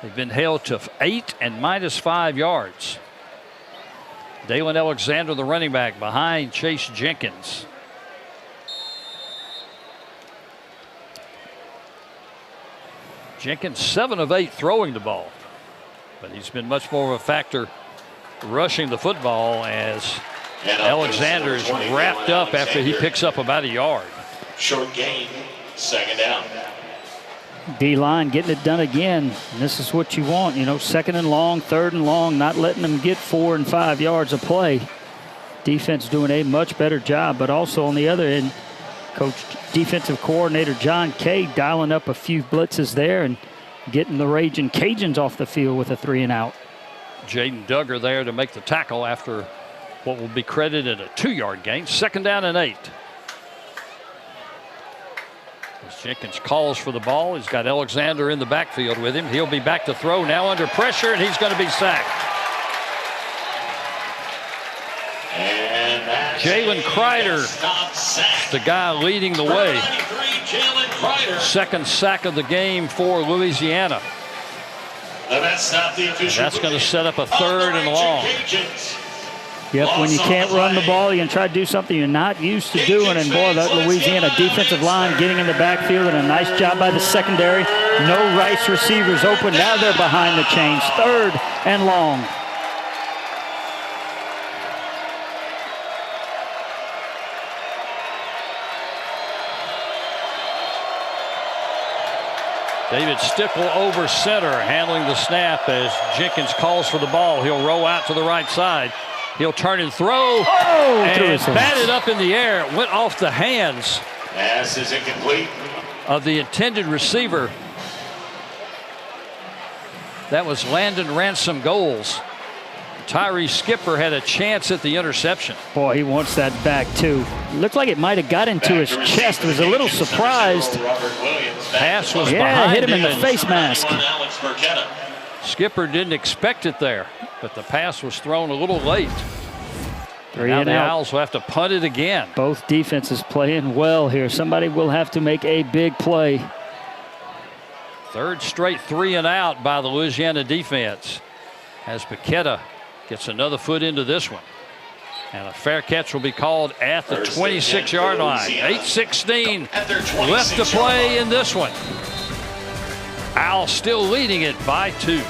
they've been held to 8 and -5 yards. Dalen Alexander, the running back, behind Chase Jenkins. Jenkins 7 of 8 throwing the ball, but he's been much more of a factor rushing the football as Alexander is wrapped up after he picks up about a yard. Short gain, second down. D-line getting it done again. And this is what you want, you know, second and long, third and long, not letting them get 4 and 5 yards of play. Defense doing a much better job, but also on the other end, Coach Defensive Coordinator John Kay dialing up a few blitzes there and getting the Raging Cajuns off the field with a 3-and-out. Jaden Duggar there to make the tackle after what will be credited a 2-yard gain. Second down and 8. As Jenkins calls for the ball, he's got Alexander in the backfield with him. He'll be back to throw now under pressure, and he's going to be sacked. Jalen Kreider, the guy leading the way. Second sack of the game for Louisiana. And that's going to set up a third and long. Yep, when you can't run the ball, you can try to do something you're not used to doing. And boy, that Louisiana defensive line getting in the backfield, and a nice job by the secondary. No Rice receivers open. Now they're behind the chains. Third and long. David Stickle over center, handling the snap as Jenkins calls for the ball. He'll roll out to the right side. He'll turn and throw, and batted up in the air. It went off the hands Pass is incomplete of the intended receiver. That was Landon Ransom Goals. Tyree Skipper had a chance at the interception. Boy, he wants that back too. Looked like it might have got into his chest. Was a little surprised. Pass was Yeah, behind hit him in the and face mask. Skipper didn't expect it there, but the pass was thrown a little late. Three Now and the out. Owls will have to punt it again. Both defenses playing well here. Somebody will have to make a big play. Third straight 3 and out by the Louisiana defense as Paqueta gets another foot into this one. And a fair catch will be called at the 26-yard line. 8:16 left to play in this one. Owls still leading it by 2.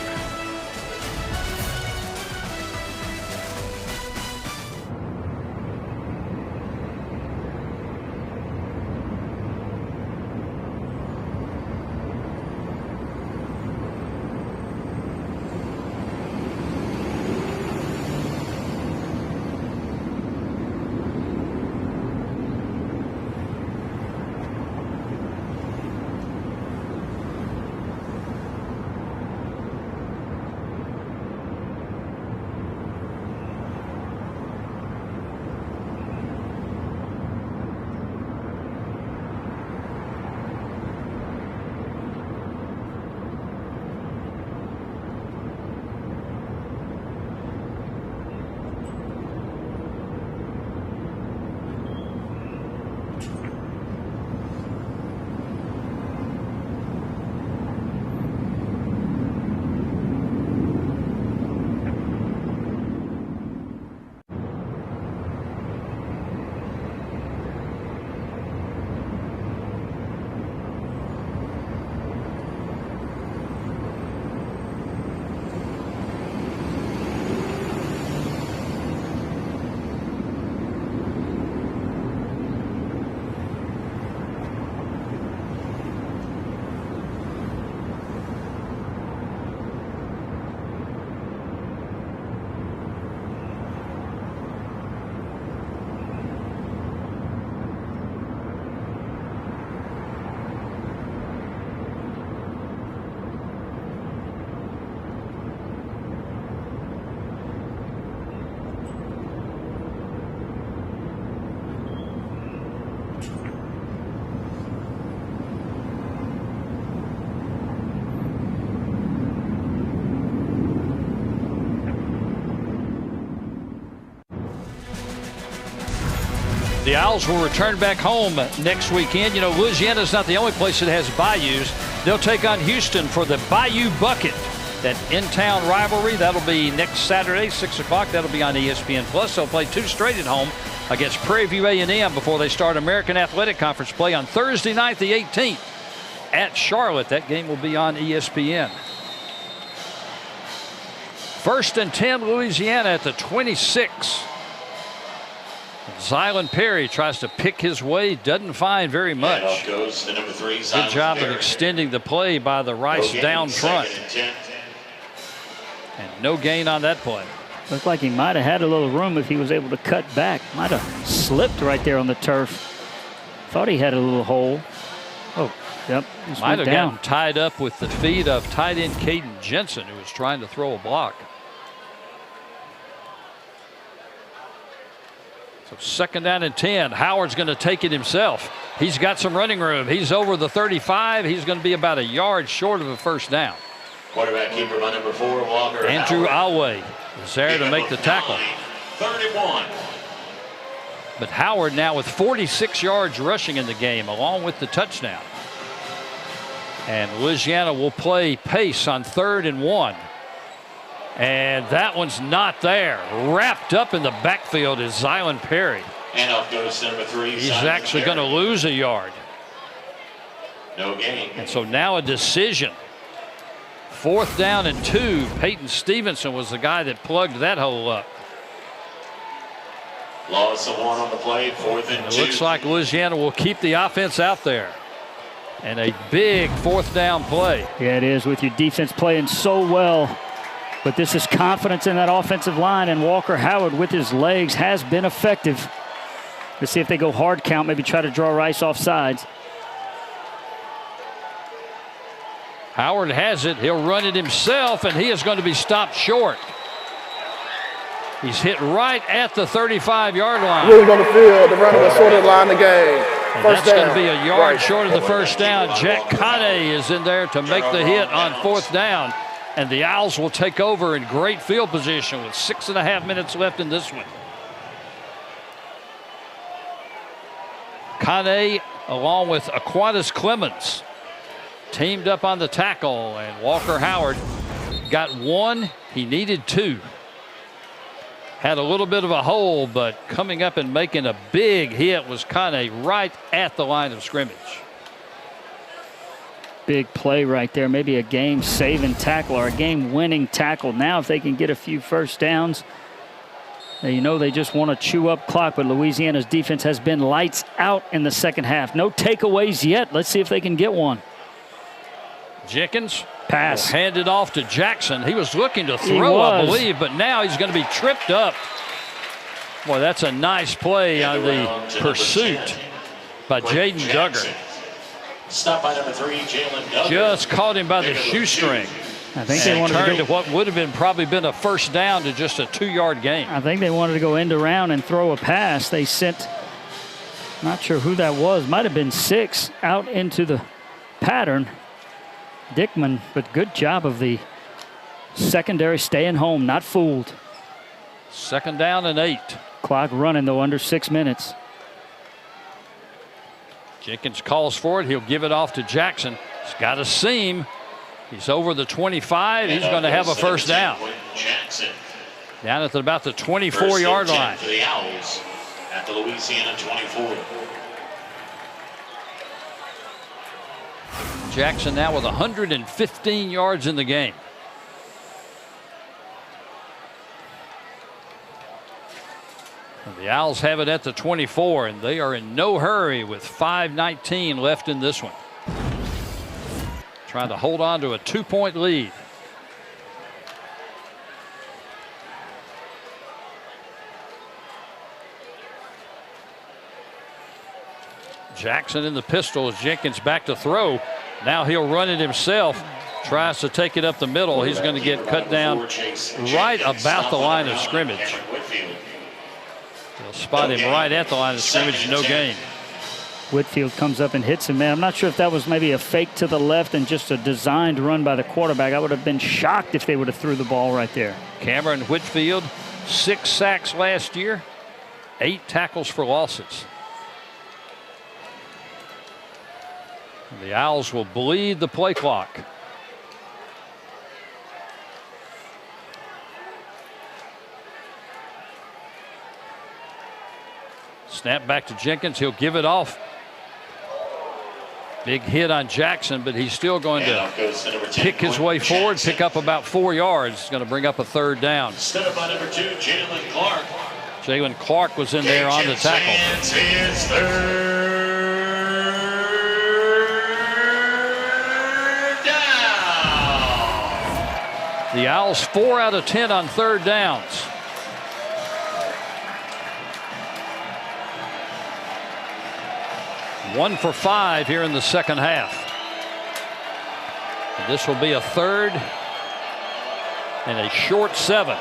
The Owls will return back home next weekend. You know, Louisiana's not the only place that has bayous. They'll take on Houston for the Bayou Bucket, that in-town rivalry. That'll be next Saturday, 6 o'clock. That'll be on ESPN+. They'll play 2 straight at home against Prairie View A&M before they start American Athletic Conference play on Thursday night, the 18th, at Charlotte. That game will be on ESPN. 1st and 10, Louisiana at the 26. Zylan Perry tries to pick his way, doesn't find very much. Off goes the number 3, Good Zylan job of Perry. extending the play by the Rice No gain, down front. 2nd and 10. And no gain on that play. Looked like he might have had a little room if he was able to cut back. Might have slipped right there on the turf. Thought he had a little hole. Oh, yep. Just Might went have down. gotten tied up with the feet of tight end Caden Jensen, who was trying to throw a block. So 2nd down and 10. Howard's going to take it himself. He's got some running room. He's over the 35. He's going to be about a yard short of a first down. Quarterback keeper by number 4, Walker Andrew Howard. Alway is there to make the tackle. 31. But Howard now with 46 yards rushing in the game, along with the touchdown. And Louisiana will play pace on 3rd and 1. And that one's not there. Wrapped up in the backfield is Zylan Perry. And off goes to number 3. He's Zylan actually going to Perry. lose a yard. No gain. And so now a decision. 4th down and 2. Peyton Stevenson was the guy that plugged that hole up. Loss of 1 on the play. 4th and It 2. looks like Louisiana will keep the offense out there. And a big 4th down play. Yeah, it is, with your defense playing so well. But this is confidence in that offensive line, and Walker Howard with his legs has been effective. Let's see if they go hard count, maybe try to draw Rice off sides. Howard has it. He'll run it himself, and he is going to be stopped short. He's hit right at the 35-yard line. Really going to feel the runner was short of the line of the game. And First that's going down. to be a yard Right. short of the first down. Jack Kane is in there to make the hit on 4th down. And the Owls will take over in great field position with 6.5 minutes left in this one. Kane, along with Aquatis Clemens, teamed up on the tackle, and Walker Howard got 1. He needed 2. Had a little bit of a hole, but coming up and making a big hit was Kane right at the line of scrimmage. Big play right there, maybe a game-saving tackle or a game-winning tackle. Now if they can get a few first downs, you know they just want to chew up clock, but Louisiana's defense has been lights out in the second half. No takeaways yet. Let's see if they can get one. Jenkins Pass. will hand it off to Jackson. He was looking to throw, I believe, but now he's going to be tripped up. Boy, that's a nice play on the pursuit by Jaden Duggar. Stop by number 3, Jalen Duggar. Just caught him by the shoestring. I think they And wanted turned to to go. what would have been probably been a first down to just a 2-yard gain. I think they wanted to go end around and throw a pass. They sent, not sure who that was, might have been 6 out into the pattern. Dickman, but good job of the secondary staying home, not fooled. 2nd down and 8. Clock running though, under 6 minutes. Jenkins calls for it. He'll give it off to Jackson. He's got a seam. He's over the 25. He's going to have a first down. Jackson. Down at about the First and 24-yard 10 line. for the Owls at the Louisiana 24. Jackson now with 115 yards in the game. And the Owls have it at the 24, and they are in no hurry with 5:19 left in this one. Trying to hold on to a 2-point lead. Jackson in the pistol as Jenkins back to throw. Now he'll run it himself. Tries to take it up the middle. He's going to get cut down right about the line of scrimmage. They'll spot him right at the line of scrimmage. No gain. Whitfield comes up and hits him, man. I'm not sure if that was maybe a fake to the left and just a designed run by the quarterback. I would have been shocked if they would have threw the ball right there. Cameron Whitfield, 6 sacks last year, 8 tackles for losses. The Owls will bleed the play clock. Snap back to Jenkins. He'll give it off. Big hit on Jackson, but he's still going to pick his way forward, pick up about 4 yards. It's going to bring up a 3rd down. Set up by number 2, Jalen Clark. Jalen Clark was in there on the tackle. Is third down. The Owls 4 out of 10 on third downs. One for 5 here in the second half. And this will be a third and a short 7.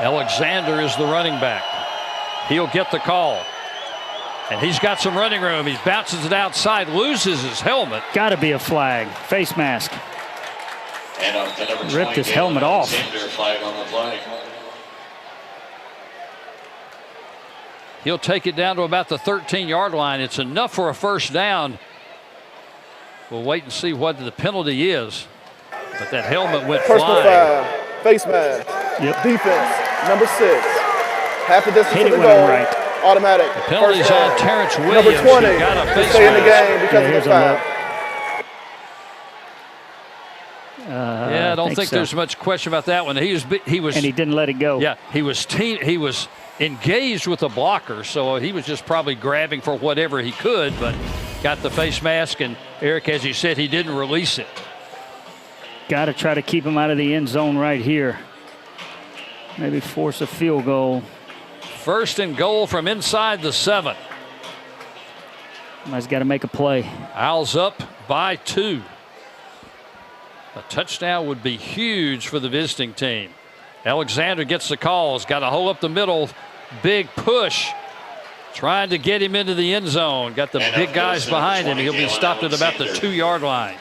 Alexander is the running back. He'll get the call. And he's got some running room. He bounces it outside, loses his helmet. Got to be a flag. Face mask. And ripped his helmet off. Flag on the play. He'll take it down to about the 13-yard line. It's enough for a first down. We'll wait and see what the penalty is. But that helmet went Personal flying. foul, face mask. Yep. Defense, number 6. Half the distance Hit to it the when goal. I'm right. Automatic. The penalty's First down. on Terrence Number Williams. 20 He got a to face stay in the mask. game because of here's the a foul. look. Yeah, I don't think so. there's much question about that one. He was, And he didn't let it go. yeah, he was engaged with the blocker, so he was just probably grabbing for whatever he could, but got the face mask. And Eric, as you said, he didn't release it. Got to try to keep him out of the end zone right here. Maybe force a field goal. First and goal from inside the 7. He's got to make a play. Owls up by 2. A touchdown would be huge for the visiting team. Alexander gets the call. He's got a hole up the middle. Big push. Trying to get him into the end zone. Got the big guys behind him. He'll be stopped at about the 2-yard line.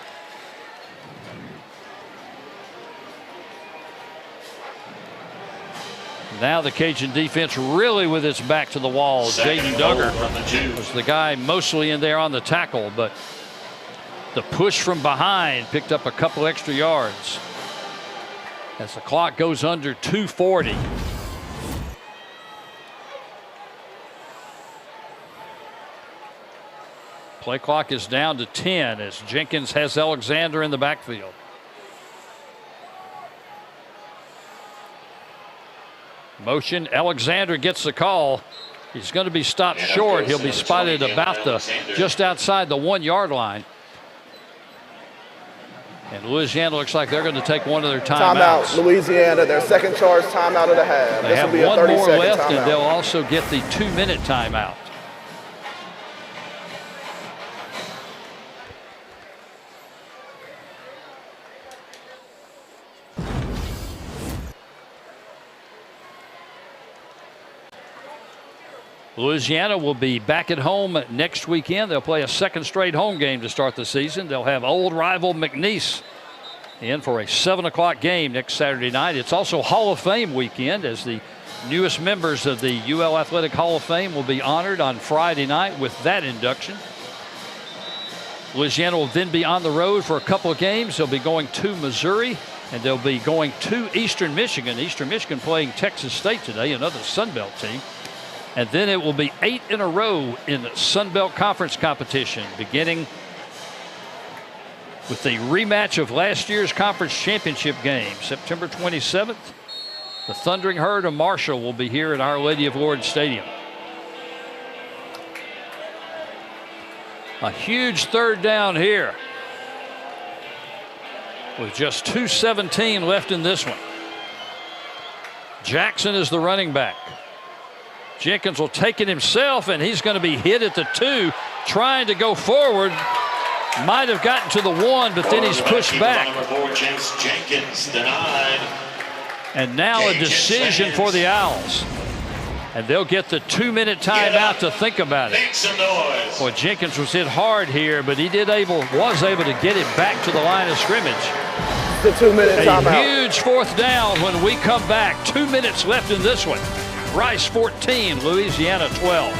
Now the Cajun defense really with its back to the wall. Jaden Duggar was the guy mostly in there on the tackle, but the push from behind picked up a couple extra yards as the clock goes under 2:40. Play clock is down to 10 as Jenkins has Alexander in the backfield. Motion. Alexander gets the call. He's going to be stopped short. He'll be spotted about just outside the 1-yard line. And Louisiana looks like they're going to take one of their timeouts. Timeout, Louisiana, their second charge timeout of the half. They This have will be a one 30-second more left, timeout. and they'll also get the 2-minute timeout. Louisiana will be back at home next weekend. They'll play a second straight home game to start the season. They'll have old rival McNeese in for a 7 o'clock game next Saturday night. It's also Hall of Fame weekend as the newest members of the UL Athletic Hall of Fame will be honored on Friday night with that induction. Louisiana will then be on the road for a couple of games. They'll be going to Missouri, and they'll be going to Eastern Michigan. Eastern Michigan playing Texas State today, another Sun Belt team. And then it will be 8 in a row in the Sun Belt Conference competition, beginning with the rematch of last year's conference championship game, September 27th. The Thundering Herd of Marshall will be here at Our Lady of Lourdes Stadium. A huge third down here with just 2:17 left in this one. Jackson is the running back. Jenkins will take it himself, and he's going to be hit at the 2, trying to go forward. Might have gotten to the 1, but then he's pushed back. Number 4, Chase Jenkins denied. And now a decision for the Owls. And they'll get the 2-minute timeout to think about it. Make some noise. Boy, Jenkins was hit hard here, but he was able to get it back to the line of scrimmage. The 2-minute A timeout. huge fourth down when we come back. 2 minutes left in this one. Rice 14, Louisiana 12.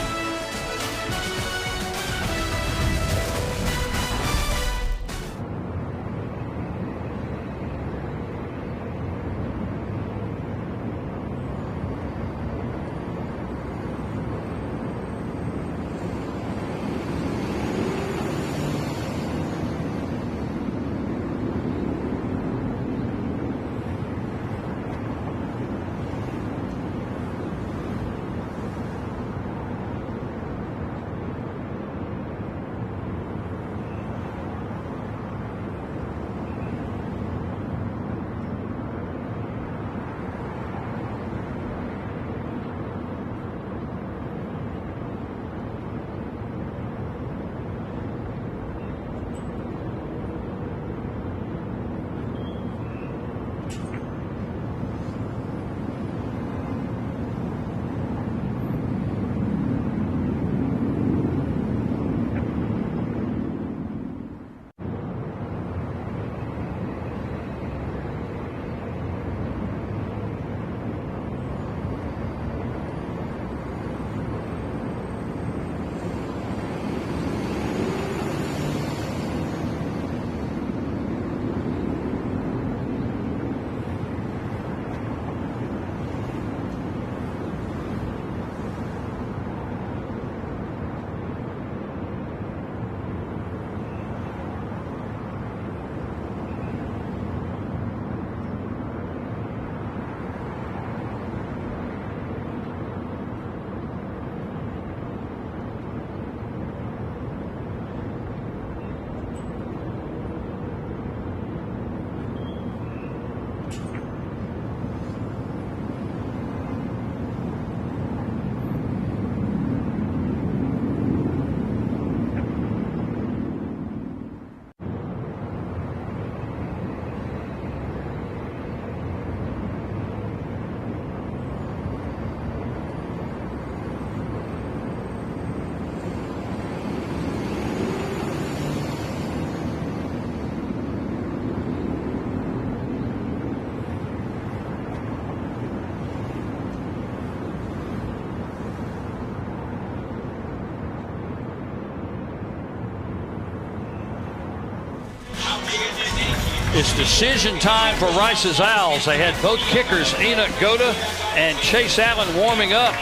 It's decision time for Rice's Owls. They had both kickers, Enoch Goda and Chase Allen, warming up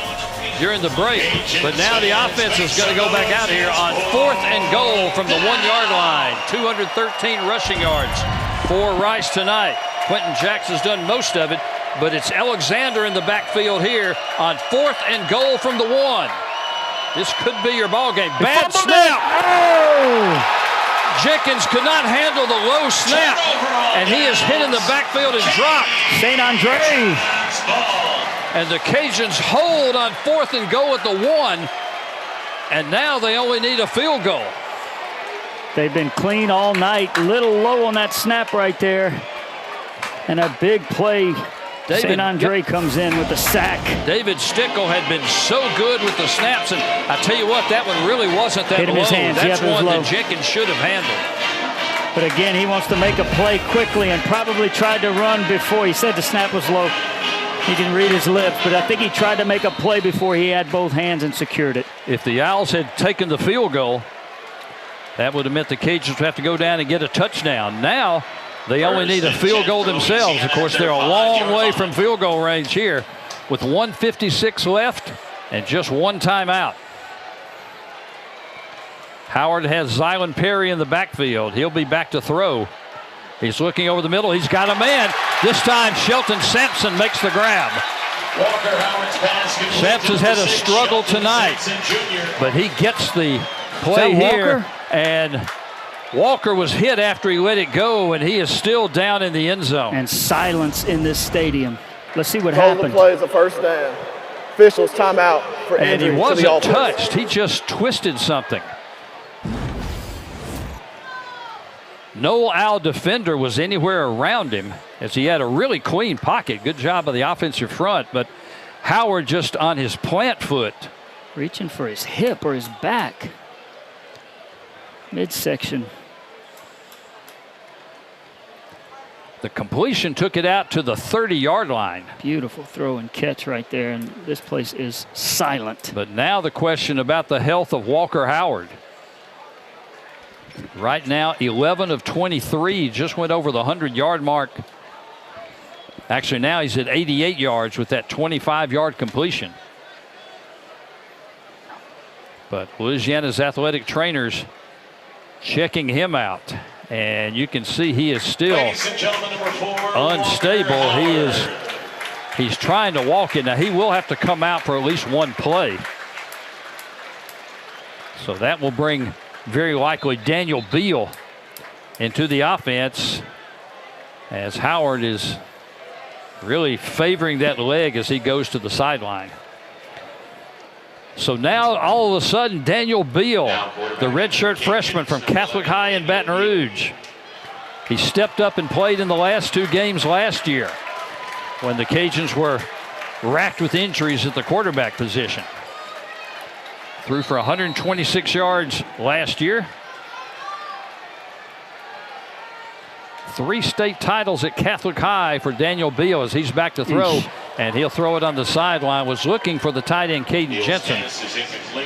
during the break. But now the offense is going to go back out here on 4th and goal from the 1-yard line. 213 rushing yards for Rice tonight. Quentin Jackson's done most of it, but it's Alexander in the backfield here on 4th and goal from the 1. This could be your ball game. Bad snap. Oh! Jenkins could not handle the low snap, and he is hit in the backfield and dropped. St. Andre. And the Cajuns hold on 4th and goal at the 1, and now they only need a field goal. They've been clean all night. Little low on that snap right there. And a big play. St. Andre comes in with the sack. David Stickle had been so good with the snaps, and I tell you what, that one really wasn't that Hit him low. his hands. That's Yep, one low. that Jenkins should have handled. But again, he wants to make a play quickly and probably tried to run before. He said the snap was low. He can read his lips, but I think he tried to make a play before he had both hands and secured it. If the Owls had taken the field goal, that would have meant the Cajuns would have to go down and get a touchdown. Now, they only need a field goal themselves. Of course, they're a long way from field goal range here with 1:56 left and just one timeout. Howard has Zylan Perry in the backfield. He'll be back to throw. He's looking over the middle. He's got a man. This time, Shelton Sampson makes the grab. Sampson's had a struggle tonight, but he gets the play here. And Walker was hit after he let it go, and he is still down in the end zone. And silence in this stadium. Let's see what Hold happened. the play is a first down. Officials timeout for And he injury to the wasn't offense. touched. He just twisted something. No Owl defender was anywhere around him as he had a really clean pocket. Good job of the offensive front, but Howard just on his plant foot. Reaching for his hip or his back. Midsection. The completion took it out to the 30-yard line. Beautiful throw and catch right there, and this place is silent. But now the question about the health of Walker Howard. Right now, 11 of 23, just went over the 100-yard mark. Actually, now he's at 88 yards with that 25-yard completion. But Louisiana's athletic trainers checking him out. And you can see he is still unstable. He's trying to walk it. Now, he will have to come out for at least one play. So that will bring very likely Daniel Beal into the offense, as Howard is really favoring that leg as he goes to the sideline. So now all of a sudden Daniel Beal, the redshirt freshman from Catholic High in Baton Rouge, he stepped up and played in the last two games last year when the Cajuns were racked with injuries at the quarterback position. Threw for 126 yards last year. 3 state titles at Catholic High for Daniel Beal as he's back to throw. And he'll throw it on the sideline. Was looking for the tight end, Caden Jensen.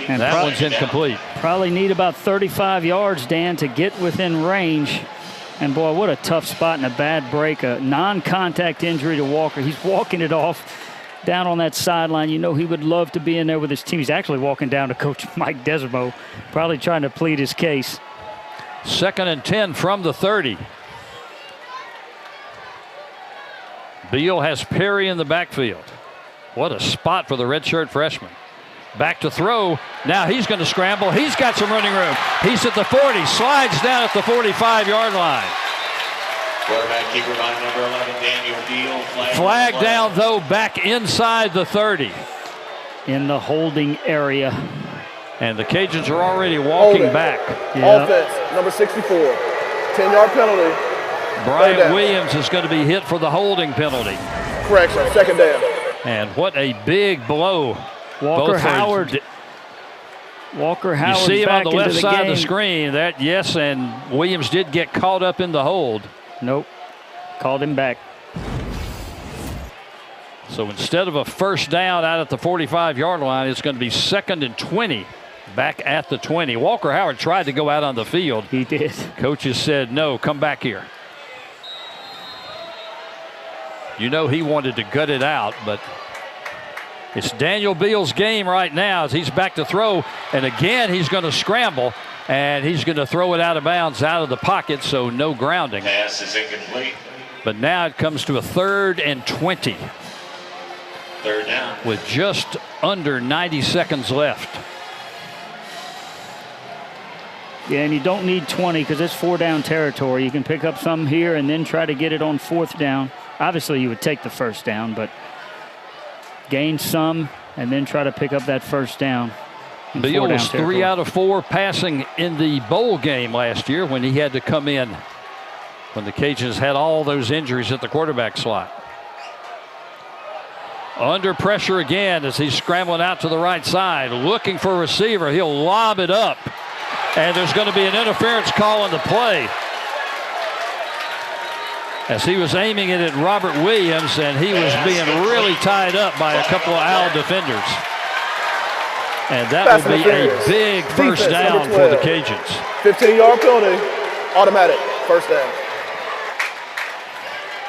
And that one's incomplete. Probably need about 35 yards, Dan, to get within range. And boy, what a tough spot and a bad break. A non-contact injury to Walker. He's walking it off down on that sideline. You know he would love to be in there with his team. He's actually walking down to Coach Mike Desimo, probably trying to plead his case. 2nd and 10 from the 30. Beal has Perry in the backfield. What a spot for the redshirt freshman. Back to throw. Now he's going to scramble. He's got some running room. He's at the 40, slides down at the 45-yard line. Quarterback keeper by number 11, Daniel Beal. Flag down, though, back inside the 30. In the holding area. And the Cajuns are already walking back. Offense, number 64. 10-yard penalty. Bryant Williams is going to be hit for the holding penalty. Correction, 2nd down. And what a big blow. Walker Howard. You see him on the left side of the screen. Yes, and Williams did get caught up in the hold. Nope. Called him back. So instead of a first down out at the 45-yard line, it's going to be 2nd and 20 back at the 20. Walker Howard tried to go out on the field. He did. Coaches said, no, come back here. You know he wanted to gut it out, but it's Daniel Beal's game right now as he's back to throw. And again, he's going to scramble, and he's going to throw it out of bounds out of the pocket, so no grounding. Pass is incomplete. But now it comes to a 3rd and 20. 3rd down. With just under 90 seconds left. Yeah, and you don't need 20 because it's 4-down territory. You can pick up some here and then try to get it on 4th down. Obviously, you would take the 1st down, but gain some and then try to pick up that 1st down. Beal was 3 out of 4 passing in the bowl game last year when he had to come in when the Cajuns had all those injuries at the quarterback slot. Under pressure again as he's scrambling out to the right side, looking for a receiver. He'll lob it up, and there's going to be an interference call on the play as he was aiming it at Robert Williams, and he was being really tied up by a couple of Owl defenders. And that will be a big 1st down for the Cajuns. 15-yard penalty, automatic 1st down.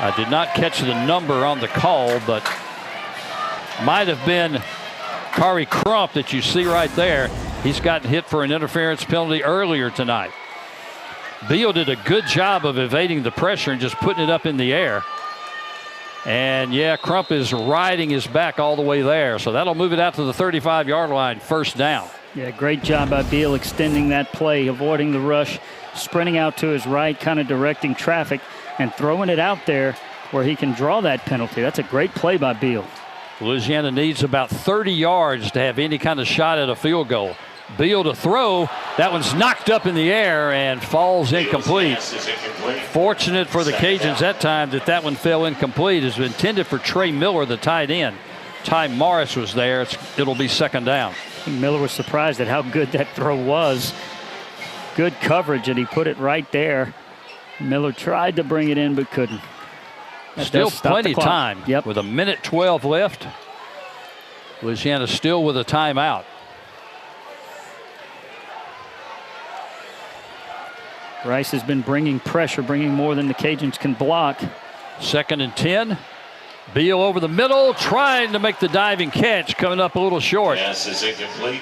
I did not catch the number on the call, but might have been Kari Crump that you see right there. He's gotten hit for an interference penalty earlier tonight. Beal did a good job of evading the pressure and just putting it up in the air. And yeah, Crump is riding his back all the way there. So that'll move it out to the 35-yard line, 1st down. Yeah, great job by Beal extending that play, avoiding the rush, sprinting out to his right, kind of directing traffic, and throwing it out there where he can draw that penalty. That's a great play by Beal. Louisiana needs about 30 yards to have any kind of shot at a field goal. Beal to throw. That one's knocked up in the air and falls incomplete. Fortunate for the Cajuns that time that one fell incomplete. It was intended for Trey Miller, the tight end. Ty Morris was there. It'll be 2nd down. I think Miller was surprised at how good that throw was. Good coverage, and he put it right there. Miller tried to bring it in but couldn't. Still plenty of time. Yep. With 1:12 left. Louisiana still with a timeout. Rice has been bringing pressure, bringing more than the Cajuns can block. 2nd and 10. Beal over the middle, trying to make the diving catch, coming up a little short. Pass is incomplete.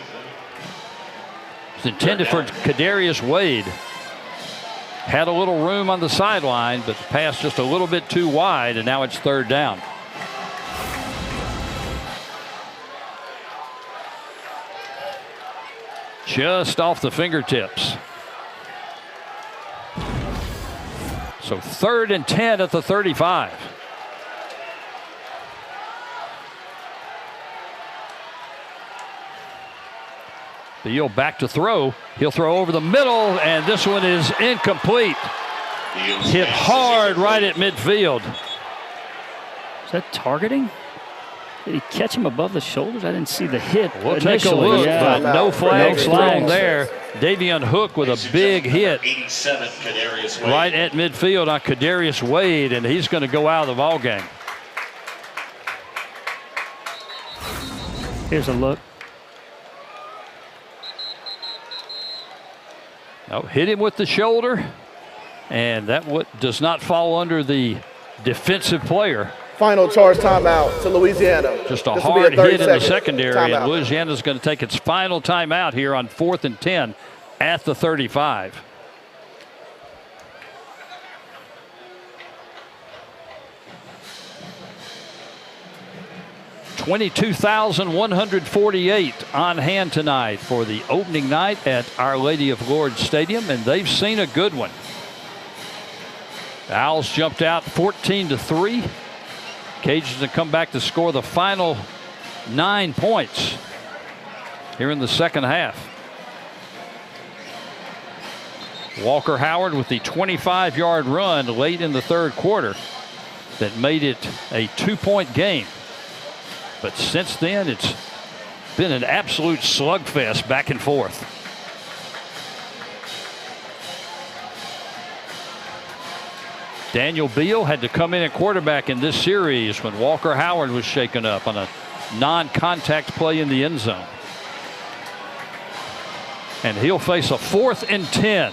It's intended for Kadarius Wade. Had a little room on the sideline, but the pass just a little bit too wide, and now it's 3rd down. Just off the fingertips. So 3rd and 10 at the 35. Beal back to throw. He'll throw over the middle, and this one is incomplete. Hit hard right at midfield. Is that targeting? Did he catch him above the shoulders? I didn't see the hit. We'll take a look, but no flags thrown there. Davion Hook with a big hit right at midfield on Kadarius Wade, and he's going to go out of the ball game. Here's a look. No, hit him with the shoulder, and that does not fall under the defensive player. Final charge timeout to Louisiana. Just a hard hit in the secondary, and Louisiana's going to take its final timeout here on 4th and 10 at the 35. $22,148 on hand tonight for the opening night at Our Lady of Lourdes Stadium, and they've seen a good one. The Owls jumped out 14-3. Cajuns have come back to score the final 9 points here in the second half. Walker Howard with the 25-yard run late in the 3rd quarter that made it a 2-point game. But since then, it's been an absolute slugfest back and forth. Daniel Beal had to come in at quarterback in this series when Walker Howard was shaken up on a non-contact play in the end zone. And he'll face a 4th and 10.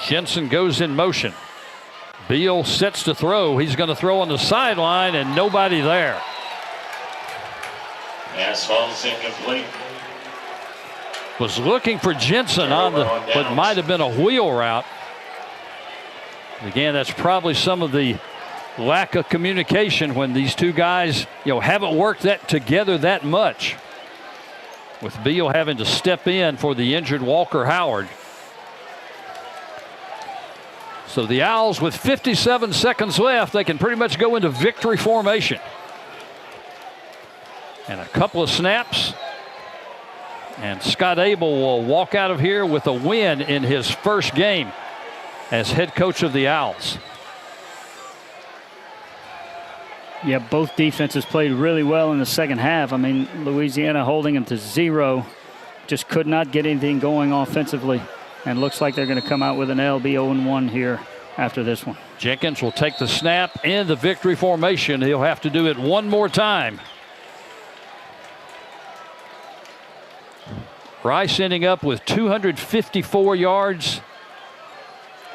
Jensen goes in motion. Beal sets to throw. He's going to throw on the sideline and nobody there. Pass falls incomplete. Was looking for Jensen on the what might have been a wheel route. Again, that's probably some of the lack of communication when these two guys, haven't worked that together that much. With Beal having to step in for the injured Walker Howard. So the Owls, with 57 seconds left, they can pretty much go into victory formation. And a couple of snaps. And Scott Abel will walk out of here with a win in his first game as head coach of the Owls. Yeah, both defenses played really well in the second half. I mean, Louisiana holding them to 0. Just could not get anything going offensively. And looks like they're going to come out with an L, be 0-1 here after this one. Jenkins will take the snap in the victory formation. He'll have to do it one more time. Rice ending up with 254 yards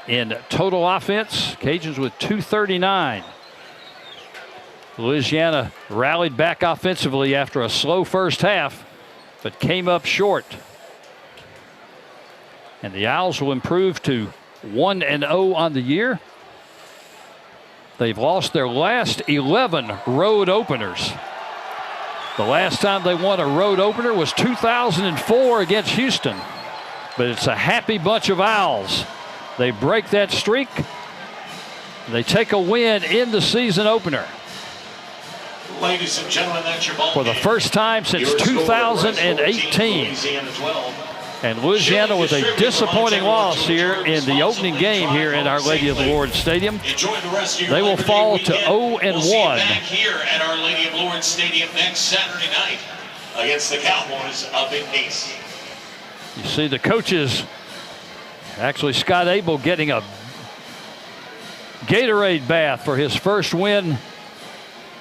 in total offense. Cajuns with 239. Louisiana rallied back offensively after a slow first half, but came up short. And the Owls will improve to 1-0 on the year. They've lost their last 11 road openers. The last time they won a road opener was 2004 against Houston. But it's a happy bunch of Owls. They break that streak. They take a win in the season opener. Ladies and gentlemen, that's your ball for the first time since 2018. And Louisiana with a disappointing loss here in the opening game here at Our Lady of the Lord Stadium. They will fall to 0-1. Back here at Our Lady of Lord Stadium next Saturday night against the Cowboys up in Nice. You see the coaches, actually Scott Abel getting a Gatorade bath for his first win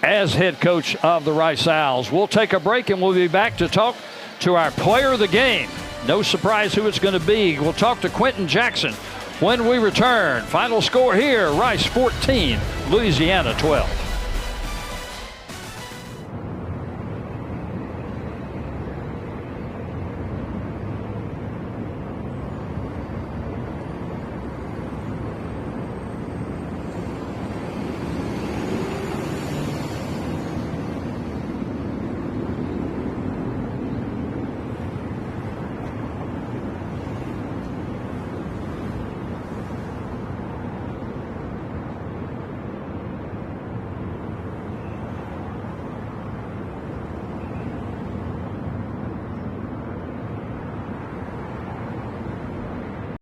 as head coach of the Rice Owls. We'll take a break and we'll be back to talk to our player of the game. No surprise who it's going to be. We'll talk to Quentin Jackson when we return. Final score here, Rice 14, Louisiana 12.